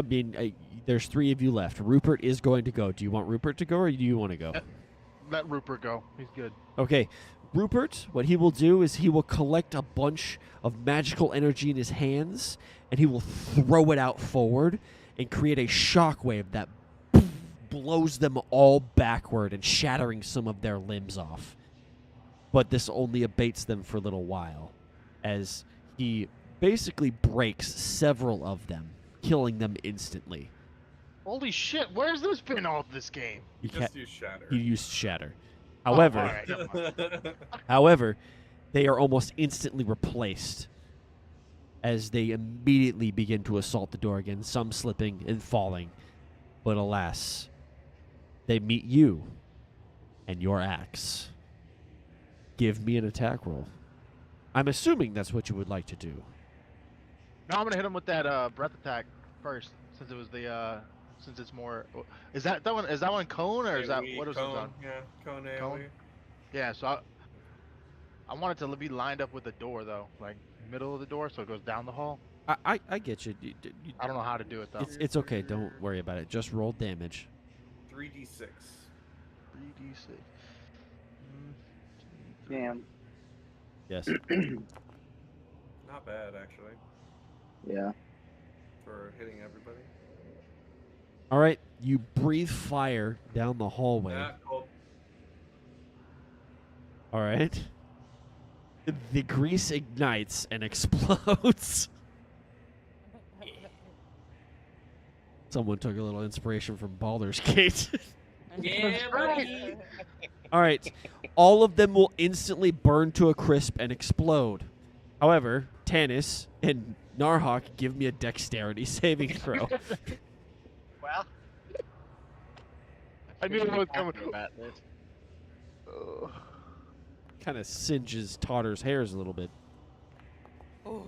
mean, there's 3 of you left. Rupert is going to go. Do you want Rupert to go, or do you want to go? Let Rupert go. He's good. Okay. Rupert, what he will do is he will collect a bunch of magical energy in his hands, and he will throw it out forward and create a shockwave that blows them all backward and shattering some of their limbs off. But this only abates them for a little while, as he basically breaks several of them, killing them instantly. Holy shit! Where's this been all of this game? You Just use shatter. He used shatter. Oh, However, all right, never mind. however, they are almost instantly replaced as they immediately begin to assault the door again, some slipping and falling. But alas, they meet you and your axe. Give me an attack roll. I'm assuming that's what you would like to do. No, I'm gonna hit him with that breath attack first, since it was the since it's more. Is that one? Is that one cone or is that what is it cone? on? Yeah, cone. Cone? Yeah. So I want it to be lined up with the door though, like middle of the door, so it goes down the hall. I get you. I don't know how to do it though. It's okay. Don't worry about it. Just roll damage. 3d6. 3d6. Damn. Yes. Not bad actually Yeah. for hitting everybody. All right. You breathe fire down the hallway. Yeah, cool. All right. The grease ignites and explodes. Someone took a little inspiration from Baldur's Gate. Yeah, buddy. All right. All of them will instantly burn to a crisp and explode. However, Tanis and Narhak, give me a dexterity saving throw. Well, I knew it was coming. about this. Kind of singes Totter's hairs a little bit. Ooh.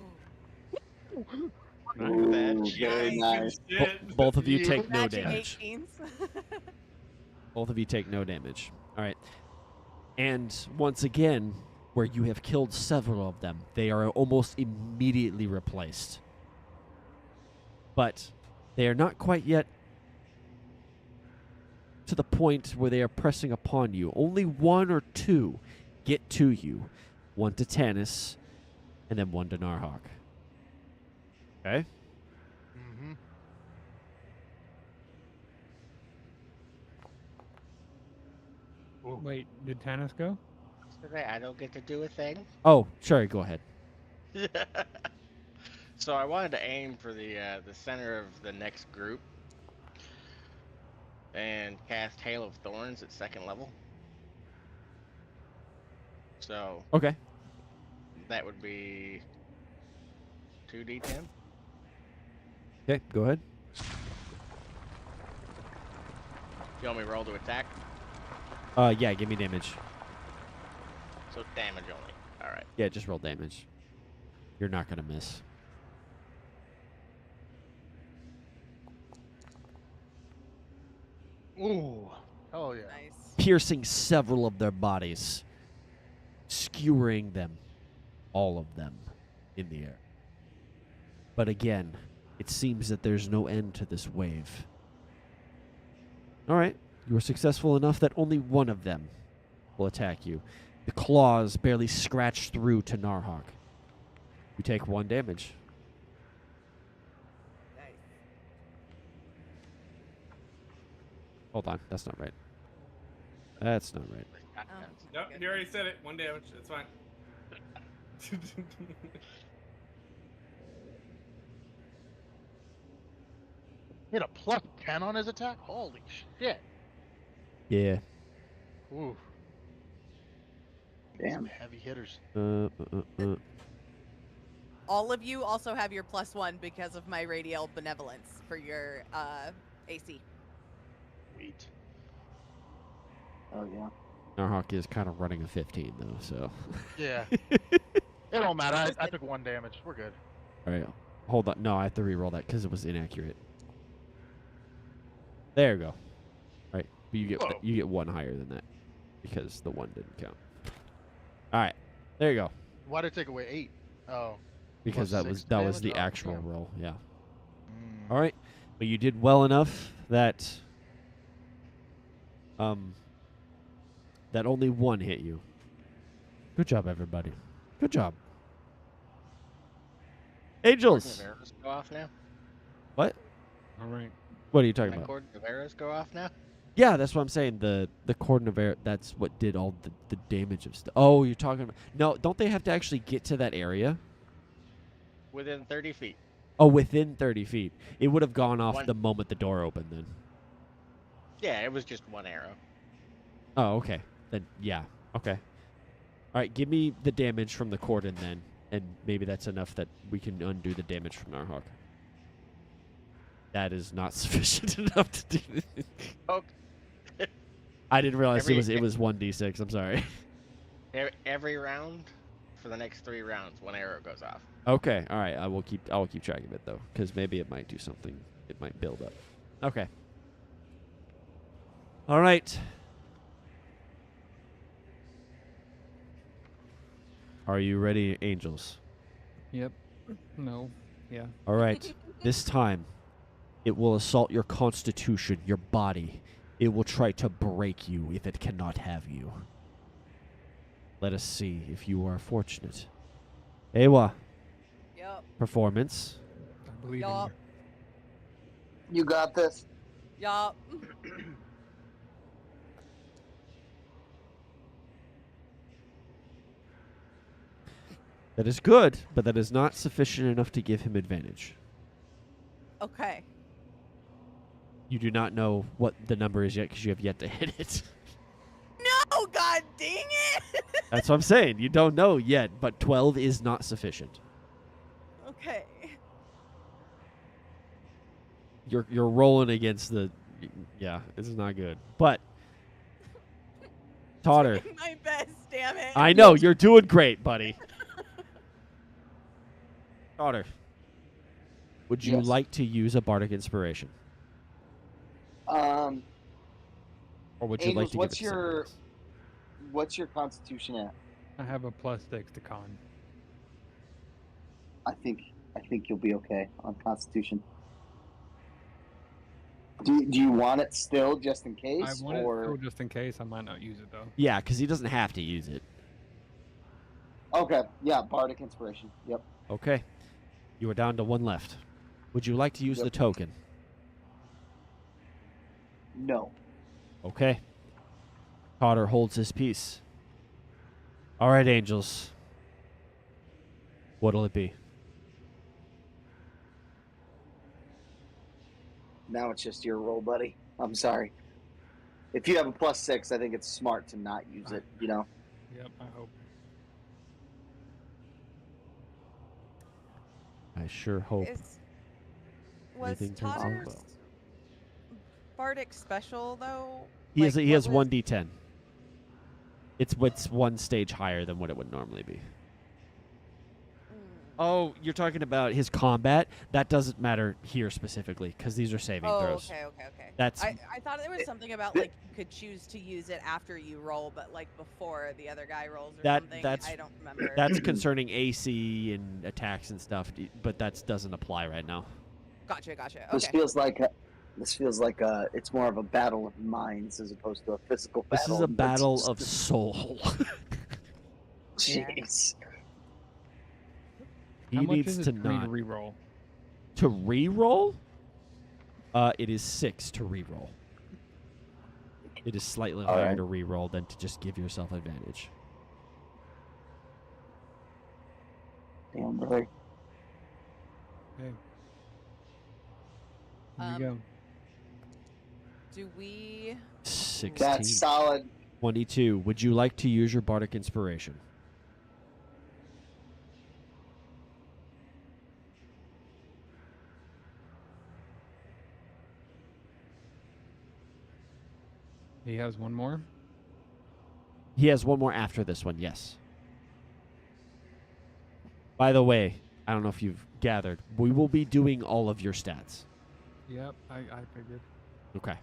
Ooh, That very nice. Both of you Yeah. take no Magic damage. 18s. Both of you take no damage. All right. And once again, where you have killed several of them, they are almost immediately replaced. But they are not quite yet to the point where they are pressing upon you. Only one or two get to you. One to Tanis, and then one to Narhak. Okay? Mm-hmm. Wait, did Tanis go? Today I don't get to do a thing. Oh, sure, go ahead. So I wanted to aim for the center of the next group and cast Hail of Thorns at 2nd level. So Okay. that would be 2d10. Okay, go ahead. You want me to roll to attack? Yeah, give me damage. So damage only. Alright. Yeah, just roll damage. You're not going to miss. Ooh. Oh yeah. Nice. Piercing several of their bodies, skewering them, all of them, in the air. But again, it seems that there's no end to this wave. All right, you were successful enough that only one of them will attack you. The claws barely scratch through to Narhak. You take 1 damage. Nice. Hold on, that's not right. That's not right. Nope, you already said it. 1 damage. It's fine. Hit a +10 on his attack. Holy shit. Yeah. Ooh. Damn. Some heavy hitters. All of you also have your +1 because of my radial benevolence for your AC. Sweet. Oh yeah. Narhak is kind of running a 15 though, so. Yeah. It don't matter. I took 1 damage. We're good. All right, hold on. No, I have to re-roll that because it was inaccurate. There you go. All right, but Whoa. you get 1 higher than that because the 1 didn't count. All right, there you go. Why did it take away 8? Oh. Because Plus that was 6 that was damage? the Oh, actual damn. roll. Yeah. Mm. All right, but you did well enough that that only 1 hit you. Good job, everybody. Good job. Angels. Cordon of arrows go off now? What? All right. What are you talking My about? cordon of arrows go off now? Yeah, that's what I'm saying. The cordon of air, that's what did all the damage of stuff. Oh, you're talking about... No, don't they have to actually get to that area? Within 30 feet. Oh, within 30 feet. It would have gone off One- the moment the door opened then. Yeah, it was just 1 arrow. Oh, okay. Then, yeah. Okay. All right, give me the damage from the cordon then, and maybe that's enough that we can undo the damage from Narhak. That is not sufficient enough to do it. Okay. I didn't realize Every- it was 1d6. I'm sorry. Every round, for the next 3 rounds, 1 arrow goes off. Okay, all right. I will keep track of it though, because maybe it might do something. It might build up. Okay. All right. Are you ready, angels? Yep. No. Yeah. All right. This time, it will assault your constitution, your body. It will try to break you if it cannot have you. Let us see if you are fortunate. Ewa, Yup. performance. I believe Yup. You got this. Yup. That is good, but that is not sufficient enough to give him advantage. Okay. You do not know what the number is yet because you have yet to hit it. No, god dang it! That's what I'm saying. You don't know yet, but 12 is not sufficient. Okay. You're rolling against the... Yeah, this is not good. But, Totter, Doing my best, damn it. I know, you're doing great, buddy. Totter, would you Yes. like to use a Bardic Inspiration? Um, Or would you like Angels, to what's give it to someone your else? what's your constitution at? I have a +6 to con. I think you'll be okay on Constitution. Do you want it still, just in case? I want it or still just in case. I might not use it though. Yeah, because he doesn't have to use it. Okay, yeah, Bardic Inspiration. Yep. Okay. You are down to one left. Would you like to use Yep. the token? No. Okay. Cotter holds his peace. All right, angels. What'll it be? Now it's just your roll, buddy. I'm sorry. If you have a +6, I think it's smart to not use it. You know. Yep, I hope. I sure hope. Was Everything turns out Totter's well. Bardic special though? He has Like, he has what was- 1d10. It's one stage higher than what it would normally be. Oh, you're talking about his combat? That doesn't matter here specifically because these are saving Oh, throws. okay. That's I thought there was something about like you could choose to use it after you roll, but like before the other guy rolls or something. I don't remember. that's concerning AC and attacks and stuff, but that doesn't apply right now. Gotcha. This Okay. feels like it's more of a battle of minds as opposed to a physical This battle. is a battle of soul. Jeez. He How much needs is it to for me not to re-roll? to re-roll. It is 6 to re-roll. It is slightly All higher right. to re-roll than to just give yourself advantage. Damn, brother. Okay. Here Um, we go. Do we? 16. That's solid. 22. Would you like to use your Bardic Inspiration? He has one more. He has one more after this one, yes. By the way, I don't know if you've gathered, we will be doing all of your stats. Yep, I figured. Okay.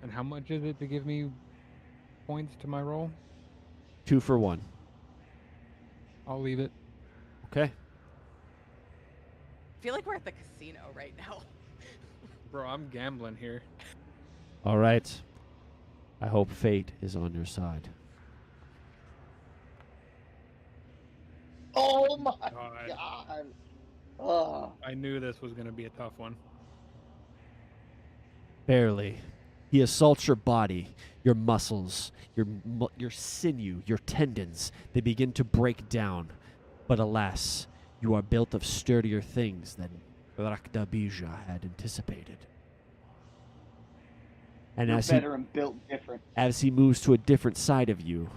And how much is it to give me points to my roll? 2 for 1. I'll leave it. Okay. I feel like we're at the casino right now. Bro, I'm gambling here. All right. I hope fate is on your side. Oh my God. god. Oh. I knew this was going to be a tough one. Barely. He assaults your body, your muscles, your sinew, your tendons. They begin to break down. But alas, you are built of sturdier things than Rakdabija had anticipated. And You're as better and built different. he moves to a different side of you,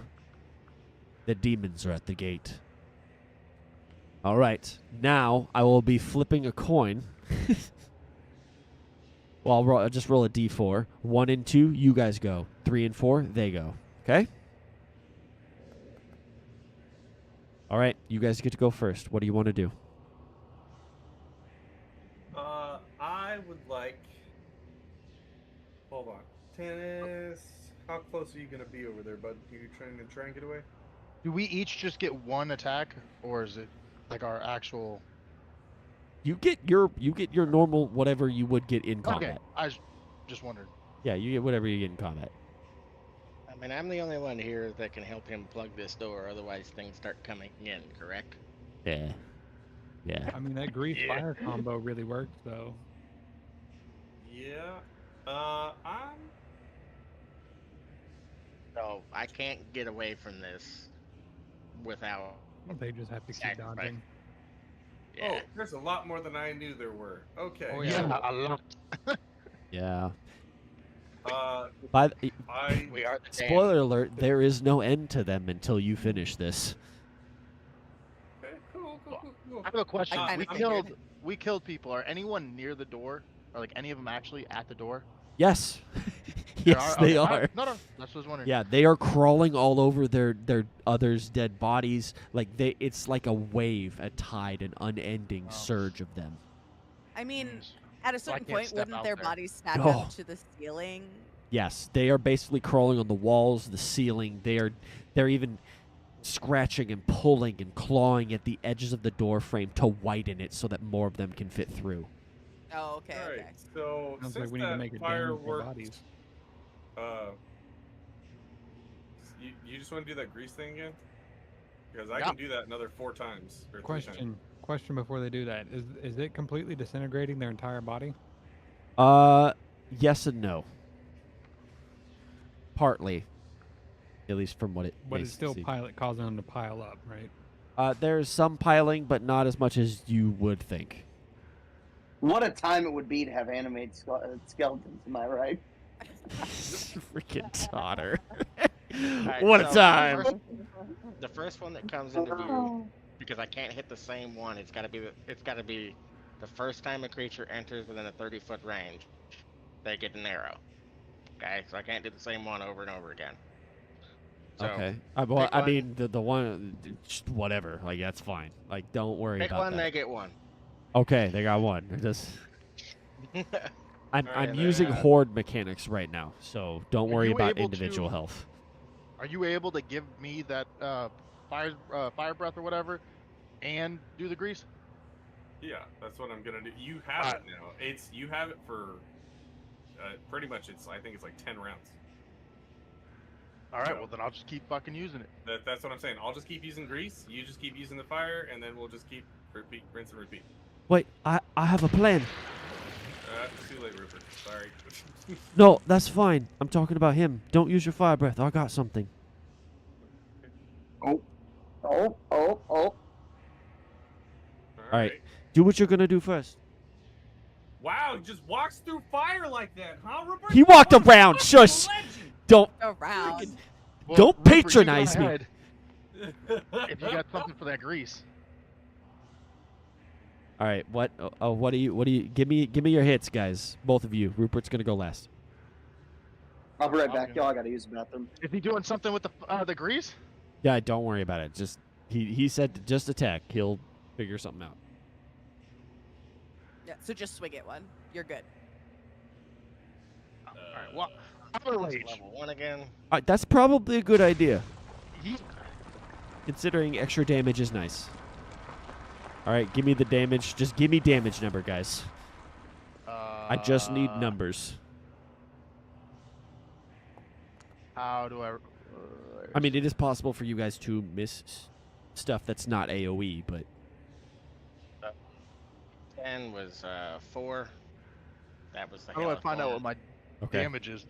the demons are at the gate. All right, now I will be flipping a coin. Well, I'll just roll a d4. 1 and 2, you guys go. 3 and 4, they go. Okay? All right, you guys get to go first. What do you want to do? I would like. Hold on, Tennis. How close are you gonna be over there, bud? You trying to try and get away? Do we each just get one attack, or is it like our actual? You get your normal whatever you would get in Okay, combat. I just wondered. Yeah, you get whatever you get in combat. I mean, I'm the only one here that can help him plug this door. Otherwise, things start coming in. Correct? Yeah. Yeah. I mean, that grease fire combo really works, though. Yeah. I'm. So I can't get away from this without. They just have to keep Sacrifice. dodging. Yeah. Oh, there's a lot more than I knew there were. Okay. Oh, Yeah, a lot. Yeah. I. We are the Spoiler alert, there is no end to them until you finish this. Okay, cool. I have a question. I We kinda killed figured. we killed people. Are anyone near the door? Or like any of them actually at the door? Yes. There Yes, are? they Okay, are. No, that's what I was wondering. Yeah, they are crawling all over their others' dead bodies. Like it's like a wave, a tide, an unending Wow. surge of them. I mean, Jeez. at a So I certain can't point, step wouldn't out their there. bodies stack No. up to the ceiling Yes, they are basically crawling on the walls, the ceiling. They're even scratching and pulling and clawing at the edges of the door frame to widen it so that more of them can fit through. Oh, okay, All right. okay. So Sounds since like we need to that make a den fire for worked, bodies. you just want to do that grease thing again? Because I Yeah. can do that another 4 times or 3 times. Question before they do that. Is it completely disintegrating their entire body? Yes and no. Partly, at least from what it. But makes it's still seem. causing them to pile up, right? There's some piling, but not as much as you would think. What a time it would be to have animated skeletons, am I right? Freaking Totter. Alright, What a so time. The first one that comes into view, because I can't hit the same one. It's got to be the first time a creature enters within a 30-foot range, they get an arrow. Okay, so I can't do the same one over and over again. So, Okay. pick I one. mean, the one, just whatever. Like, that's fine. Like, don't worry Pick about one, that. they get one. Okay, they got one. I'm Alright, using then. horde mechanics right now, so don't Are worry you about able individual to- health. Are you able to give me that fire breath or whatever, and do the grease? Yeah, that's what I'm gonna do. You have it now. You have it for pretty much. I think it's like 10 rounds. All right, So- well then I'll just keep fucking using it. That's what I'm saying. I'll just keep using grease. You just keep using the fire, and then we'll just keep rinse and repeat. Wait, I have a plan. Too late, Rupert. Sorry. No, that's fine. I'm talking about him. Don't use your fire breath. I got something. Oh. All right. Do what you're gonna do first. Wow, he just walks through fire like that, huh, Rupert? He walked What a around. fucking Shush. legend. Don't. Around. Well, Don't Rupert, you go patronize me. ahead if you got something for that grease. All right. What? Oh, what do you? Give me your hits, guys. Both of you. Rupert's gonna go last. I'll be right back, Okay. y'all. I gotta use the bathroom. Is he doing something with the grease? Yeah, don't worry about it. Just he said to just attack. He'll figure something out. Yeah, so just swig it one. You're good. All right, well, I'm It's rage. level 1 again. All right, that's probably a good idea, He- considering extra damage is nice. All right, give me the damage. Just give me damage number, guys. I just need numbers. How do I? I mean, it is possible for you guys to miss stuff that's not AoE, but 10 was 4. That was the How do I health find out one. what my okay. damage is?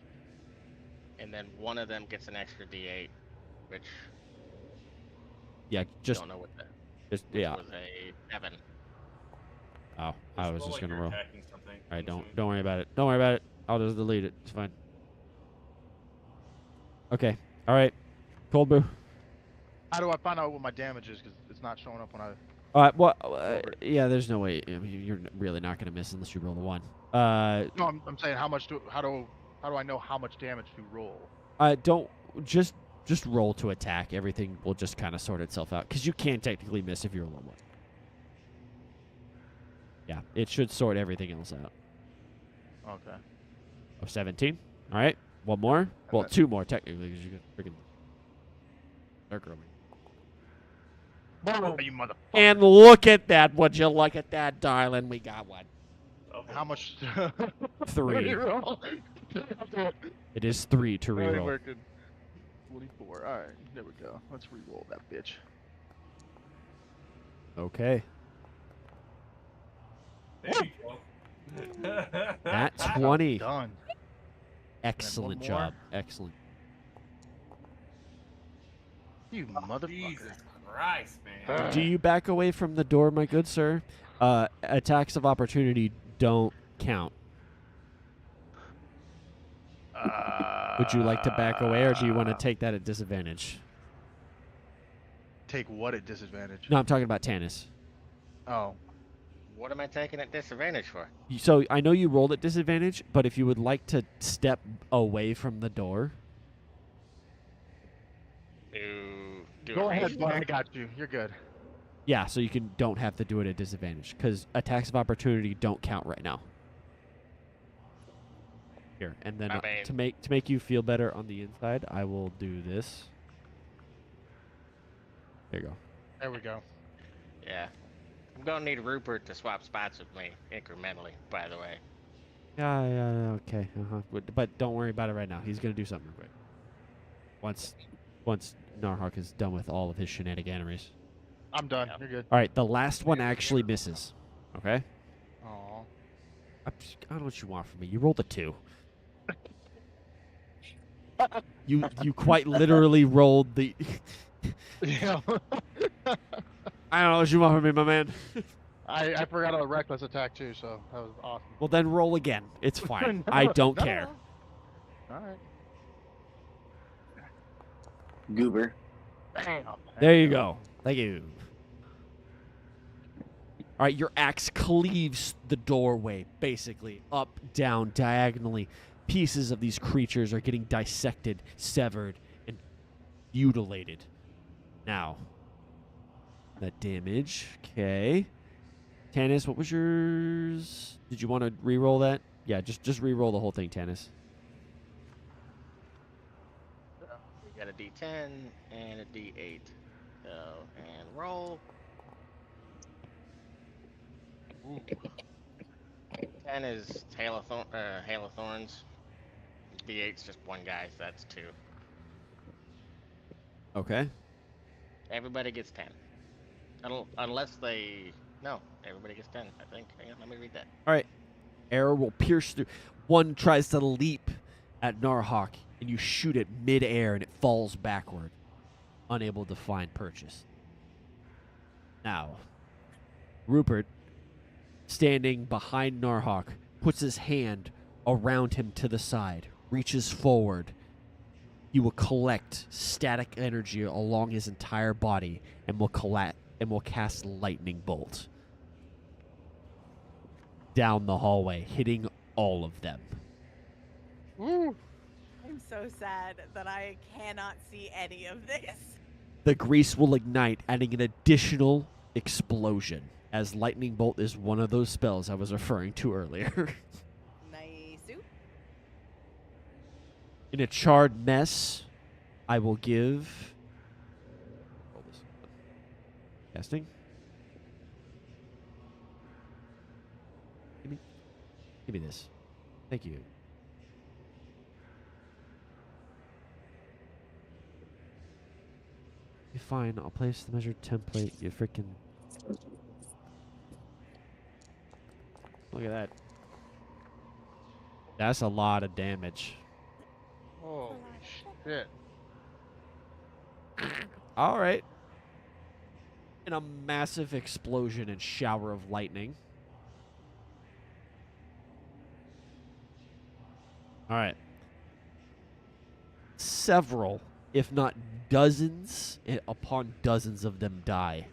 And then one of them gets an extra D8, which Yeah, just don't know what that yeah. was a 7. Oh, I was just gonna roll. All Something. right, don't worry about it. Don't worry about it. I'll just delete it. It's fine. Okay. All right. Cold brew. How do I find out what my damage is? Because it's not showing up when I. All right. Well, yeah. There's no way. I mean, you're really not gonna miss unless you roll a 1. No, I'm saying how do I know how much damage to roll? Don't just roll to attack. Everything will just kind of sort itself out because you can technically miss if you roll a 1. Yeah, it should sort everything else out. Okay. Oh, 17. All right. One more. Well, 2 more technically because you got freaking dark roaming. Oh, you motherfucker. And look at that. Would you look at that, darling? We got one. How much? 3. Reroll. It is 3 to Alright, reroll. working. 24. All right, there we go. Let's reroll that bitch. Okay. There you go. At 20. Done. Excellent more. job. Excellent. You motherfucker. Jesus Christ, man. Do you back away from the door, my good sir? Attacks of opportunity don't count. Would you like to back away, or do you want to take that at disadvantage? Take what at disadvantage? No, I'm talking about Tanis. Oh. What am I taking at disadvantage for? So I know you rolled at disadvantage, but if you would like to step away from the door, Do Go a ahead, rage bud. I check? got you. You're good. yeah, so you don't have to do it at disadvantage because attacks of opportunity don't count right now. Here, and then I mean- to make you feel better on the inside, I will do this. There you go. There we go. Yeah. I'm gonna need Rupert to swap spots with me incrementally, by the way. Yeah, okay. But don't worry about it right now. He's gonna do something real quick. Once Narhak is done with all of his shenaniganeries. I'm done. You're good. All right, the last one actually misses. Okay. Aw. I don't know what you want from me. You rolled a 2. You quite literally rolled the. Yeah. I don't know what you want from me, my man. I forgot a reckless attack too, so that was awesome. Well, then roll again. It's fine. I don't No. care. All right. Goober. Bam. There you go. Thank you. All right, your axe cleaves the doorway, basically, up, down, diagonally. Pieces of these creatures are getting dissected, severed, and mutilated. Now, that damage. Okay. Tanis, what was yours? Did you want to re-roll that? Yeah, just re-roll the whole thing, Tanis. We got a D10 and a D8. So, and roll. Ooh. 10 is Hail of Thorns. D8's just one guy, so that's 2. Okay. Everybody gets 10. Unless they... No, everybody gets 10, I think. Hang on, let me read that. All right. Arrow will pierce through. One tries to leap at Narhak, and you shoot it mid-air, and it falls backward, unable to find purchase. Now, Rupert, standing behind Narhak, puts his hand around him to the side, reaches forward. He will collect static energy along his entire body and will cast lightning bolt down the hallway, hitting all of them. Woo. I'm so sad that I cannot see any of this. The grease will ignite, adding an additional explosion, as lightning bolt is one of those spells I was referring to earlier. Nice. In a charred mess, I will give... Roll this. Casting. Give me this. Thank you. Fine, I'll place the measured template. You freaking... Look at that. That's a lot of damage. Holy shit. All right. And a massive explosion and shower of lightning. All right. Several, if not dozens upon dozens of them die.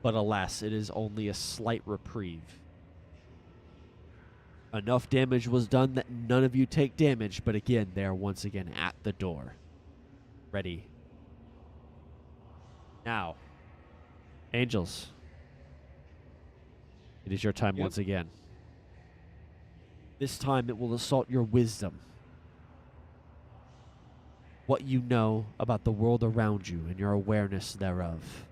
But alas, it is only a slight reprieve. Enough damage was done that none of you take damage, but again, they are once again at the door. Ready. Now, Angels, it is your time once again. This time it will assault your wisdom. What you know about the world around you and your awareness thereof.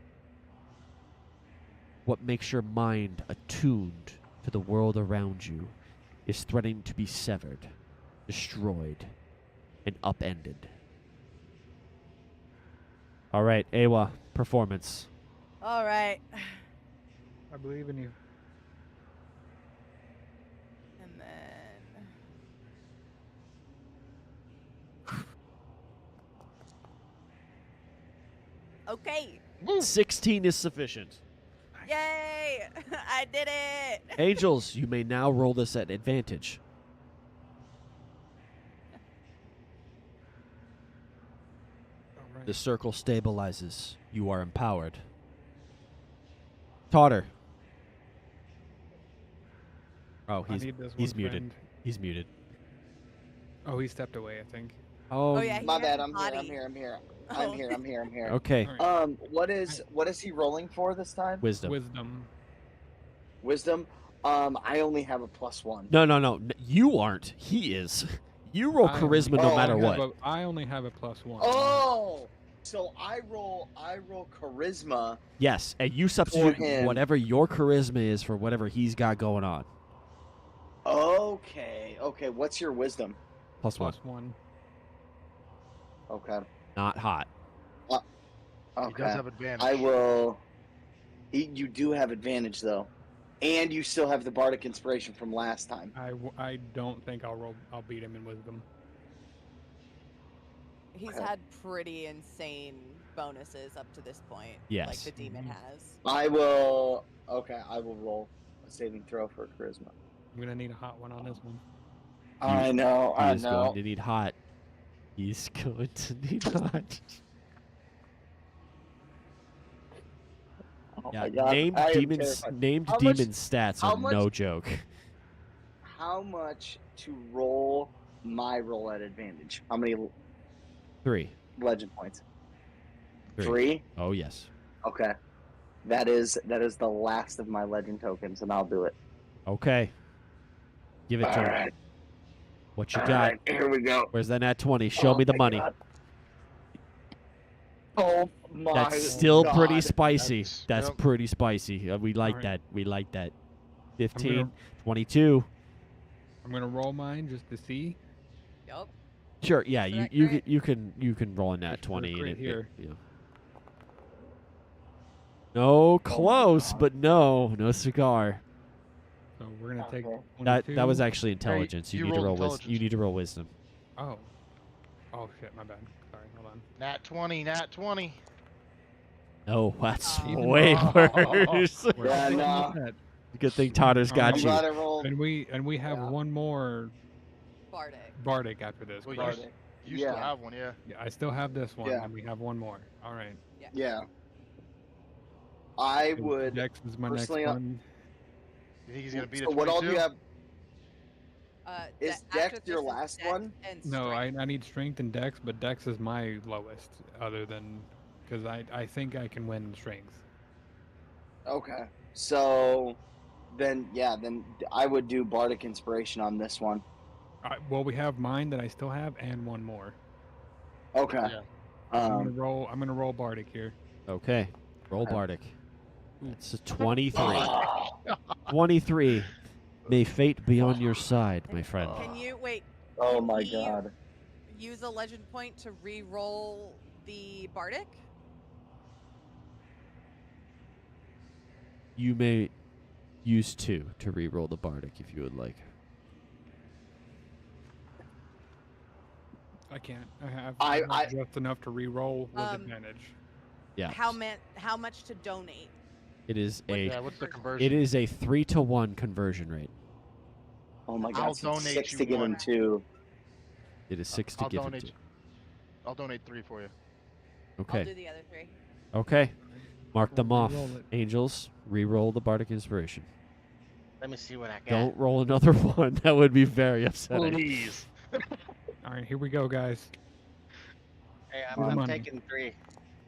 What makes your mind attuned to the world around you is threatening to be severed, destroyed, and upended. All right, Awa, performance. All right. I believe in you. And then... Okay. 16 is sufficient. Yay! I did it! Angels, you may now roll this at advantage. All right. The circle stabilizes. You are empowered. Totter. Oh, I need this he's one muted. friend. He's muted. Oh, he stepped away, I think. Oh, yeah, he My has bad. a I'm body. here. I'm here. Oh. I'm here. Okay. All right. What is he rolling for this time? Wisdom. Wisdom. Wisdom. I only have a +1. No. You aren't. He is. You roll charisma no matter what. I only have a +1. Oh, so I roll charisma. Yes, and you substitute him. whatever your charisma is for whatever he's got going on. Okay. What's your wisdom? +1. +1. Okay. Not hot. He Okay. does have advantage. I will. You do have advantage though, and you still have the bardic inspiration from last time. I don't think I'll beat him in wisdom. He's Okay. had pretty insane bonuses up to this point. Yes. Like the demon has. I will. Okay, I will roll a saving throw for charisma. I'm gonna need a hot one on this one. I know. He's going to need hot. He's going to need hot. Oh Yeah, my God, named I am demons. terrified. Named How much- demon stats how are much- no joke. How much to roll my roll at advantage? How many 3. legend points? 3. 3? Oh yes. Okay. That is the last of my legend tokens, and I'll do it. Okay. Give it to him. Alright. What you All got? right, here we go. Where's that nat 20? Show me the my money. God. Oh my That's still pretty God. spicy. That's Yep. pretty spicy. We like Alright. that. We like that. 15, gonna- 22. I'm gonna roll mine just to see. Yup. Sure. Yeah. Is You that you great? you can roll in that Just for the 20 and crit it, here. yeah. No, my close, God. but no cigar. So we're gonna take Okay. 22. That was actually intelligence. you You need to rolled roll intelligence. You need to roll wisdom. Oh. Oh shit, my bad. Sorry, hold on. Nat 20, nat 20. No, that's Even way Oh. worse. We're Yeah, sticking no. with that. Good thing Totter's I'm got I'm you. glad I rolled. And we have Yeah. one more Bardic. Bardic after this. Well, correct? Bardic. You Yeah. still have one, yeah. Yeah, I still have this one, Yeah. and we have one more. All right. Yeah. I So would. Dex is my next personally, one. You think he's gonna beat So a what all do 22? you have? The- Is after Dex this your is last Dex one? and No, strength. I need strength and Dex, but Dex is my lowest, other than because I think I can win strength. Okay. So then I would do bardic inspiration on this one. Well, we have mine that I still have, and one more. Okay. Yeah. I'm gonna roll Bardic here. Okay. Roll Okay. Bardic. It's a 23. 23. May fate be on your side, my friend. Can you wait? Oh can my he God. Use a legend point to re-roll the bardic. You may use 2 to re-roll the Bardic if you would like. I can't. I have I- just enough to re-roll with Um, advantage. Yeah. How much to donate? It is a Yeah, what's the conversion? it is a 3-to-1 conversion rate. Oh my God. I'll so donate 6 you to give him one. 2. It is 6 to I'll give him donate 2. I'll donate 3 for you. I'll Okay. do the other 3. Okay. Mark them We'll off. re-roll it. Angels, re-roll the Bardic Inspiration. Let me see what I got. Don't roll another one. That would be very upsetting. Please. All right, here we go, guys. Hey, Come I'm on. taking 3.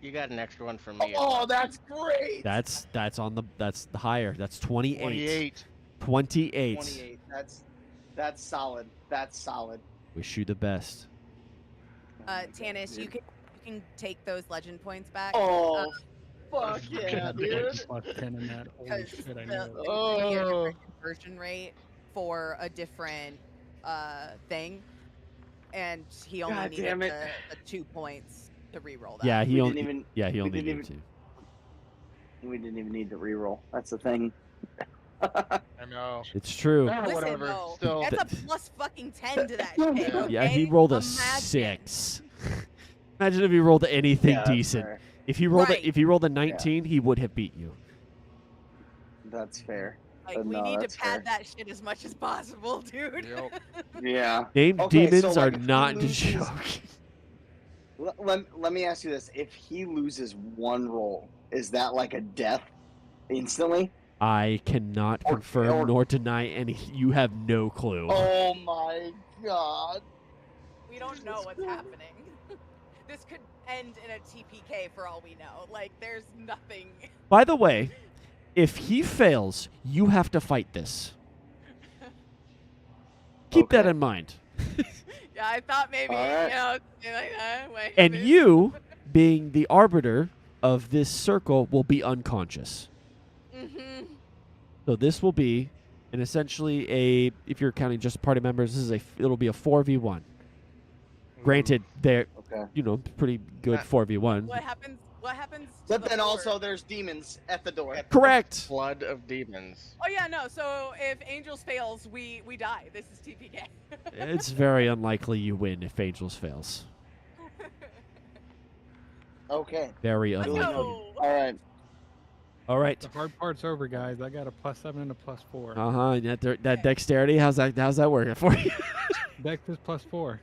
You got an extra one from me. as Oh, well. that's great. That's the higher. That's 28. 28. 28. 28. That's solid. That's solid. Wish you the best. Tanis, you can take those legend points back. Oh, fuck yeah, God, dude. plus 10 in that. Holy Because shit, I the, knew it. it Oh. would be a different conversion rate for a different thing, and he only God needed damn it. the 2 points to re-roll that. Yeah, We he didn't only even- yeah, he we only didn't needed even- 2. We didn't even need the reroll. That's the thing. I know. It's true. Ah, Listen, whatever. though, Still. that's a plus fucking 10 to that shit. Okay? Yeah, he rolled a Imagine. 6. Imagine if he rolled anything Yeah, that's decent. fair. If he rolled Right. if he rolled a 19, he would have beat you. That's fair. Like, we No, need to that's pad fair. that shit as much as possible, dude. Yep. Yeah. Named Okay, so, demons are like, if he not a loses- joke. Let me ask you this: if he loses one roll, is that like a death instantly? I cannot Or- confirm or- nor deny any. You have no clue. Oh my God! We don't know what's happening. This could end in a TPK for all we know. Like, there's nothing. By the way, If he fails, you have to fight this. Keep that Okay. in mind. Yeah, I thought maybe, Alright. you know, something like that. Wait, And this- you, being the arbiter of this circle, will be unconscious. Mhm. So this will be, and essentially if you're counting just party members, it'll be a 4v1. Granted, they're Okay. pretty good 4v1. What happens? What happens? To But the then four? also there's demons at the door. Correct. Flood of demons. Oh yeah, no. So if Angels fails, we die. This is TPK. It's very unlikely you win if Angels fails. Okay. Very Let's unlikely. go. All right. All right. The hard part's over, guys. I got a +7 and a +4. That dexterity, how's that working for you? Dex is +4.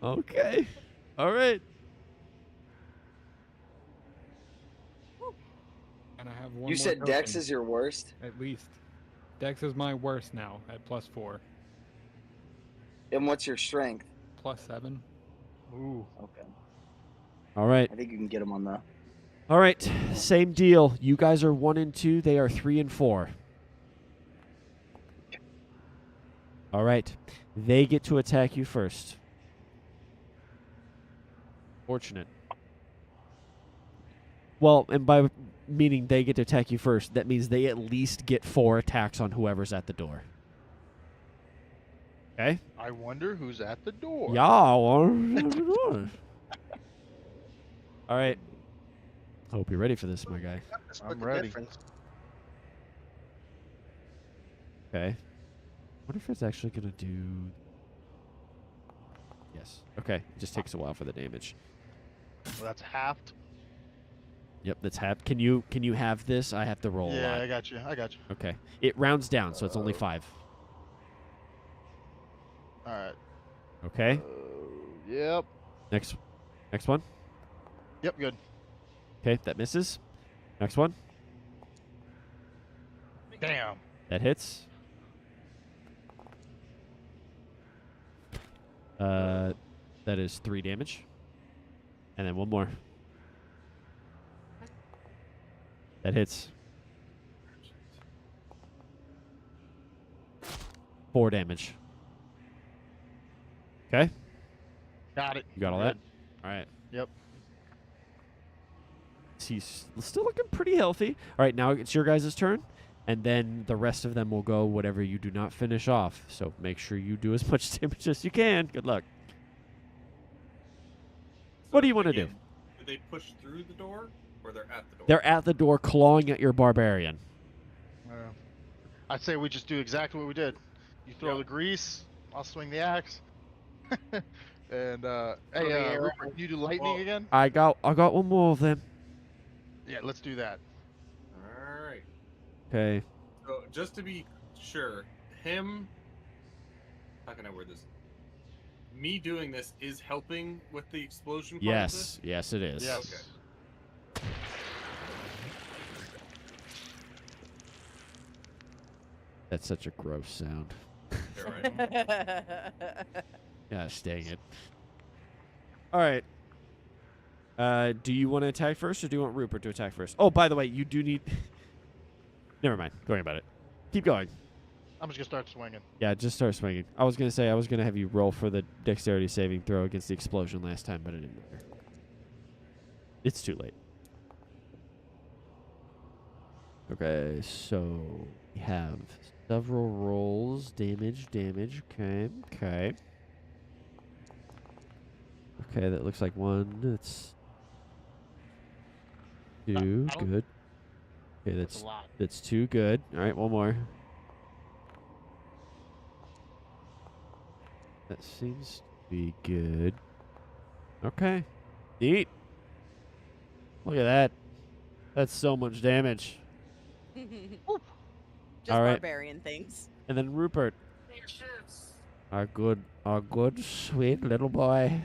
Okay. All right. And I have one You more said Dex token, is your worst? at least. Dex is my worst now at +4. And what's your strength? +7. Ooh. Okay. All right. I think you can get him on the. All right. Same deal. You guys are 1 and 2. They are 3 and 4. All right. They get to attack you first. Fortunate. Well, and by meaning they get to attack you first, that means they at least get 4 attacks on whoever's at the door. Okay? I wonder who's at the door. Yeah. All right. I hope you're ready for this, my guy. Split I'm the ready. difference. Okay. What if it's actually going to do... Yes. Okay. It just takes a while for the damage. Well, that's halved. Yep, that's half. Can you have this? I have to roll a Yeah, lot. I got you. Okay. It rounds down, so it's only 5. All right. Okay. Yep. Next one. Yep. Good. Okay, that misses. Next one. Damn. That hits. That is 3 damage. And then one more. That hits. 4 damage. Okay? Got it. You got all that? All right. Yep. He's still looking pretty healthy. All right, now it's your guys' turn. And then the rest of them will go whatever you do not finish off. So make sure you do as much damage as you can. Good luck. What do you want to do? Again, do they push through the door, or they're at the door? They're at the door clawing at your barbarian. I'd say we just do exactly what we did. You throw Yep. the grease, I'll swing the axe. And the hey, arrow. Rupert, can you do lightning Well- again? I got one more of them. Yeah, let's do that. All right. Okay. So just to be sure, how can I word this? Me doing this is helping with the explosion part of this? Yes, it is. Yes. Okay. That's such a gross sound. Yeah, right. Gosh, dang it. All right. Do you want to attack first, or do you want Rupert to attack first? Oh, by the way, you do need... Never mind. Don't worry about it. Keep going. I'm just gonna start swinging. Yeah, just start swinging. I was going to say I was going to have you roll for the dexterity saving throw against the explosion last time, but it didn't matter. It's too late. Okay, so we have several rolls. Damage. Okay. Okay, that looks like 1. That's 2. I don't- Good. Okay, That's a lot. that's 2. Good. All right, one more. That seems to be good. Okay. Neat. Look at that. That's so much damage. Just All right. barbarian things. And then Rupert. Our good, sweet little boy.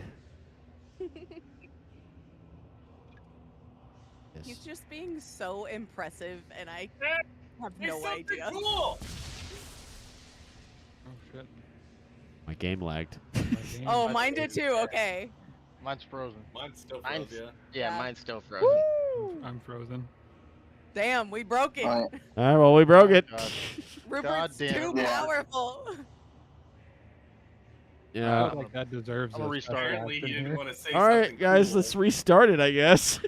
He's Yes. just being so impressive, and I have no idea. Cool. Oh, shit. My game lagged. My game- Oh, I mine thought did too. Okay. Mine's frozen. Mine's still Mine's- froze, yeah. Yeah, Yeah. mine's still frozen. I'm frozen. Damn, we broke it. All right. All right, well, we broke it. God. Rupert's damn too it. Yeah. powerful. I Yeah. feel like that deserves I'm gonna a restart. special Apparently, action he didn't here. want to say All something right, guys, cool. let's restart it, I guess.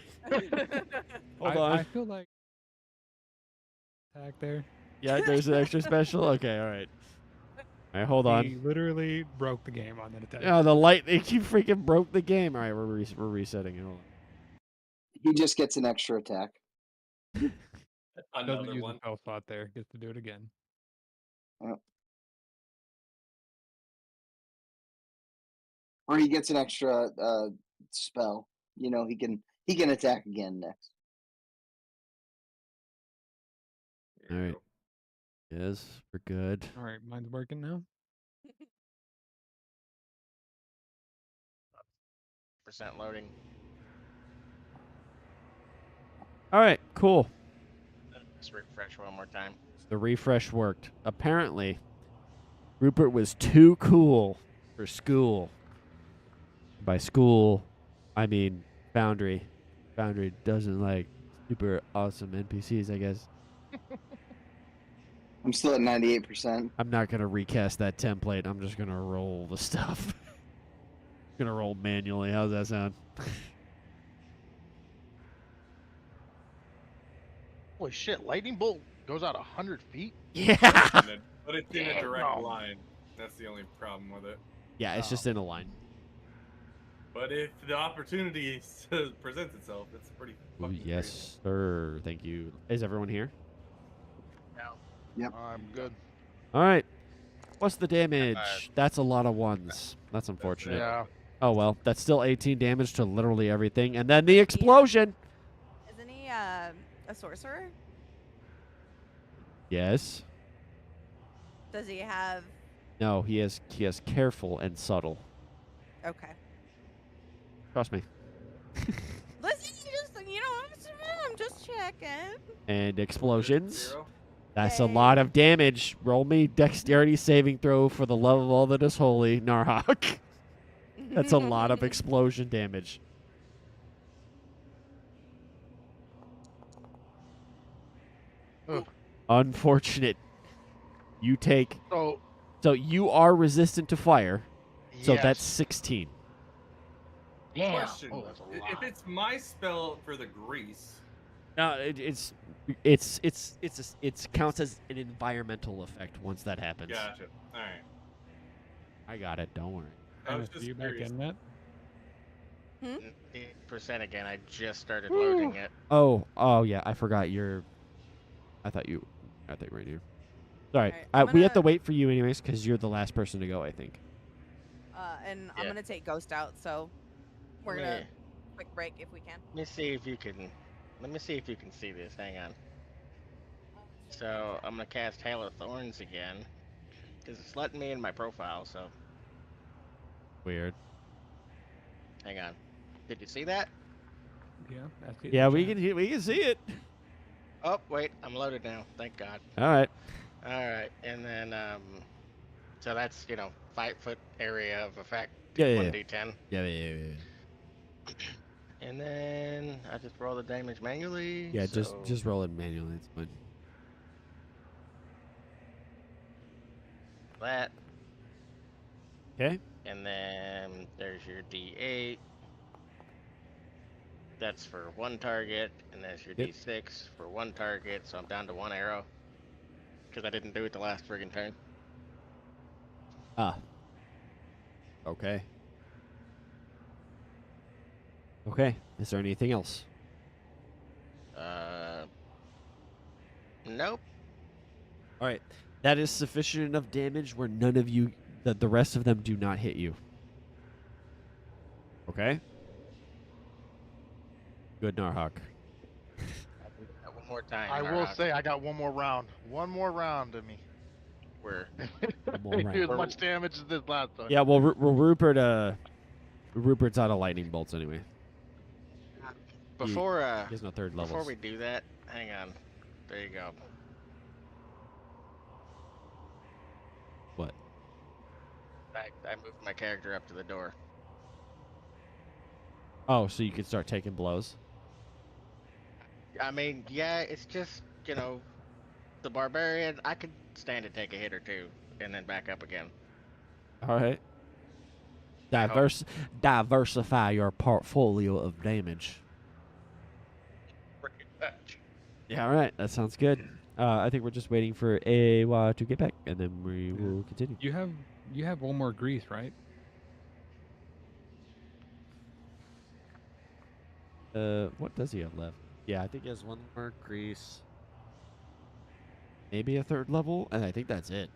Hold on. I feel like attack there. Yeah, there's an extra special. Okay, all right. All right, hold on. He literally broke the game on that attack. Yeah, the light. He freaking broke the game. All right, we're resetting it. Hold on. He just gets an extra attack. Doesn't Another use one. the spell slot there. Gets to do it again. Or he gets an extra spell. You know, he can attack again next. All right. Yes, we're good. All right, mine's working now. Percent loading. All right, cool. Let's refresh one more time. The refresh worked. Apparently, Rupert was too cool for school. By school, I mean Foundry. Foundry doesn't like super awesome NPCs, I guess. I'm still at 98%. I'm not going to recast that template. I'm just going to roll the stuff. Going to roll manually. How's that sound? Holy shit! Lightning bolt goes out 100 feet. Yeah. But it's in a Damn, direct no. line. That's the only problem with it. Yeah, it's just in a line. But if the opportunity presents itself, it's pretty. Ooh, fucking yes, sir. Thank you. Is everyone here? I'm good. All right. What's the damage? That's a lot of ones. That's unfortunate. Yeah. Oh, well. That's still 18 damage to literally everything. And then the explosion. Isn't he a sorcerer? Yes. Does he have? No, he has careful and subtle. Okay. Trust me. Listen, I'm just checking. And explosions. Zero. That's a Yay. lot of damage. Roll me dexterity saving throw for the love of all that is holy, Narhak. That's a lot of explosion damage. Ugh. Unfortunate. You take. So. So you are resistant to fire. So yes. that's 16. Damn. Question: Oh, that's a If lot. it's my spell for the grease, No, it counts as an environmental effect once that happens. gotcha. All right. I got it. Don't worry. I was Dennis, just you back curious. in that? 8% again. I just started loading it. Oh yeah. I forgot your. I thought you were in here. Sorry. Alright, I'm We have to gonna- wait for you anyways because you're the last person to go. I think. And I'm Yeah. gonna take Ghost out, so we're Let gonna me- quick break if we can. Let me see if you can. Let me see if you can see this. Hang on. So I'm gonna cast Hail of Thorns again, because it's letting me in my profile. So Weird. hang on. Did you see that? Yeah. I see it in Yeah, the we chat. can see it. Oh wait, I'm loaded now. Thank God. All right. All right, and then so that's 5-foot area of effect. Yeah, yeah, 1d10. Yeah. And then I just roll the damage manually. Yeah, so just roll it manually. It's fine. that, Okay. and then there's your d8. That's for one target, and there's your Yep. d6 for one target. So I'm down to one arrow because I didn't do it the last friggin' turn. Ah. Okay. Okay. Is there anything else? Nope. All right. That is sufficient enough damage where none of you, that the rest of them do not hit you. Okay. Good, Narhak. One more time. I will Narhak. say I got one more round. One more round of me. We're more Do as round. much damage as this last time. Yeah. Well, Rupert's out of lightning bolts anyway. before He has no third levels. before we do that. Hang on. There you go. What? I moved my character up to the door. Oh, so you can start taking blows. I mean, yeah, it's just, the barbarian. I could stand to take a hit or two and then back up again. All right. I hope. Diversify your portfolio of damage. Pretty much. Yeah, all right. That sounds good. I think we're just waiting for Awa to get back, and then we Yeah. will continue. You have one more grease, right? What does he have left? Yeah, I think he has one more grease. Maybe a third level, and I think that's it.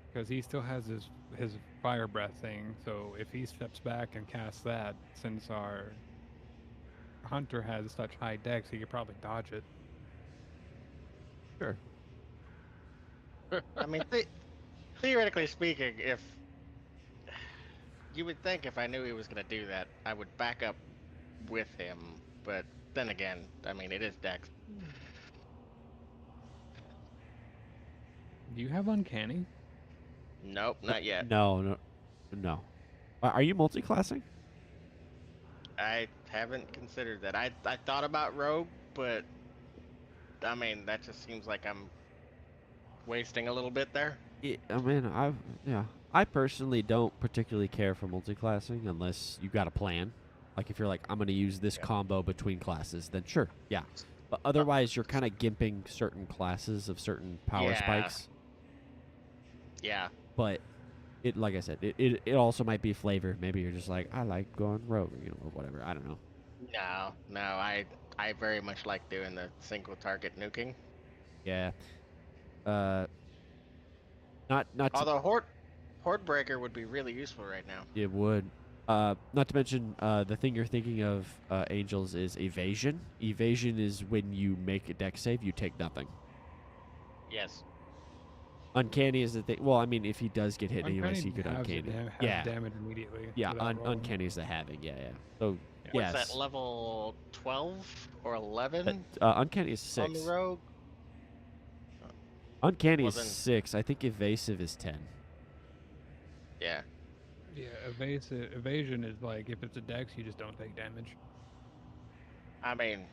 Because he still has his fire breath thing. So if he steps back and casts that, since our hunter has such high dex, he could probably dodge it. Sure. I mean, theoretically speaking, if you would think if I knew he was going to do that, I would back up with him. But then again, I mean, it is Dex. Do you have uncanny? Nope, not yet. No. Are you multi-classing? I haven't considered that. I thought about rogue, but I mean, that just seems like I'm wasting a little bit there. I personally don't particularly care for multi-classing unless you got a plan. Like if you're like, I'm going to use this combo between classes, then sure, yeah. But otherwise, you're kind of gimping certain classes of certain power spikes. Yeah. But like I said, it also might be flavor. Maybe you're just like, I like going rogue, or whatever. I don't know. No, I very much like doing the single target nuking. Yeah. Not Although Horde Breaker would be really useful right now. It would. Not to mention, the thing you're thinking of, Angels, is evasion. Evasion is when you make a dex save, you take nothing. Yes. Uncanny is the thing. Well, I mean, if he does get hit anyways, he could has uncanny. damage immediately. Yeah, without rolling. uncanny is the having. Yeah. So, What's yes. that, level 12 or 11 uncanny is on the 6. rogue? Uncanny Well, is then- 6. I think evasive is 10. Yeah. Yeah, evasion is like if it's a dex, you just don't take damage. I mean,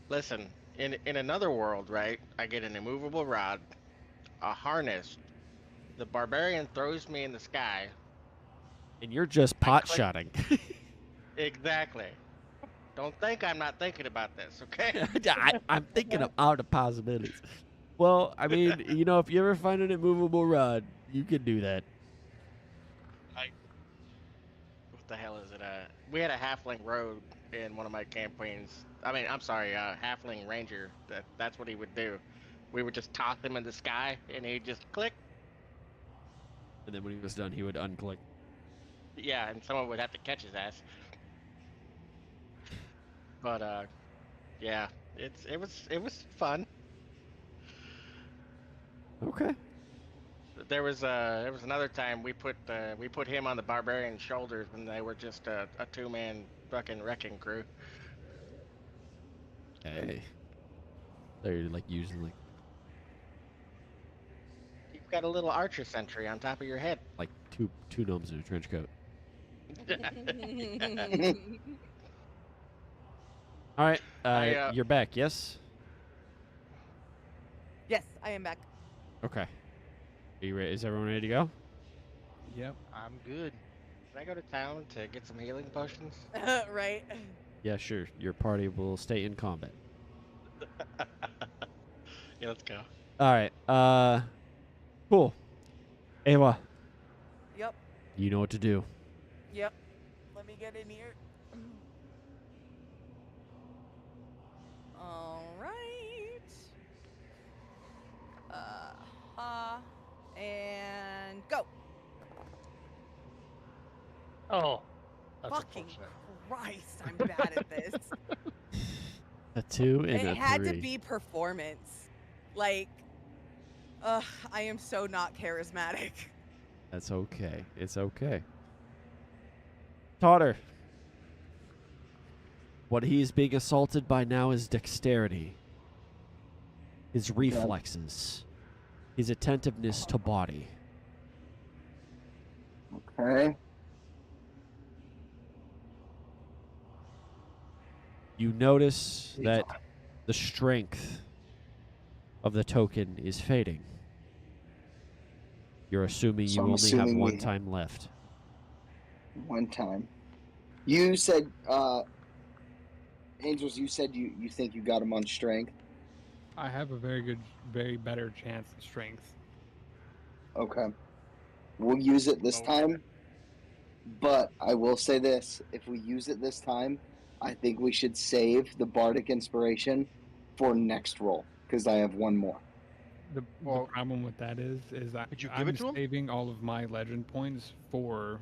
listen, in another world, right? I get an immovable rod, a harness. The barbarian throws me in the sky. And you're just pot-shotting. Exactly. Don't think I'm not thinking about this, okay? I'm thinking of all the possibilities. Well, I mean, if you ever find an immovable rod, you can do that. What the hell is it? We had a halfling rogue in one of my campaigns. I mean, I'm sorry, halfling ranger. That's what he would do. We would just toss him in the sky, and he'd just click. And then when he was done, he would unclick. Yeah, and someone would have to catch his ass. But yeah, it was fun. Okay. There was another time we put him on the barbarian's shoulders, and they were just a 2-man fucking wrecking crew. Hey. They're like using like You've got a little archer sentry on top of your head. two gnomes in a trench coat. All right, you're back, yes? Yes, I am back. Okay. Are you ready? Is everyone ready to go? Yep. I'm good. Can I go to town to get some healing potions? Right. Yeah, sure. Your party will stay in combat. Yeah, let's go. All right. Cool. Awa, Yep. you know what to do. Yep. Let me get in here. All right. And go. Oh, that's Fucking unfortunate. Christ, I'm bad at this. A 2 and It a had 3. to be performance. I am so not charismatic. That's okay. It's okay. Totter. What he is being assaulted by now is dexterity, his reflexes, his attentiveness to body. Okay. You notice that the strength of the token is fading. You're assuming So you I'm only have assuming one we- time left. One time. You said, Angels, you said you think you got him on strength. I have a very better chance of strength. Okay. We'll use it this Oh. time. But I will say this. If we use it this time, I think we should save the Bardic Inspiration for next roll. Because I have one more. The Well, problem with that is could you give I'm it to him? saving all of my legend points for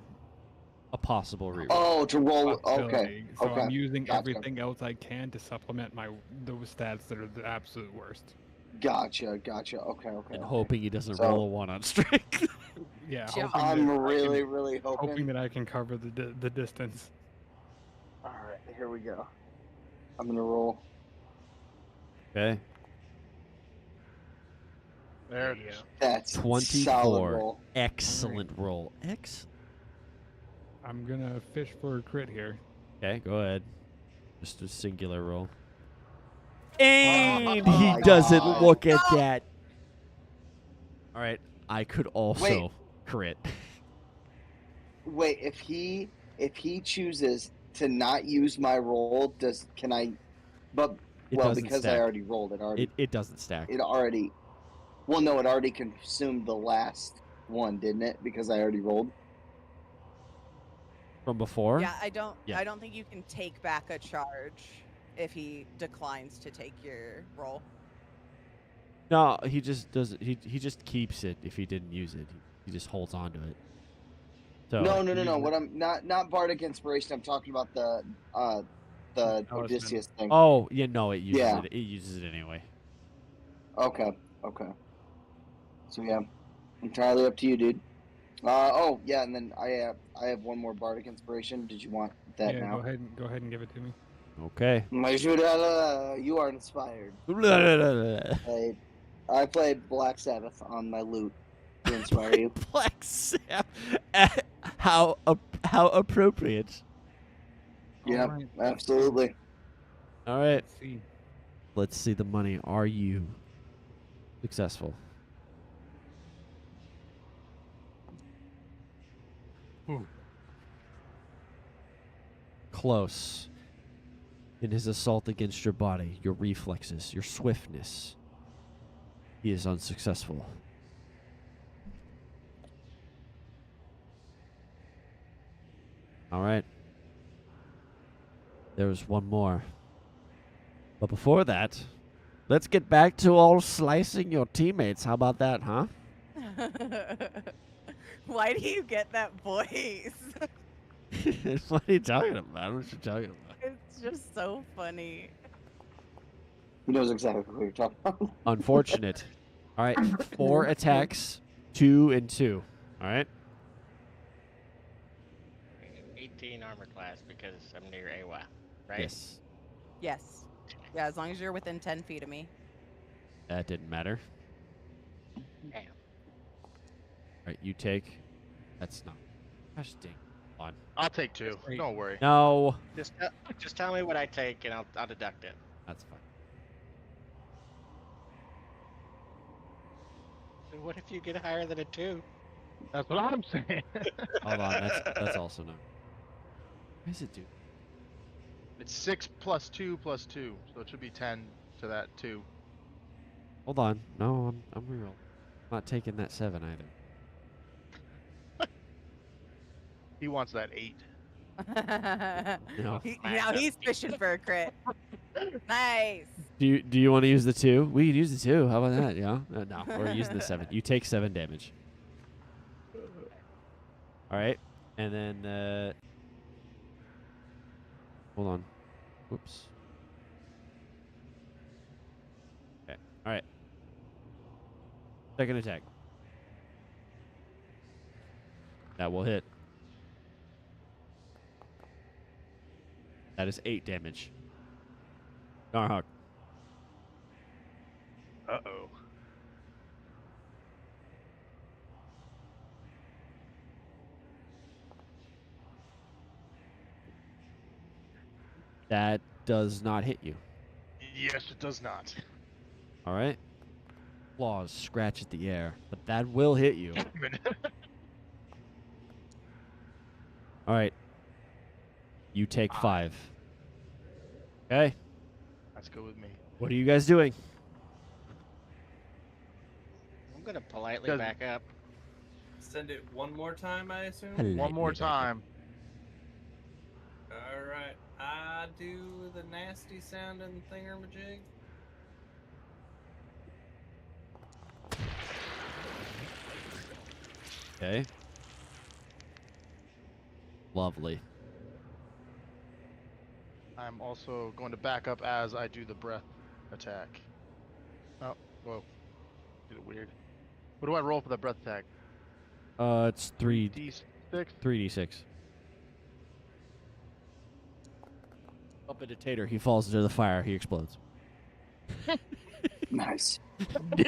A possible reroll. Oh, to roll. Okay. possibility. So I'm Okay. using Gotcha. everything else I can to supplement those stats that are the absolute worst. Gotcha. Okay. And hoping he doesn't So- roll a 1 on strength. Yeah, Job. hoping I'm that really, I can, really hoping. that I can cover the distance. All right, here we go. I'm gonna roll. Okay. There it is. That's 24. solid roll. Excellent roll. I'm gonna fish for a crit here. Okay, go ahead. Just a singular roll. And Oh he my doesn't God. look at that. All right, I could also Wait. crit. Wait, if he chooses to not use my roll, can I? But It well, doesn't because stack. I already rolled it. Already, It doesn't stack. it already. Well, no, it already consumed the last one, didn't it? Because I already rolled. From before? Yeah, I don't. Yeah. I don't think you can take back a charge if he declines to take your roll. No, he just doesn't. He just keeps it if he didn't use it. He just holds on to it. So No. What I'm not Bardic Inspiration. I'm talking about the Talisman. Odysseus thing. Oh, yeah, no, it uses Yeah. it. It uses it anyway. Okay. So yeah, entirely up to you, dude. Oh yeah, and then I have one more Bardic Inspiration. Did you want that Yeah, now? go ahead and give it to me. Okay. You are inspired. I played Black Sabbath on my lute to inspire you. Black Sabbath. How appropriate. Yeah, All right, absolutely. All right. let's see. Let's see the money. Are you successful? Ooh. Close. In his assault against your body, your reflexes, your swiftness, he is unsuccessful. All right. There was one more. But before that, let's get back to all slicing your teammates. How about that, huh? Why do you get that voice? What are you talking about? What you talking about? It's just so funny. He knows exactly what you're talking about. Unfortunate. All right, 4 attacks, 2 and 2. All right. 18 armor class because I'm near AWA, right? Yes. Yes. Yeah, as long as you're within 10 feet of me. That didn't matter. Damn. All right, you take. That's not. Gosh dang. On. I'll take 2. Great. Don't worry. No. Just tell me what I take and I'll deduct it. That's fine. So what if you get higher than a 2? That's what I'm saying. Hold on. That's also no. What does it do? It's 6 plus 2 plus 2, so it should be 10 to that 2. Hold on. No, I'm real. I'm not taking that 7 either. He wants that 8. No. Now he's fishing for a crit. Nice. Do you want to use the 2? We can use the 2. How about that? Yeah. No, we're using the 7. You take 7 damage. All right, and then hold on. Whoops. Okay. All right. Second attack. That will hit. That is 8 damage. Narhak. Uh-oh. That does not hit you. Yes, it does not. All right. Claws scratch at the air, but that will hit you. All right. You take 5. Okay. Let's go with me. What are you guys doing? I'm gonna politely Does- back up. Send it one more time, I assume. One more Politely back up. time. All right, I do the nasty sounding thingamajig. Okay. Lovely. I'm also going to back up as I do the breath attack. Oh, whoa. Did it weird. What do I roll for the breath attack? It's 3d6? 3d6. Up into Tater, he falls into the fire, he explodes. Nice.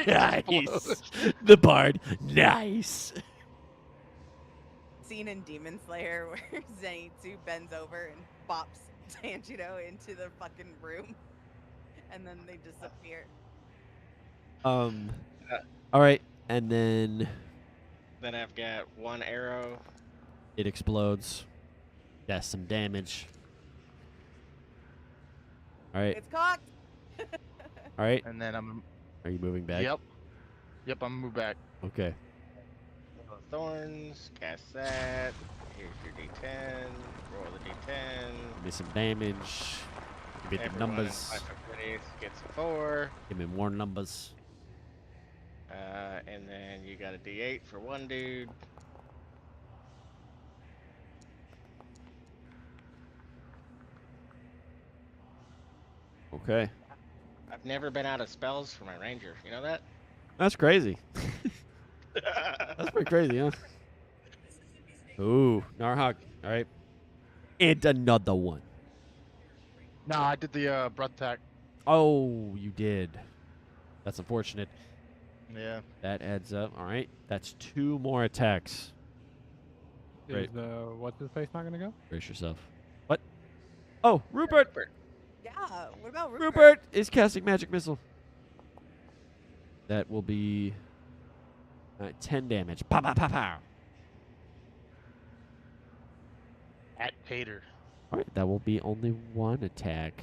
Nice. The bard. Nice. Scene in Demon Slayer where Zenitsu bends over and bops Tanjiro into the fucking room, and then they disappear. All right, and then Then I've got 1 arrow. it explodes. That's some damage. All right. It's cocked. All right. And then I'm. Are you moving back? Yep. Yep, I'm gonna move back. Okay. Thorns, cast that. Here's your d10. Roll the d10. Give me some damage. Give me the Everyone in numbers. my company gets a 4. Give me more numbers. And then you got a d8 for 1 dude. Okay. I've never been out of spells for my ranger. You know that? That's crazy. That's pretty crazy, huh? Ooh, Narhak. All right. And another one. No, I did the breath attack. Oh, you did. That's unfortunate. Yeah. That adds up. All right. That's 2 more attacks. Is Right. what's his face not gonna go? Brace yourself. What? Oh, Rupert. Yeah. What about Rupert? Rupert is casting magic missile. That will be 10 damage. Pow, pow, pow, pow. At Tater. All right, that will be only 1 attack.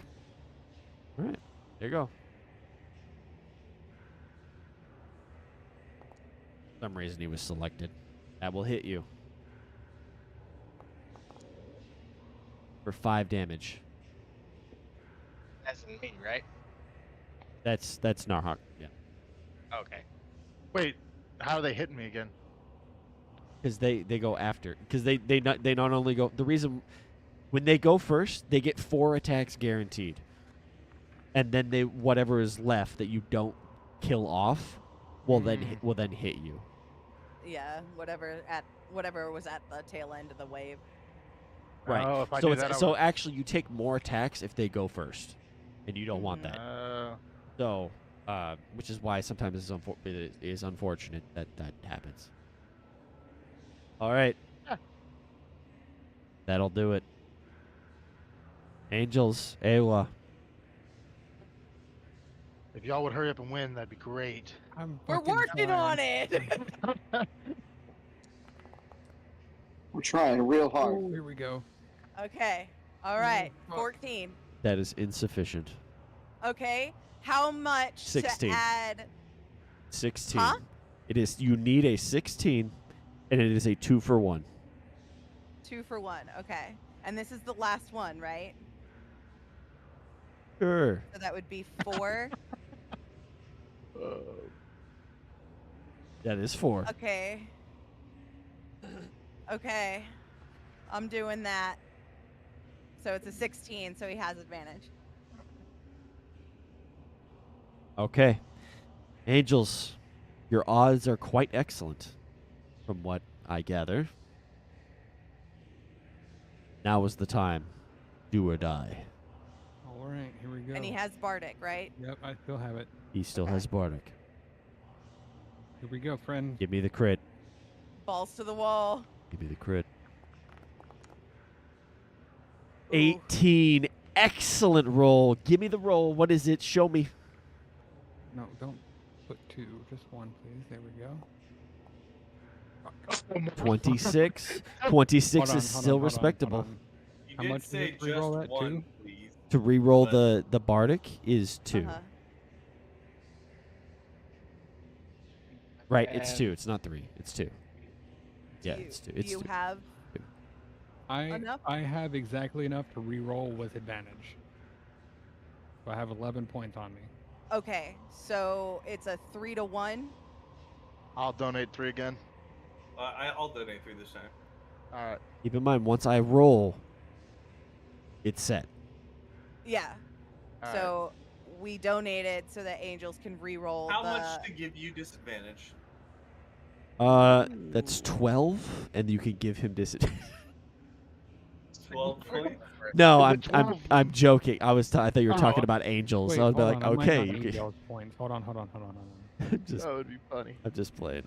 All right, there you go. For some reason he was selected. That will hit you for 5 damage. That's me, right? That's Narhak. Yeah, Okay. Wait, how are they hitting me again? because they go after. Because they not only go. The reason when they go first, they get 4 attacks guaranteed, and then they whatever is left that you don't kill off will then hit you. Yeah. Whatever was at the tail end of the wave. Right. Oh, if I so do it's that, I so would- actually you take more attacks if they go first, and you don't want that. So, which is why sometimes it is unfortunate that that happens. All right. Yeah. That'll do it. Angels, Ewa. If y'all would hurry up and win, that'd be great. I'm We're fucking working on trying. it. We're trying real hard. Oh, here we go. Okay. All right. fuck. 14. That is insufficient. Okay. How much 16. to add? 16. Huh? It is. You need a 16, and it is a 2 for 1. 2 for 1. Okay. And this is the last one, right? Sure. So that would be 4. That is 4. Okay. Okay. I'm doing that. So it's a 16, so he has advantage. Okay. Angels, your odds are quite excellent, from what I gather. Now is the time. Do or die. All right, here we go. And he has Bardic, right? Yep, I still have it. He still Okay. has Bardic. Here we go, friend. Give me the crit. Balls to the wall. Give me the crit. Ooh. 18 excellent roll. Give me the roll. What is it? Show me. No, don't put 2. Just 1, please. There we go. 26. 26 Hold is on, still hold on, respectable. hold on. You How did much does say it re-roll just at, one, 2? please. To re-roll But- the Bardic is 2. Uh-huh. Right, it's And- 2. It's not 3. It's 2. Yeah, Do you- it's 2. Do It's you 2. have enough? I have exactly enough to re-roll with advantage. So I have 11 points on me. Okay, so it's a 3 to 1. I'll donate 3 again. I'll donate 3 this time. All right. Keep in mind, once I roll, it's set. Yeah. All So we donated so that angels can re-roll How the. much to give you disadvantage? That's 12, and you can give him disadvantage. 12 points? No, Is I'm it 12? I'm joking. I thought you were talking Oh. about angels. Wait, I was hold like, on, I might okay, not you need can. those points. Hold on. just, That would be funny. I'm just playing.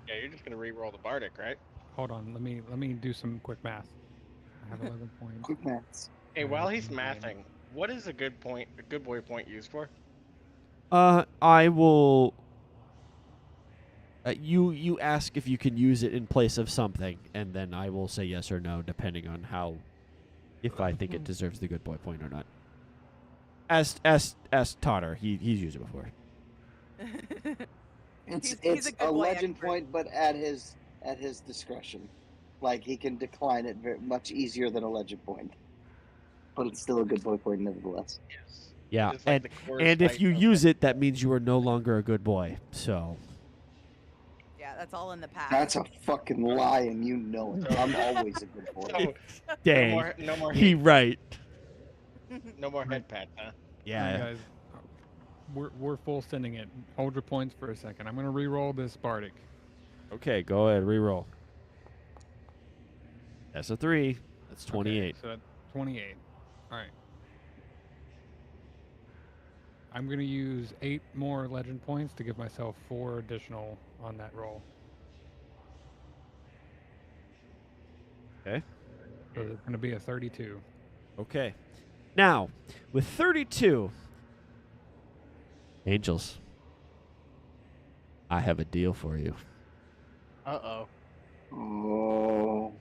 Yeah, you're just gonna re-roll the Bardic, right? Hold on. Let me do some quick math. I have 11 points. Quick maths. Hey, while he's Nine. mathing, what is a good boy point used for? I will. You ask if you can use it in place of something, and then I will say yes or no, depending on if I think it deserves the good boy point or not. Ask Totter. He's used it before. It's He's a good a boy legend expert. point, but at his discretion. Like he can decline it much easier than a legend point, but it's still a good boy point nevertheless. Yes. Yeah, It's like the Coors and if Light you of- use it, that means you are no longer a good boy. So Yeah, that's all in the past. That's a fucking lie, and you know it. I'm always a good boy. So, dang, no more he heat, right. no more head pats, huh? All right, Yeah. guys. We're full sending it. Hold your points for a second. I'm gonna re-roll this Bardic. Okay, go ahead, reroll. That's a 3. That's 28. Okay, so that's 28. All right. I'm gonna use 8 more legend points to give myself 4 additional on that roll. Okay. So it's gonna be a 32. Okay. Now, with 32, Angels, I have a deal for you. Uh-oh. Oh,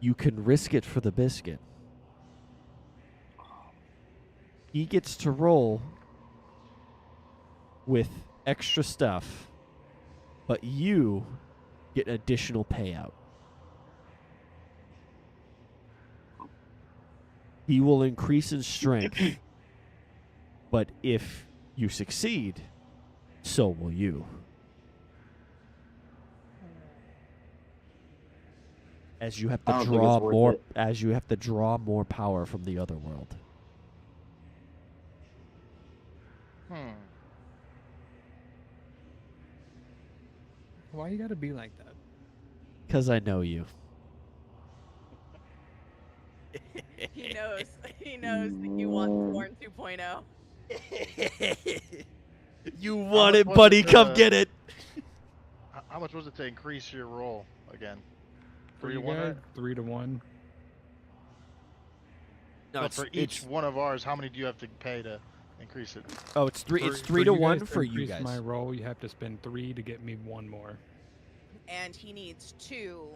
You can risk it for the biscuit. He gets to roll with extra stuff, but you get additional payout. He will increase in strength, but if you succeed, so will you. As you have I to don't think draw it's worth more, it. as you have to draw more power from the other world. Why you gotta be like that? Because I know you. He knows. He knows that you want Thorn 2.0. You want much it, was buddy. it, Come get it. How much was it to increase your roll again? For 3 to you 1, guys, right? 3 to 1. No, But for each one of ours, how many do you have to pay to increase it? Oh, it's three. It's For 3 to you 1 guys to for you increase guys. my roll, you have to spend 3 to get me 1 more. And he needs 2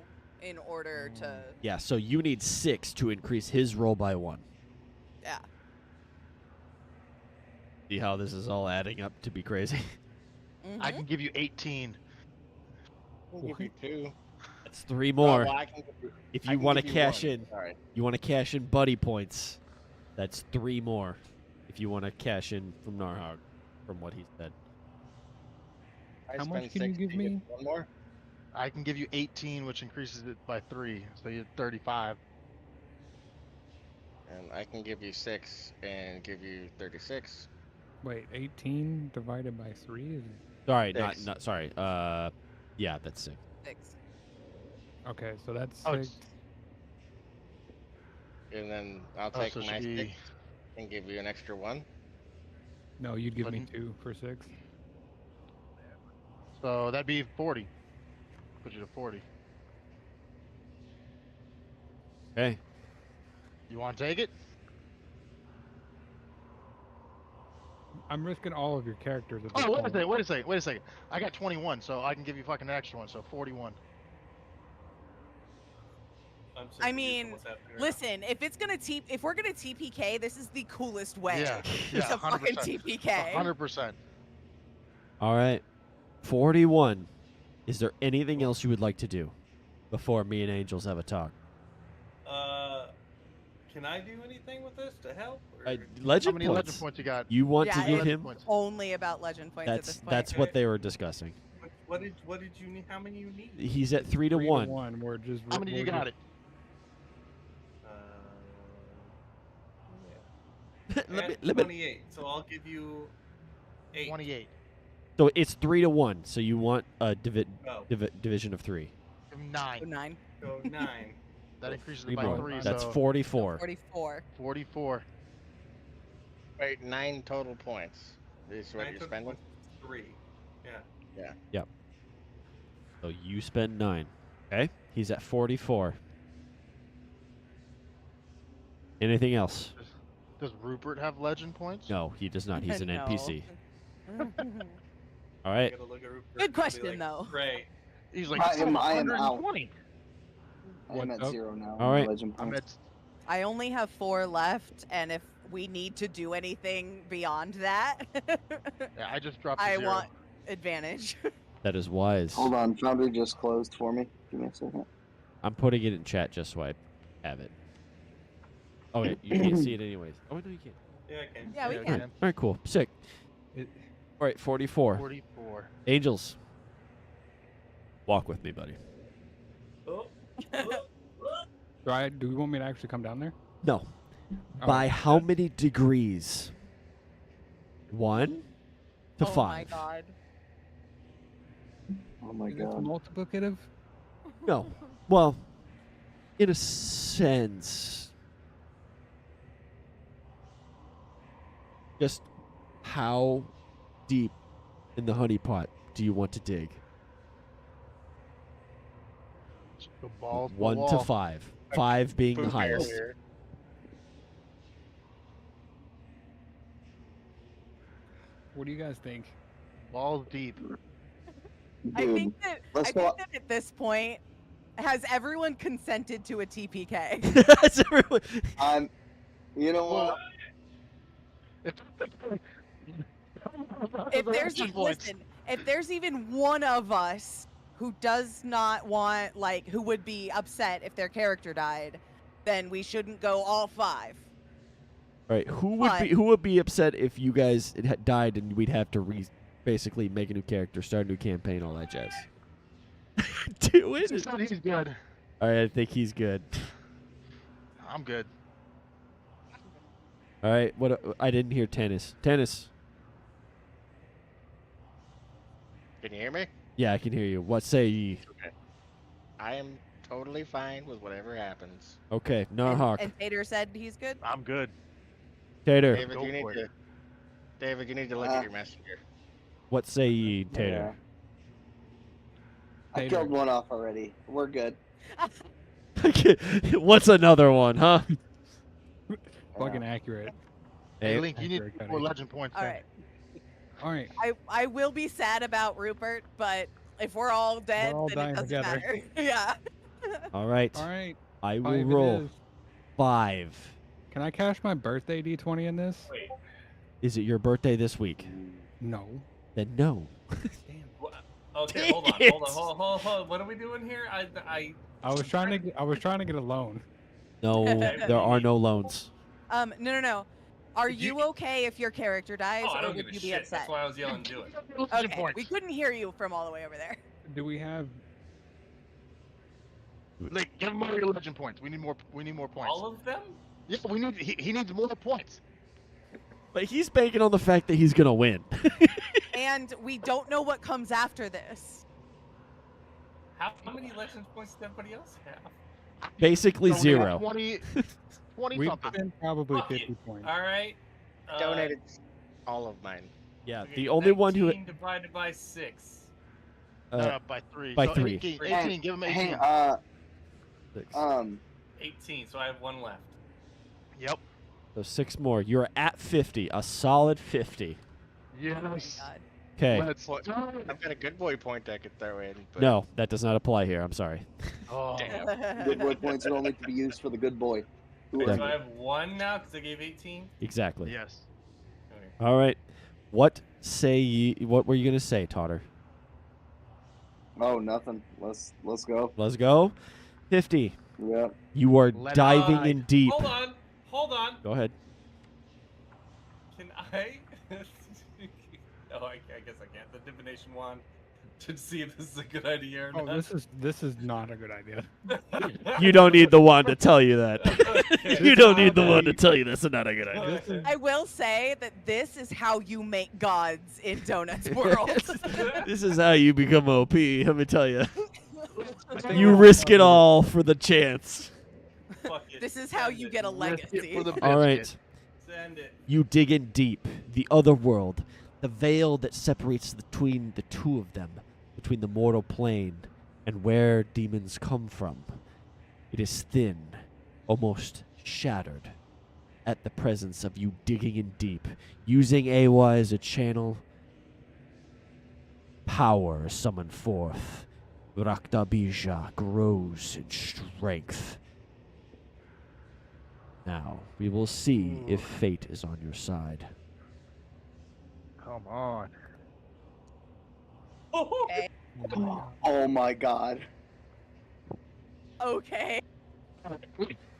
in order to. Yeah, so you need 6 to increase his roll by 1. Yeah. See how this is all adding up to be crazy? I Mhm. can give you 18. I'll give you 2. That's 3 Oh, more. well, I can give you, If I you can want to give you cash 1. in, Sorry. you want to cash in buddy points. That's 3 more. If you want to cash in from Narhak, from what he said. I How much spend can you 6 give to get me? 1 more. I can give you 18, which increases it by 3, so you're 35. And I can give you 6 and give you 36. Wait, 18 divided by 3 is Sorry, Six. not sorry. Yeah, that's 6. 6. okay. So that's Oh, 6. it's- And then I'll Oh, take so it my should 6 be. and give you an extra 1. No, you'd give me But- 2 for 6. So that'd be 40. Put you to 40. Okay. You want to take it? I'm risking all of your characters at this Oh, point. wait a second. I got 21, so I can give you fucking an extra one, so 41. I'm so I confused on mean, what's happening right now. listen, if we're gonna TPK, this is the coolest way Yeah, to fucking 100%. TPK. 100%. All right. 41. Is there anything else you would like to do before me and Angels have a talk? Can I do anything with this to help? Or... How Legend many points. legend points you got? You want to Yeah, give Legend him? points. Only about legend points at this point. That's what they were discussing. What did you need? How many you need? He's at 3 to 3 1. to 1. We're just. How many you got it? Yeah. Let me- At let me- 28. So I'll give you 8. 28. So it's 3 to 1. So you want a Oh, division of 3. Give him So 9. 9. so 9. That increases Three it by more. 3, That's so 44. 44. 44. Wait, 9 total points. Is what 9 you're total spending? points is 3. Yeah. So you spend 9. Okay? He's at 44. Anything else? Does Rupert have legend points? No, he does not. He's an No. NPC. All I right. gotta look at Rupert Good and be question, like, though. Great. He's like, I am out. 120. I'm What's at up? 0 now. All right. Legend I'm points. at I only have 4 left, and if we need to do anything beyond that, yeah, I just dropped to I 0. want advantage. That is wise. Hold on, Foundry just closed for me. Give me a second. I'm putting it in chat just so I have it. Oh, yeah. You can't see it anyways. Oh, no, you can't. Yeah, I can. Yeah, we Yeah, can. All right, cool. Sick. It, All right, 44. 44. Angels. Walk with me, buddy. Oh, do we want me to actually come down there? No. Oh, By how many degrees? 1 to 5. Oh my god. Oh my Is it god. multiplicative? No. Well, in a sense. Just how deep in the honey pot do you want to dig? The balls. 1 to 5. 5 being the Food highest. barrier. What do you guys think? Balls deep. I Dude, think that let's go- at this point, has everyone consented to a TPK? That's everyone. you know what? if there's even one of us who does not want, like, who would be upset if their character died, then we shouldn't go all 5. All right, who But- would be upset if you guys died and we'd have to basically make a new character, start a new campaign, all that jazz? Do it. He said he's good. All right, I think he's good. I'm good. All right, what? I didn't hear tennis. Tennis. Can you hear me? Yeah, I can hear you. What say ye? Okay. I am totally fine with whatever happens. Okay, Narhak. And Tater said he's good. I'm good. Tater. David, Go you need for it. to. David, you need to look at your messenger. What say ye, Tater? I Tater. killed one off already. We're good. What's another one, huh? Fucking accurate. Hey, Hey, Link, you need Accurate, 4 Cuddy. legend points. All then. right. All right. I will be sad about Rupert, but if we're all dead, all then dying it doesn't together. matter. Yeah. all right. All right. I will 5 it roll is. 5. Can I cash my birthday D20 in this? wait. Is it your birthday this week? No. Then no. What? Okay, hold on. Dang Hold on. What are we doing here? I was trying to get a loan. No, there are no loans. No. Are You- you okay if your character dies, Oh, I or don't would give a you be shit. upset? That's why I was yelling, do it. Legend Okay, points. we couldn't hear you from all the way over there. Do we have? Link, give him all your legend points. We need more. We need more points. All of them? Yeah, we need. He needs more points. But he's banking on the fact that he's gonna win. And we don't know what comes after this. How many legends points does everybody else have? Basically So we got 0. 20 We've something. spent probably Fuck it. 50 points. All right. Donated all of mine. Yeah, okay, the only one who 19 divided by 6. By 3. by so 3. 18. Give him 18. Hey, 6. 18, so I have 1 left. Yep. So 6 more. You're at 50. A solid 50. Yes. Oh my god. Okay. Let's Well, do it. I've got a good boy point I could throw in. But No, that does not apply here. I'm sorry. Oh. Damn. Good boy points are only to be used for the good boy. Wait, Yeah. so I have 1 now because I gave 18. Exactly. Yes. Okay. All right. What say ye? What were you gonna say, Totter? Oh, nothing. Let's go. Let's go. 50. Yeah. You are Let it diving ride. in deep. Hold on. Go ahead. Can I? Oh, I guess I can't. The divination wand to see if this is a good idea or Oh, not. this is not a good idea. You don't need the one to tell you that. Okay. You don't need the one to tell you that's not a good idea. Okay. I will say that this is how you make gods in Donuts World. This is how you become OP. Let me tell you. I think You that's risk it probably- all for the chance. Fuck it. This is how Send you it. get a Risk it legacy. for the All right. biscuit. Send it. You dig in deep, the other world, the veil that separates between the two of them, between the mortal plane and where demons come from. It is thin, almost shattered, at the presence of you digging in deep, using Awa as a channel. Power is summoned forth. Raktabija grows in strength. Now, we will see if fate is on your side. Come on. Okay. Oh my god. Okay.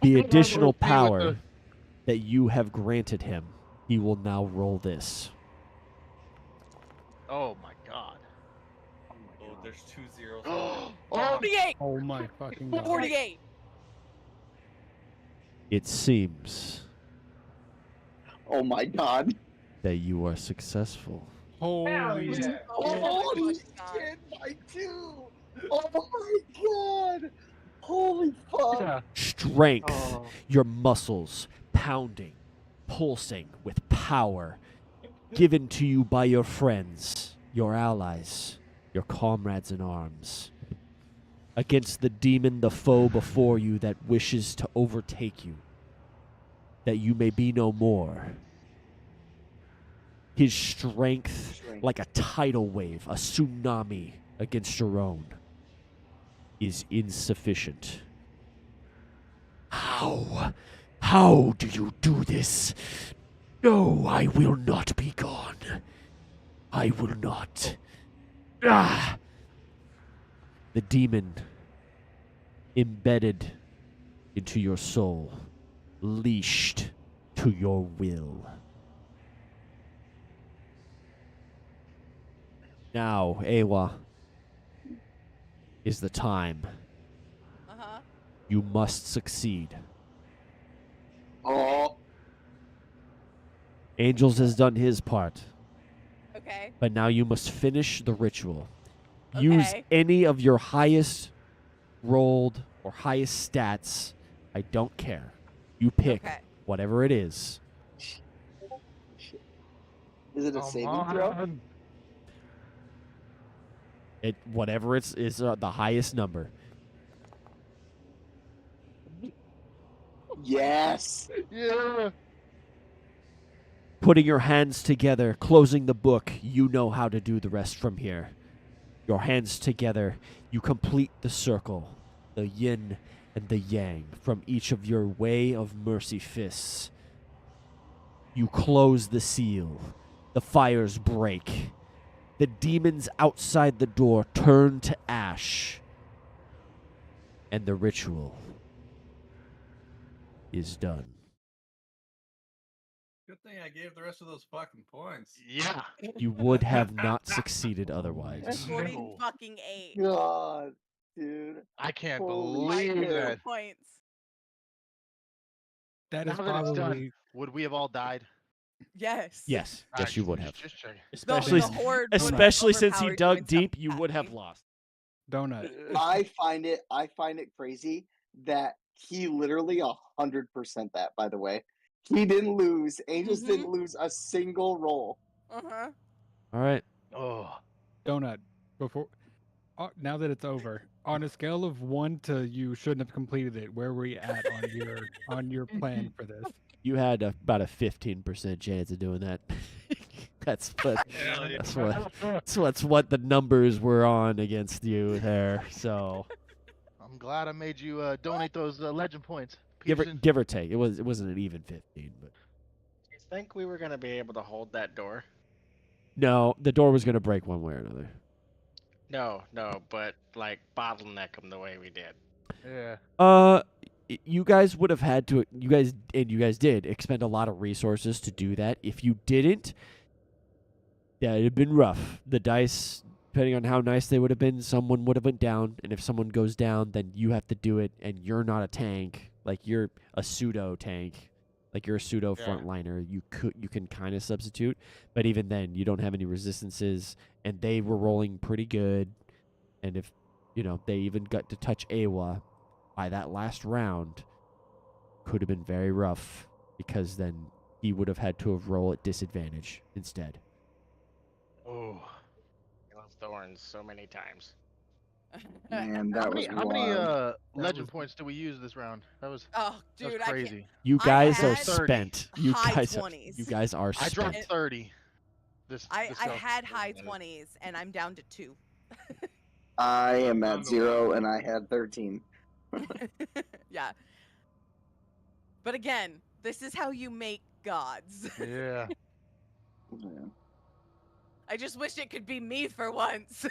The additional Okay with power that you have granted him, he will now roll this. Oh my god. Oh, there's 2 zeros. Oh, 48. Oh my fucking god. 48. It seems Oh my god. that you are successful. Holy yeah. Holy God. shit, my 2. Oh my god. Holy fuck. yeah. Strength, Oh. your muscles pounding, pulsing with power, given to you by your friends, your allies, your comrades in arms. Against the demon, the foe before you that wishes to overtake you, that you may be no more. His strength, like a tidal wave, a tsunami against your own, is insufficient. How? How do you do this? No, I will not be gone. I will not. Ah! The demon embedded into your soul, leashed to your will. Now, Awa, is the time. Uh-huh. You must succeed. Oh. Angels has done his part, Okay. but now you must finish the ritual. Use Okay. any of your highest rolled or highest stats. I don't care. You pick Okay. whatever it is. Is it a Come saving throw? on. It whatever it's is the highest number. Yes. Yeah. Putting your hands together, closing the book, you know how to do the rest from here. Your hands together, you complete the circle, the yin and the yang from each of your way of mercy fists. You close the seal. The fires break. The demons outside the door turn to ash. And the ritual is done. Good thing I gave the rest of those fucking points. Yeah. You would have not succeeded otherwise. 40 No. fucking 8. God, dude. I can't Holy believe shit. that. Points. That Now is that it's done, probably would we have all died? Yes. Yes, Alright, yes, you would have. Just checking. The, Especially, the horde would have especially since he overpowered you dug and deep, you would have sabotaged lost. donut. I find it crazy that he literally 100% that, by the way. He didn't lose. Angels didn't lose a single roll. me. Uh-huh. All right. Oh. Donut. Before, now that it's over, on a scale of 1 to you shouldn't have completed it, where were you at on your plan for this? You had about a 15% chance of doing that. That's what the numbers were on against you there. So I'm glad I made you donate those legend points. give Peterson. or take, it wasn't an even 15, but You think we were gonna be able to hold that door? no, the door was gonna break one way or another. No, but like bottleneck them the way we did. Yeah. You guys would have had to. You guys did expend a lot of resources to do that. If you didn't, yeah, it'd have been rough. The dice, depending on how nice they would have been, someone would have went down, and if someone goes down, then you have to do it, and you're not a tank. Like you're a pseudo tank. Like you're a pseudo frontliner. You can kind of substitute, but even then, you don't have any resistances, and they were rolling pretty good. And if they even got to touch Awa by that last round, could have been very rough because then he would have had to have roll at disadvantage instead. Oh, thorns so many times. Man, that How was many wild. legend points do we use this round? That was dude, that's crazy. You I guys are had spent. You high guys 20s. you guys are I dropped spent. 30. I this had high 20s and I'm down to 2. I am Down at to 0 one. and I had 13. Yeah. But again, this is how you make gods. Yeah. Yeah. I just wish it could be me for once.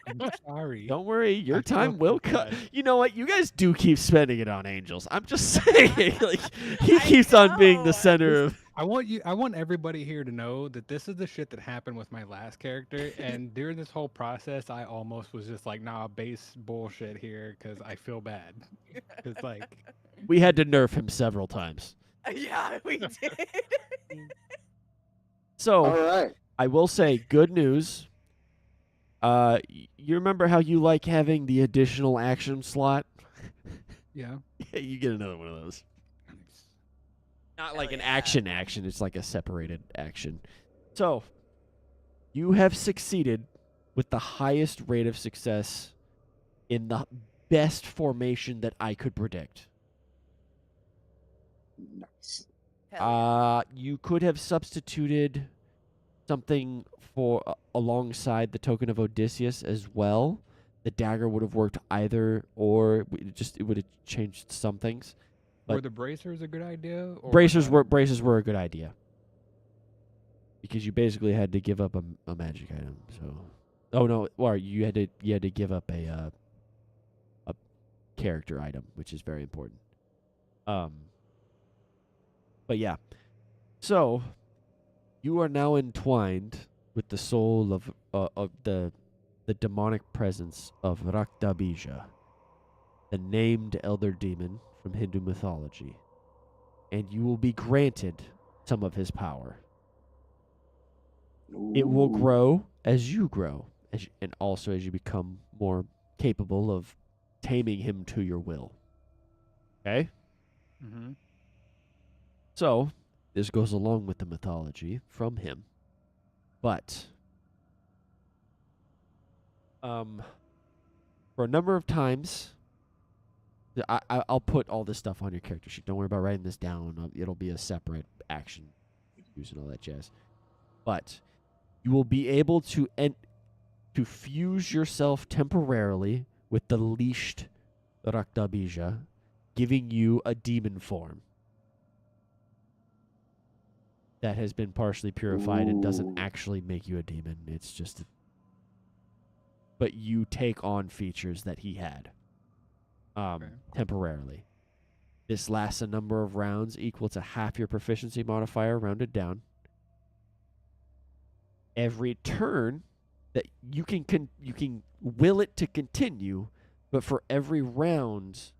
I'm sorry. Don't worry, your I feel time will so come. bad. You know what? You guys do keep spending it on angels. I'm just saying, like he I keeps on being the know. center of. I want everybody here to know that this is the shit that happened with my last character, and during this whole process, I almost was just like, nah, base bullshit here, because I feel bad. It's like, We had to nerf him several times. Yeah, we did. So All right. I will say, good news. You remember how you like having the additional action slot? yeah. Yeah, you get another one of those. Not Hell like an yeah. action. It's like a separated action. So, you have succeeded with the highest rate of success in the best formation that I could predict. Nice. Hell yeah. You could have substituted something for alongside the token of Odysseus as well. The dagger would have worked either, or it would have changed some things. Were But the bracers a good idea? Or bracers not? were a good idea because you basically had to give up a magic item. So, oh no, or you had to give up a character item, which is very important. But yeah, so you are now entwined with the soul of the demonic presence of Raktabija, the named elder demon from Hindu mythology, and you will be granted some of his power. It will Ooh. grow as you grow, and also as you become more capable of taming him to your will. Okay? Mm-hmm. So, this goes along with the mythology from him. But, for a number of times, I'll put all this stuff on your character sheet. Don't worry about writing this down. It'll be a separate action use and all that jazz. But you will be able to fuse yourself temporarily with the leashed Raktabija, giving you a demon form that has been partially purified and doesn't Ooh. actually make you a demon. It's just but you take on features that he had temporarily. This lasts a number of rounds equal to half your proficiency modifier rounded down. Every turn that you can will it to continue, but for every round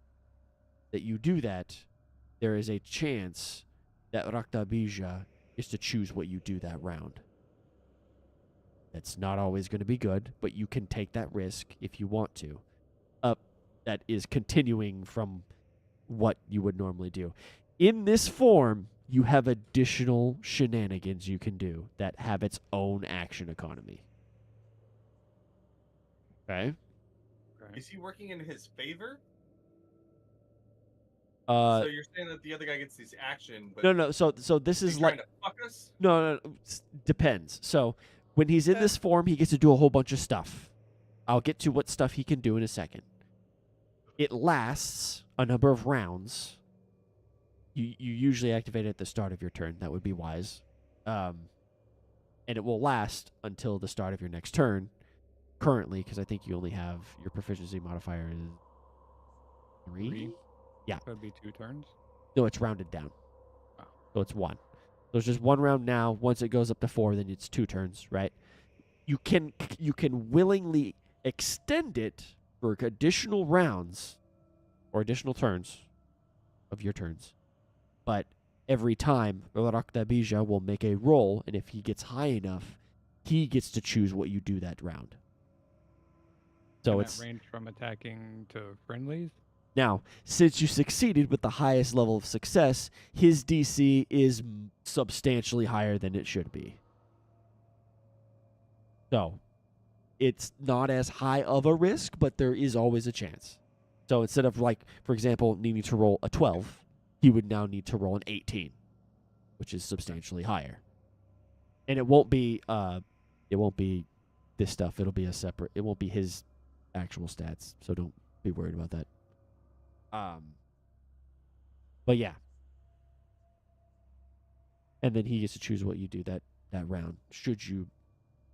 that you do that, there is a chance that Raktabija is to choose what you do that round. That's not always going to be good, but you can take that risk if you want to. That is continuing from what you would normally do. In this form, you have additional shenanigans you can do that have its own action economy. Okay? Is he working in his favor? So you're saying that the other guy gets this action, but no. So this he's is trying like to fuck us? no. Depends. So when he's in this form, he gets to do a whole bunch of stuff. I'll get to what stuff he can do in a second. It lasts a number of rounds. You usually activate it at the start of your turn. That would be wise. And it will last until the start of your next turn. Currently, because I think you only have your proficiency modifier is 3. Yeah. So it'd be 2 turns. No, it's rounded down. Oh. So it's 1. So it's just 1 round now. Once it goes up to 4, then it's 2 turns, right? You can willingly extend it for additional rounds or additional turns of your turns. But every time, Raktabija will make a roll, and if he gets high enough, he gets to choose what you do that round. So Can it's that range from attacking to friendlies. now, since you succeeded with the highest level of success, his DC is substantially higher than it should be. So, it's not as high of a risk, but there is always a chance. So instead of, like, for example, needing to roll a 12, he would now need to roll an 18, which is substantially higher. And it won't be this stuff. It'll be a separate. It won't be his actual stats. So don't be worried about that. But yeah. And then he gets to choose what you do that round. Should you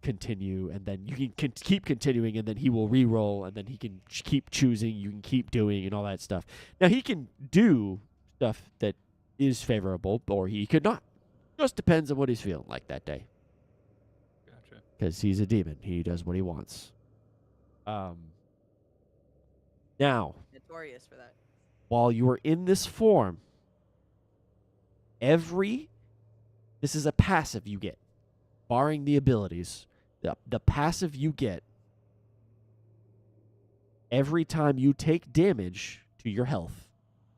continue, and then you can keep continuing, and then he will re-roll, and then he can keep choosing, you can keep doing, and all that stuff. Now, he can do stuff that is favorable, or he could not. Just depends on what he's feeling like that day. Gotcha. Because he's a demon. He does what he wants. Now, Notorious for that. while you are in this form, this is a passive you get, barring the abilities. The passive you get every time you take damage to your health.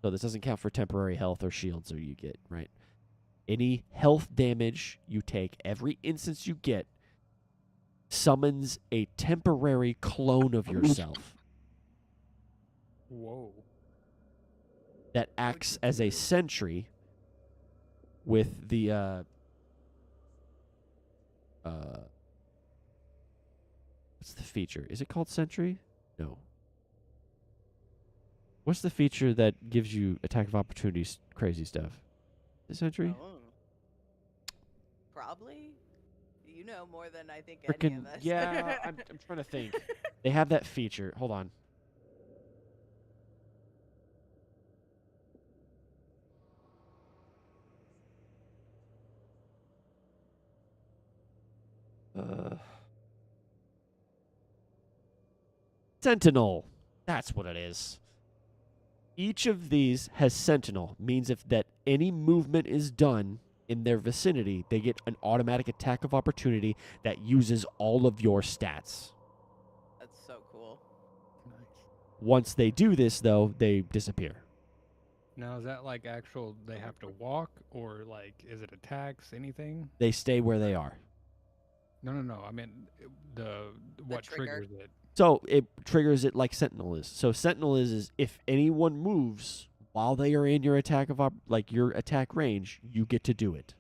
So this doesn't count for temporary health or shields or you get, right? Any health damage you take, every instance you get, summons a temporary clone of yourself Whoa. that acts as a sentry with the what's the feature? Is it called Sentry? No. What's the feature that gives you attack of opportunities, crazy stuff? The Sentry? Oh. Probably. You know more than I think any Frickin' of us. yeah, I'm trying to think. They have that feature. Hold on. Sentinel. That's what it is. Each of these has Sentinel. Means if that any movement is done in their vicinity, they get an automatic attack of opportunity that uses all of your stats. That's so cool. Nice. Once they do this, though, they disappear. Now, is that like actual, they have to walk, or like, is it attacks, anything? They stay where they are. No. I mean, what trigger. triggers it? So it triggers it like Sentinel is. So Sentinel is if anyone moves while they are in your attack your attack range, you get to do it.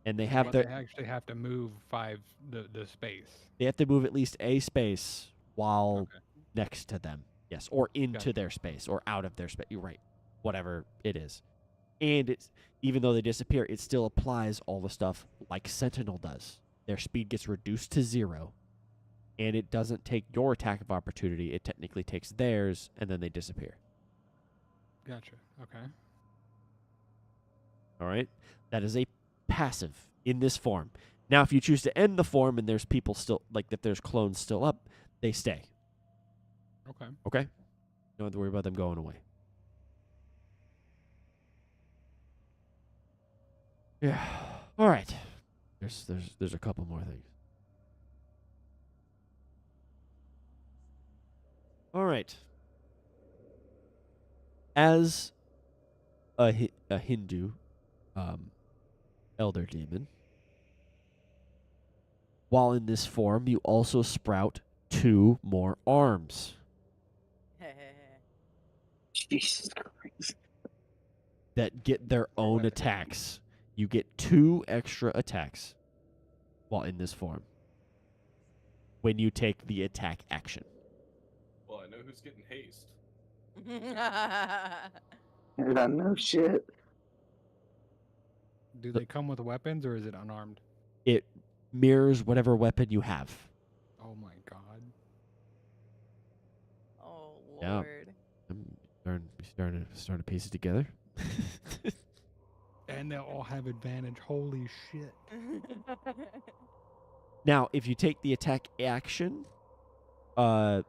And they have But the they actually have to move the space. they have to move at least a space while Okay. next to them. Yes, or into Gotcha. their space or out of their space. You're right. Whatever it is. And it's even though they disappear, it still applies all the stuff like Sentinel does. Their speed gets reduced to 0. And it doesn't take your attack of opportunity. It technically takes theirs, and then they disappear. Gotcha. Okay. All right? That is a passive in this form. Now, if you choose to end the form and there's people still, like if there's clones still up, they stay. Okay. Okay? You don't have to worry about them going away. Yeah. All right. There's a couple more things. All right. As a Hindu elder demon, while in this form, you also sprout 2 more arms. Jesus Christ. that get their own attacks. You get 2 extra attacks while in this form when you take the attack action. Well, I know who's getting haste. Yeah, no shit. Do they come with weapons or is it unarmed? It mirrors whatever weapon you have. Oh my god. Oh Yeah. Lord. I'm starting to piece it together. And they'll all have advantage. Holy shit. Now, if you take the attack action, and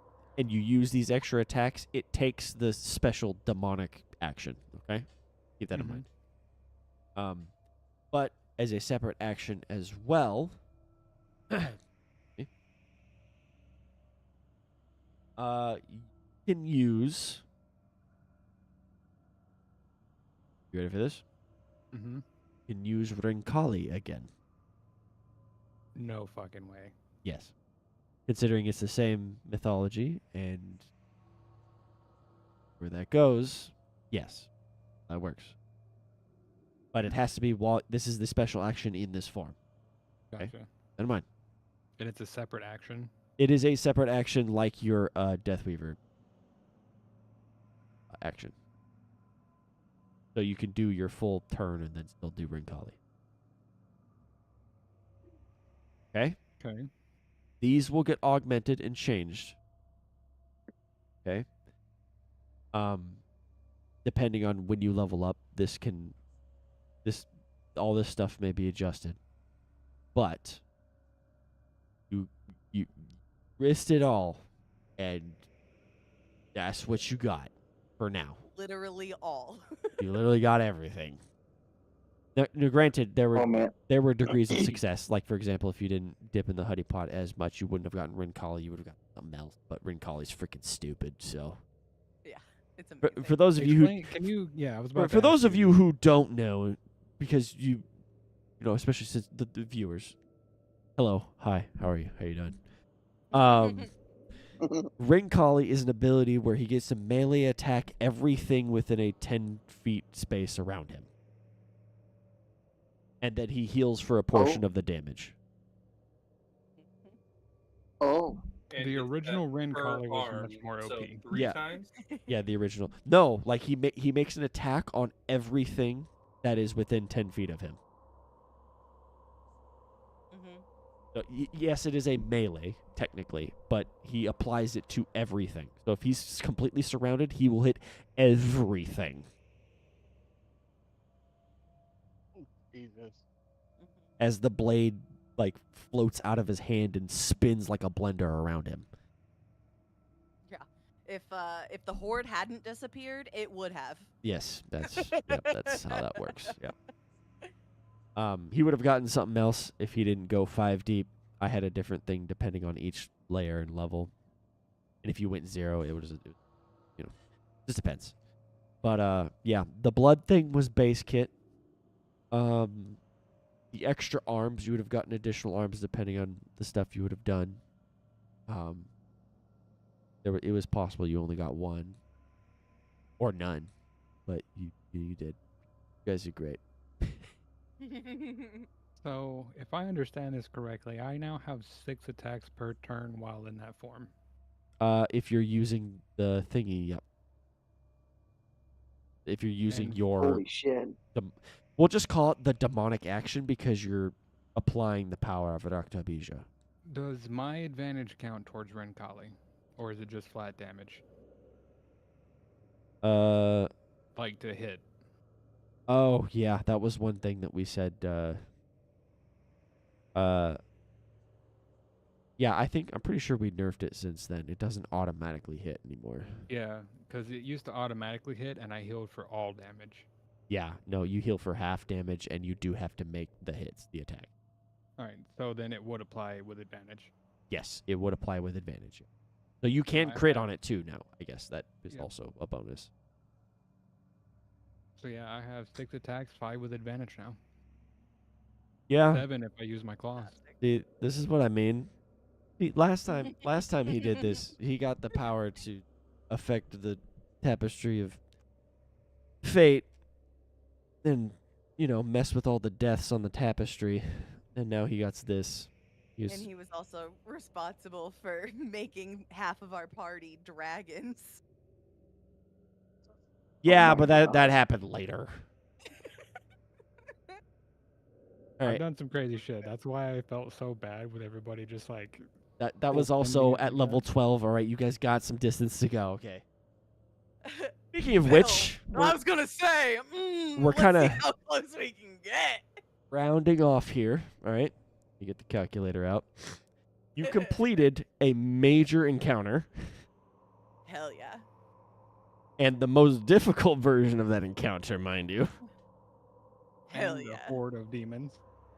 you use these extra attacks, it takes the special demonic action. Okay, keep that in mind. But as a separate action as well, you can use. You ready for this? Mm-hmm. You can use Rinkali again. No fucking way. Yes. Considering it's the same mythology and where that goes, yes, that works. But it has to be while this is the special action in this form. Gotcha. Okay. Never mind. And it's a separate action? It is a separate action like your Deathweaver action. So you can do your full turn and then still do Rinkali. Okay? Okay. These will get augmented and changed. Okay? Depending on when you level up, all this stuff may be adjusted. But you risked it all, and that's what you got for now. Literally all. You literally got everything. Now, granted, there were degrees of success. Like, for example, if you didn't dip in the Huddy Pot as much, you wouldn't have gotten Rinkali. You would have gotten something else. But Rinkali's freaking stupid. So, Yeah, it's amazing. for those of you who Can you? Yeah, I was about for those of you who don't know, because you know, especially since the viewers. Hello, hi, how are you? How you doing? Rinkali is an ability where he gets to melee attack everything within a 10 feet space around him. And then he heals for a portion of the damage. Oh. And The is original that Ren per Collie was arm, much more so OP. 3 Yeah. times? Yeah, the original. No, like he makes an attack on everything that is within 10 feet of him. Mhm. So, yes, it is a melee, technically, but he applies it to everything. So if he's completely surrounded, he will hit everything. Jesus. As the blade, like, floats out of his hand and spins like a blender around him. Yeah. If the horde hadn't disappeared, it would have. Yes, that's how that works. Yep. He would have gotten something else if he didn't go 5 deep. I had a different thing depending on each layer and level. And if you went 0, it was, just depends. But yeah, the blood thing was base kit. The extra arms, you would have gotten additional arms depending on the stuff you would have done. It was possible you only got 1 or none, but you did. You guys are great. So, if I understand this correctly, I now have 6 attacks per turn while in that form. If you're using the thingy, yep. If you're using your, Holy shit. we'll just call it the demonic action because you're applying the power of Raktabija. Does my advantage count towards Ren Collie? Or is it just flat damage? Like to hit? Oh yeah, that was one thing that we said. Yeah, I'm pretty sure we nerfed it since then. It doesn't automatically hit anymore. Yeah, because it used to automatically hit, and I healed for all damage. Yeah, no, you heal for half damage, and you do have to make the hits, the attack. All right, so then it would apply with advantage. Yes, it would apply with advantage. So you can crit on it too now. I guess that is also a bonus. So yeah, I have 6 attacks, 5 with advantage now. Yeah. 7 if I use my claws. See, this is what I mean. Last time he did this, he got the power to affect the tapestry of fate and, mess with all the deaths on the tapestry. And now he got this. And he was also responsible for making half of our party dragons. Yeah, my but that happened later. All I've right. done some crazy shit. That's why I felt so bad with everybody just like. That was Well, also then you at level guys- 12. All right, you guys got some distance to go. Okay. Speaking of Bill, which, I was gonna say, we're let's kinda- see how close we can get. rounding off here. All right. You get the calculator out. You completed a major encounter, Hell yeah. and the most difficult version of that encounter, mind you. Hell and yeah. A horde of demons.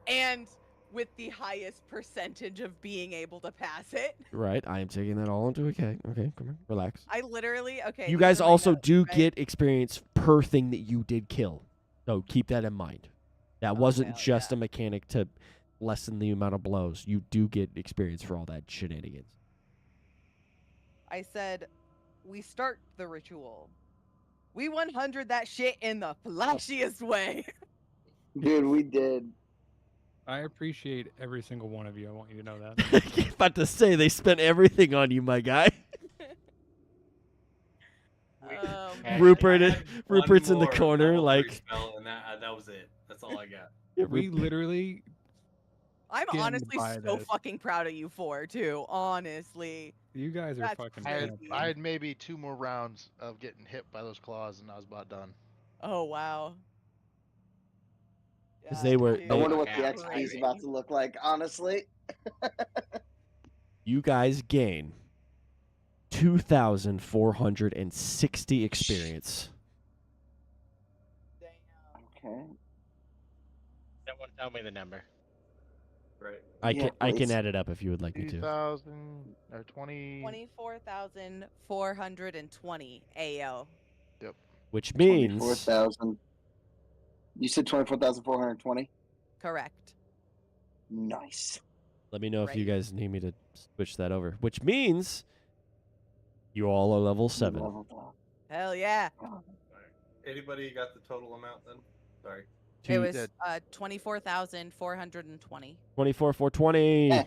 And with the highest percentage of being able to pass it. Right. I am taking that all into account. Okay, come on, relax. I literally, okay. You these guys are my also notes, do right? get experience per thing that you did kill. So keep that in mind. That wasn't hell just yeah. a mechanic to lessen the amount of blows. You do get experience for all that shenanigans. I said, we start the ritual. We 100 that shit in the flashiest way. Dude, we did. I appreciate every single one of you. I want you to know that. About to say they spent everything on you, my guy. Hey, Rupert, I had one Rupert's in the more corner, level like 3 spell, and that was it. That's all I got. yeah, We Rupert- literally. I'm Skimmed honestly by so this. fucking proud of you for too. Honestly. You guys are That's fucking. I had, champions. I had maybe 2 more rounds of getting hit by those claws, and I was about done. Oh wow. 'Cause they were- I They- wonder what the Yeah. XP is about to look like, honestly. you guys gain 2,460 experience. Okay. Someone tell me the number. Right. I Yeah, can please. add it up if you would like me to. 2,000 or 20. 24,420 AO. Which means 24,000. You said 24,420? Correct. Nice. let me know if you Right. guys need me to switch that over. Which means you all are level 7. Leveled up. Hell yeah. Alright. Anybody got the total amount then? Sorry. It was did. 24,420. 24,420. Eh.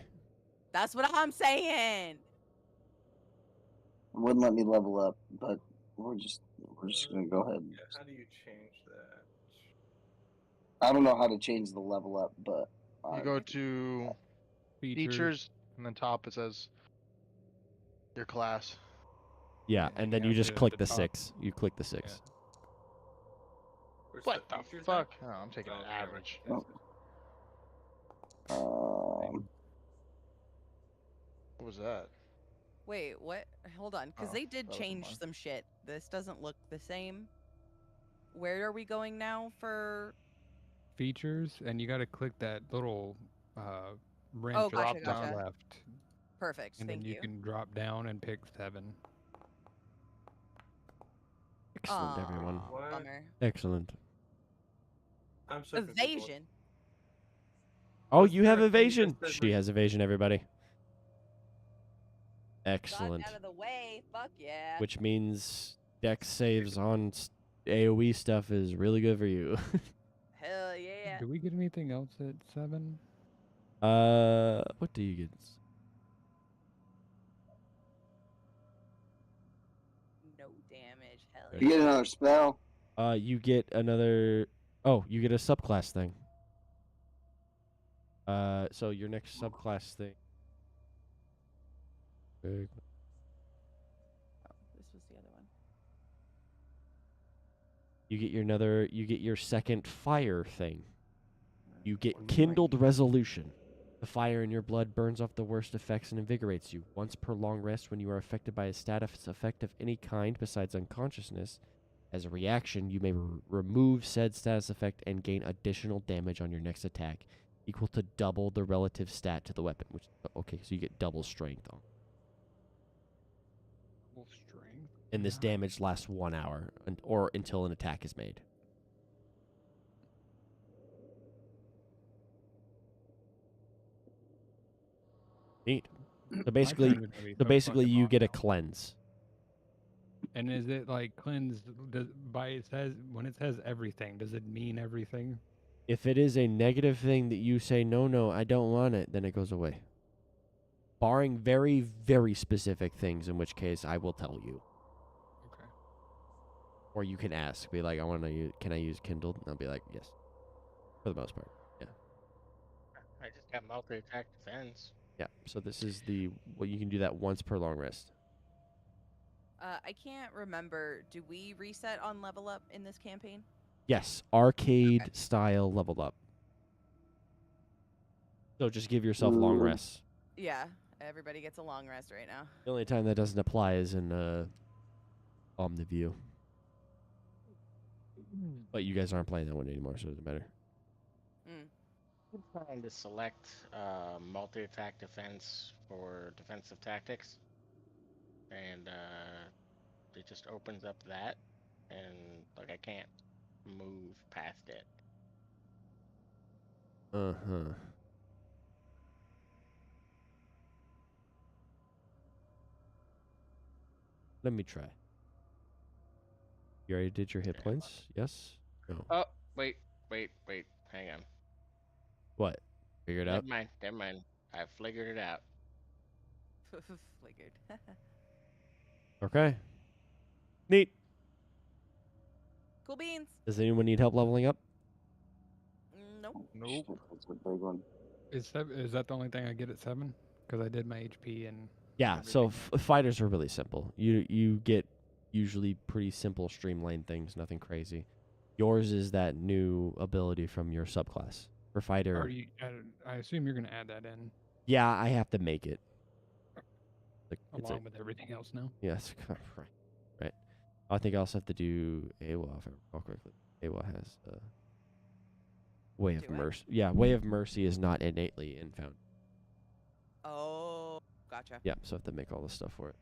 That's what I'm saying. It wouldn't let me level up, but we're just gonna go ahead. Yeah, how do you change that? I don't know how to change the level up, but You go to features, and then top it says your class. Yeah, Yeah, and then yeah, you just the- click the the top. 6. You click the 6. Where's What the features at? fuck? Oh, I'm taking an Oh, okay. average. Oh. What was that? Wait, what? Hold on, because Oh, they did that was change mine. some shit. This doesn't look the same. Where are we going now for? Features, and you got to click that little wrench gotcha, on the top gotcha. left, Perfect. and Thank then you can drop down and pick 7. Excellent, everyone. Aw, What? Bummer. Excellent. I'm so confused. What- Evasion. Oh, What's you have the thing that evasion. says She has evasion, everybody. Got Excellent. out of the way. Fuck yeah. Which means dex saves on AoE stuff is really good for you. Hell yeah. Do we get anything else at 7? What do you get? No damage. Hell you yeah. get another spell. You get another. Oh, you get a subclass thing. So your next subclass thing. Oh, this was the other one. You get your another. You get your second fire thing. You get What do you kindled resolution. The fire in your blood burns off the worst effects and invigorates you. Once per long rest, when you are affected by a status effect of any kind besides unconsciousness, as a reaction, you may remove said status effect and gain additional damage on your next attack, equal to double the relative stat to the weapon. Which okay, so you get double strength on. Full strength. And this damage lasts 1 hour, or until an attack is made. Neat. So basically, you get a cleanse. And is it like cleansed by it says when it says everything? Does it mean everything? If it is a negative thing that you say, no, I don't want it, then it goes away. Barring very, very specific things, in which case I will tell you. Okay. Or you can ask, be like, can I use Kindled? And I'll be like, yes. For the most part, yeah. I just got multi-attack defense. Yeah, so this is you can do that once per long rest. I can't remember. Do we reset on level up in this campaign? Yes, arcade style leveled up. So just give yourself long rests. Yeah, everybody gets a long rest right now. The only time that doesn't apply is in Omniview. But you guys aren't playing that one anymore, so it doesn't matter. I'm trying to select multi-attack defense for defensive tactics, and it just opens up that, and like I can't move past it. Uh-huh. Let me try. You already did your hit points? Yes? No. Oh, wait, hang on. What? Figured out? Never mind. I figured it out. Figured. Okay. Neat. Cool beans. Does anyone need help leveling up? Nope. Nope. That's a big one. Is that the only thing I get at 7? Because I did my HP and. Yeah, so fighters are really simple. You get usually pretty simple streamlined things, nothing crazy. Yours is that new ability from your subclass. For fighter. I assume you're going to add that in. Yeah, I have to make it. Along with everything else now. Yes, right. I think I also have to do AWA if I recall correctly. AWA has Way of Mercy. Yeah, Way of Mercy is not innately in Found. Oh, gotcha. Yeah, so I have to make all the stuff for it.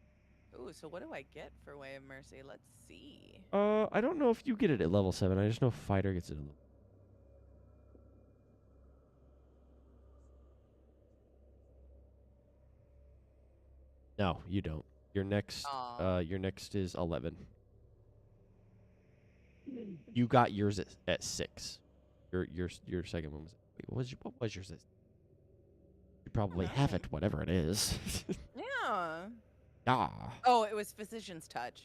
Ooh, so what do I get for Way of Mercy? Let's see. I don't know if you get it at level 7. I just know Fighter gets it at level. No, you don't. Your next is 11. You got yours at 6. Your second one was. Wait, what was yours? You probably have it, whatever it is. Yeah. Ah. Oh, it was Physician's Touch.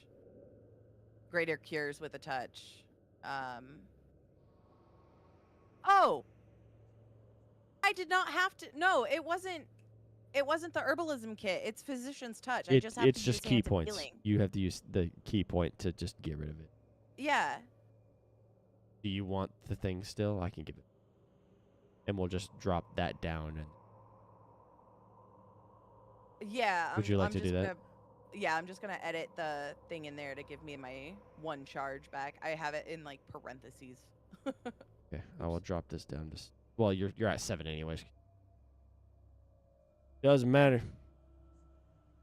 Greater cures with a touch. Oh. I did not have to. No, it wasn't. It wasn't the herbalism kit. It's Physician's Touch. I just have it's to just use key Hands of points. Healing. You have to use the key point to just get rid of it. Yeah. Do you want the thing still? I can give it. And we'll just drop that down. And Yeah. Would you like to do that? Yeah, I'm just gonna edit the thing in there to give me my 1 charge back. I have it in like parentheses. Okay, I will drop this down. Well, you're at 7 anyways. Doesn't matter.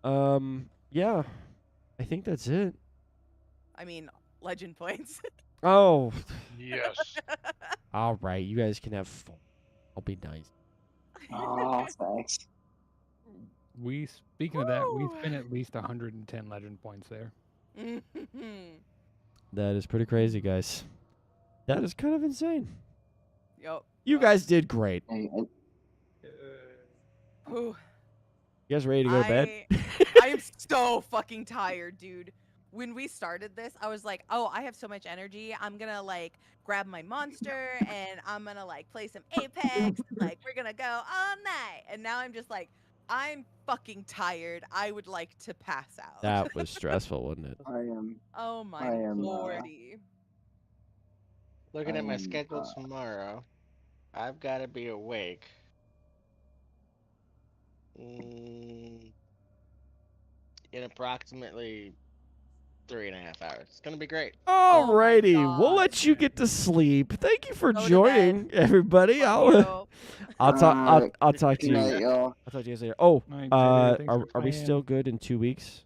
Yeah, I think that's it. I mean, legend points. Oh, Yes. all right. You guys can have fun. I'll be nice. Oh, thanks. Speaking of that, we Woo! spent at least 110 legend points there. That is pretty crazy, guys. That is kind of insane. Yup. You guys did great. Hey, Whew. You guys ready to go to bed? I am so fucking tired, dude. When we started this, I was like, oh, I have so much energy. I'm gonna like grab my monster and I'm gonna like play some Apex. Like we're gonna go all night. And now I'm just like, I'm fucking tired. I would like to pass out. That was stressful, wasn't it? I am. Oh my I am, lordy. Looking at my I'm, schedule tomorrow, I've got to be awake. In approximately 3.5 hours. It's gonna be great. Alrighty, God. we'll let you get to sleep. Thank you for Go to joining, everybody. Love I'll talk to Good night, you. y'all. I'll talk to you guys later. Oh, Night, JJ, thanks for are we playing. still good in 2 weeks?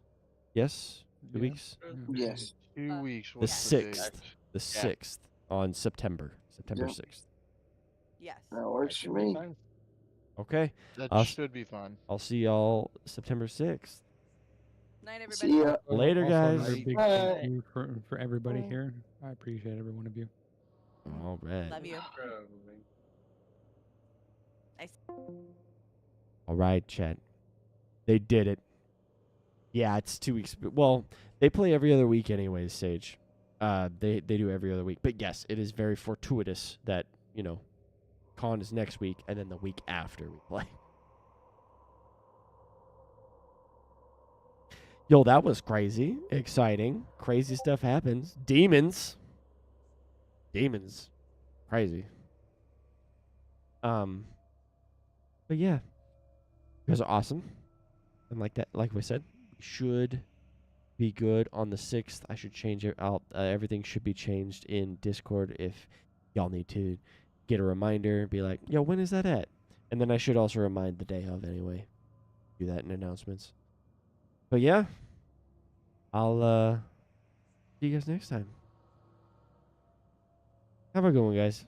Yes, 2 Yeah. weeks. Yes. 2 weeks. The What's the date? 6th. The 6th on September Yep. 6th. Yes. That works for me. Okay, That I'll should be fun. I'll see y'all September 6th. Night, everybody. See ya. Later, Also, guys. another big Bye. thank you for everybody here. I appreciate every one of you. All right. Love you. Probably. All right, chat. They did it. Yeah, it's 2 weeks. Well, they play every other week anyways, Sage. They do every other week. But yes, it is very fortuitous that, con is next week and then the week after we play. Yo, that was crazy. Exciting. Crazy stuff happens. Demons. Crazy. But yeah. You guys are awesome. And like we said, should be good on the 6th. I should change it out. Everything should be changed in Discord if y'all need to get a reminder. Be like, yo, when is that at? And then I should also remind the day of anyway. Do that in announcements. But yeah, I'll see you guys next time. Have a good one, guys.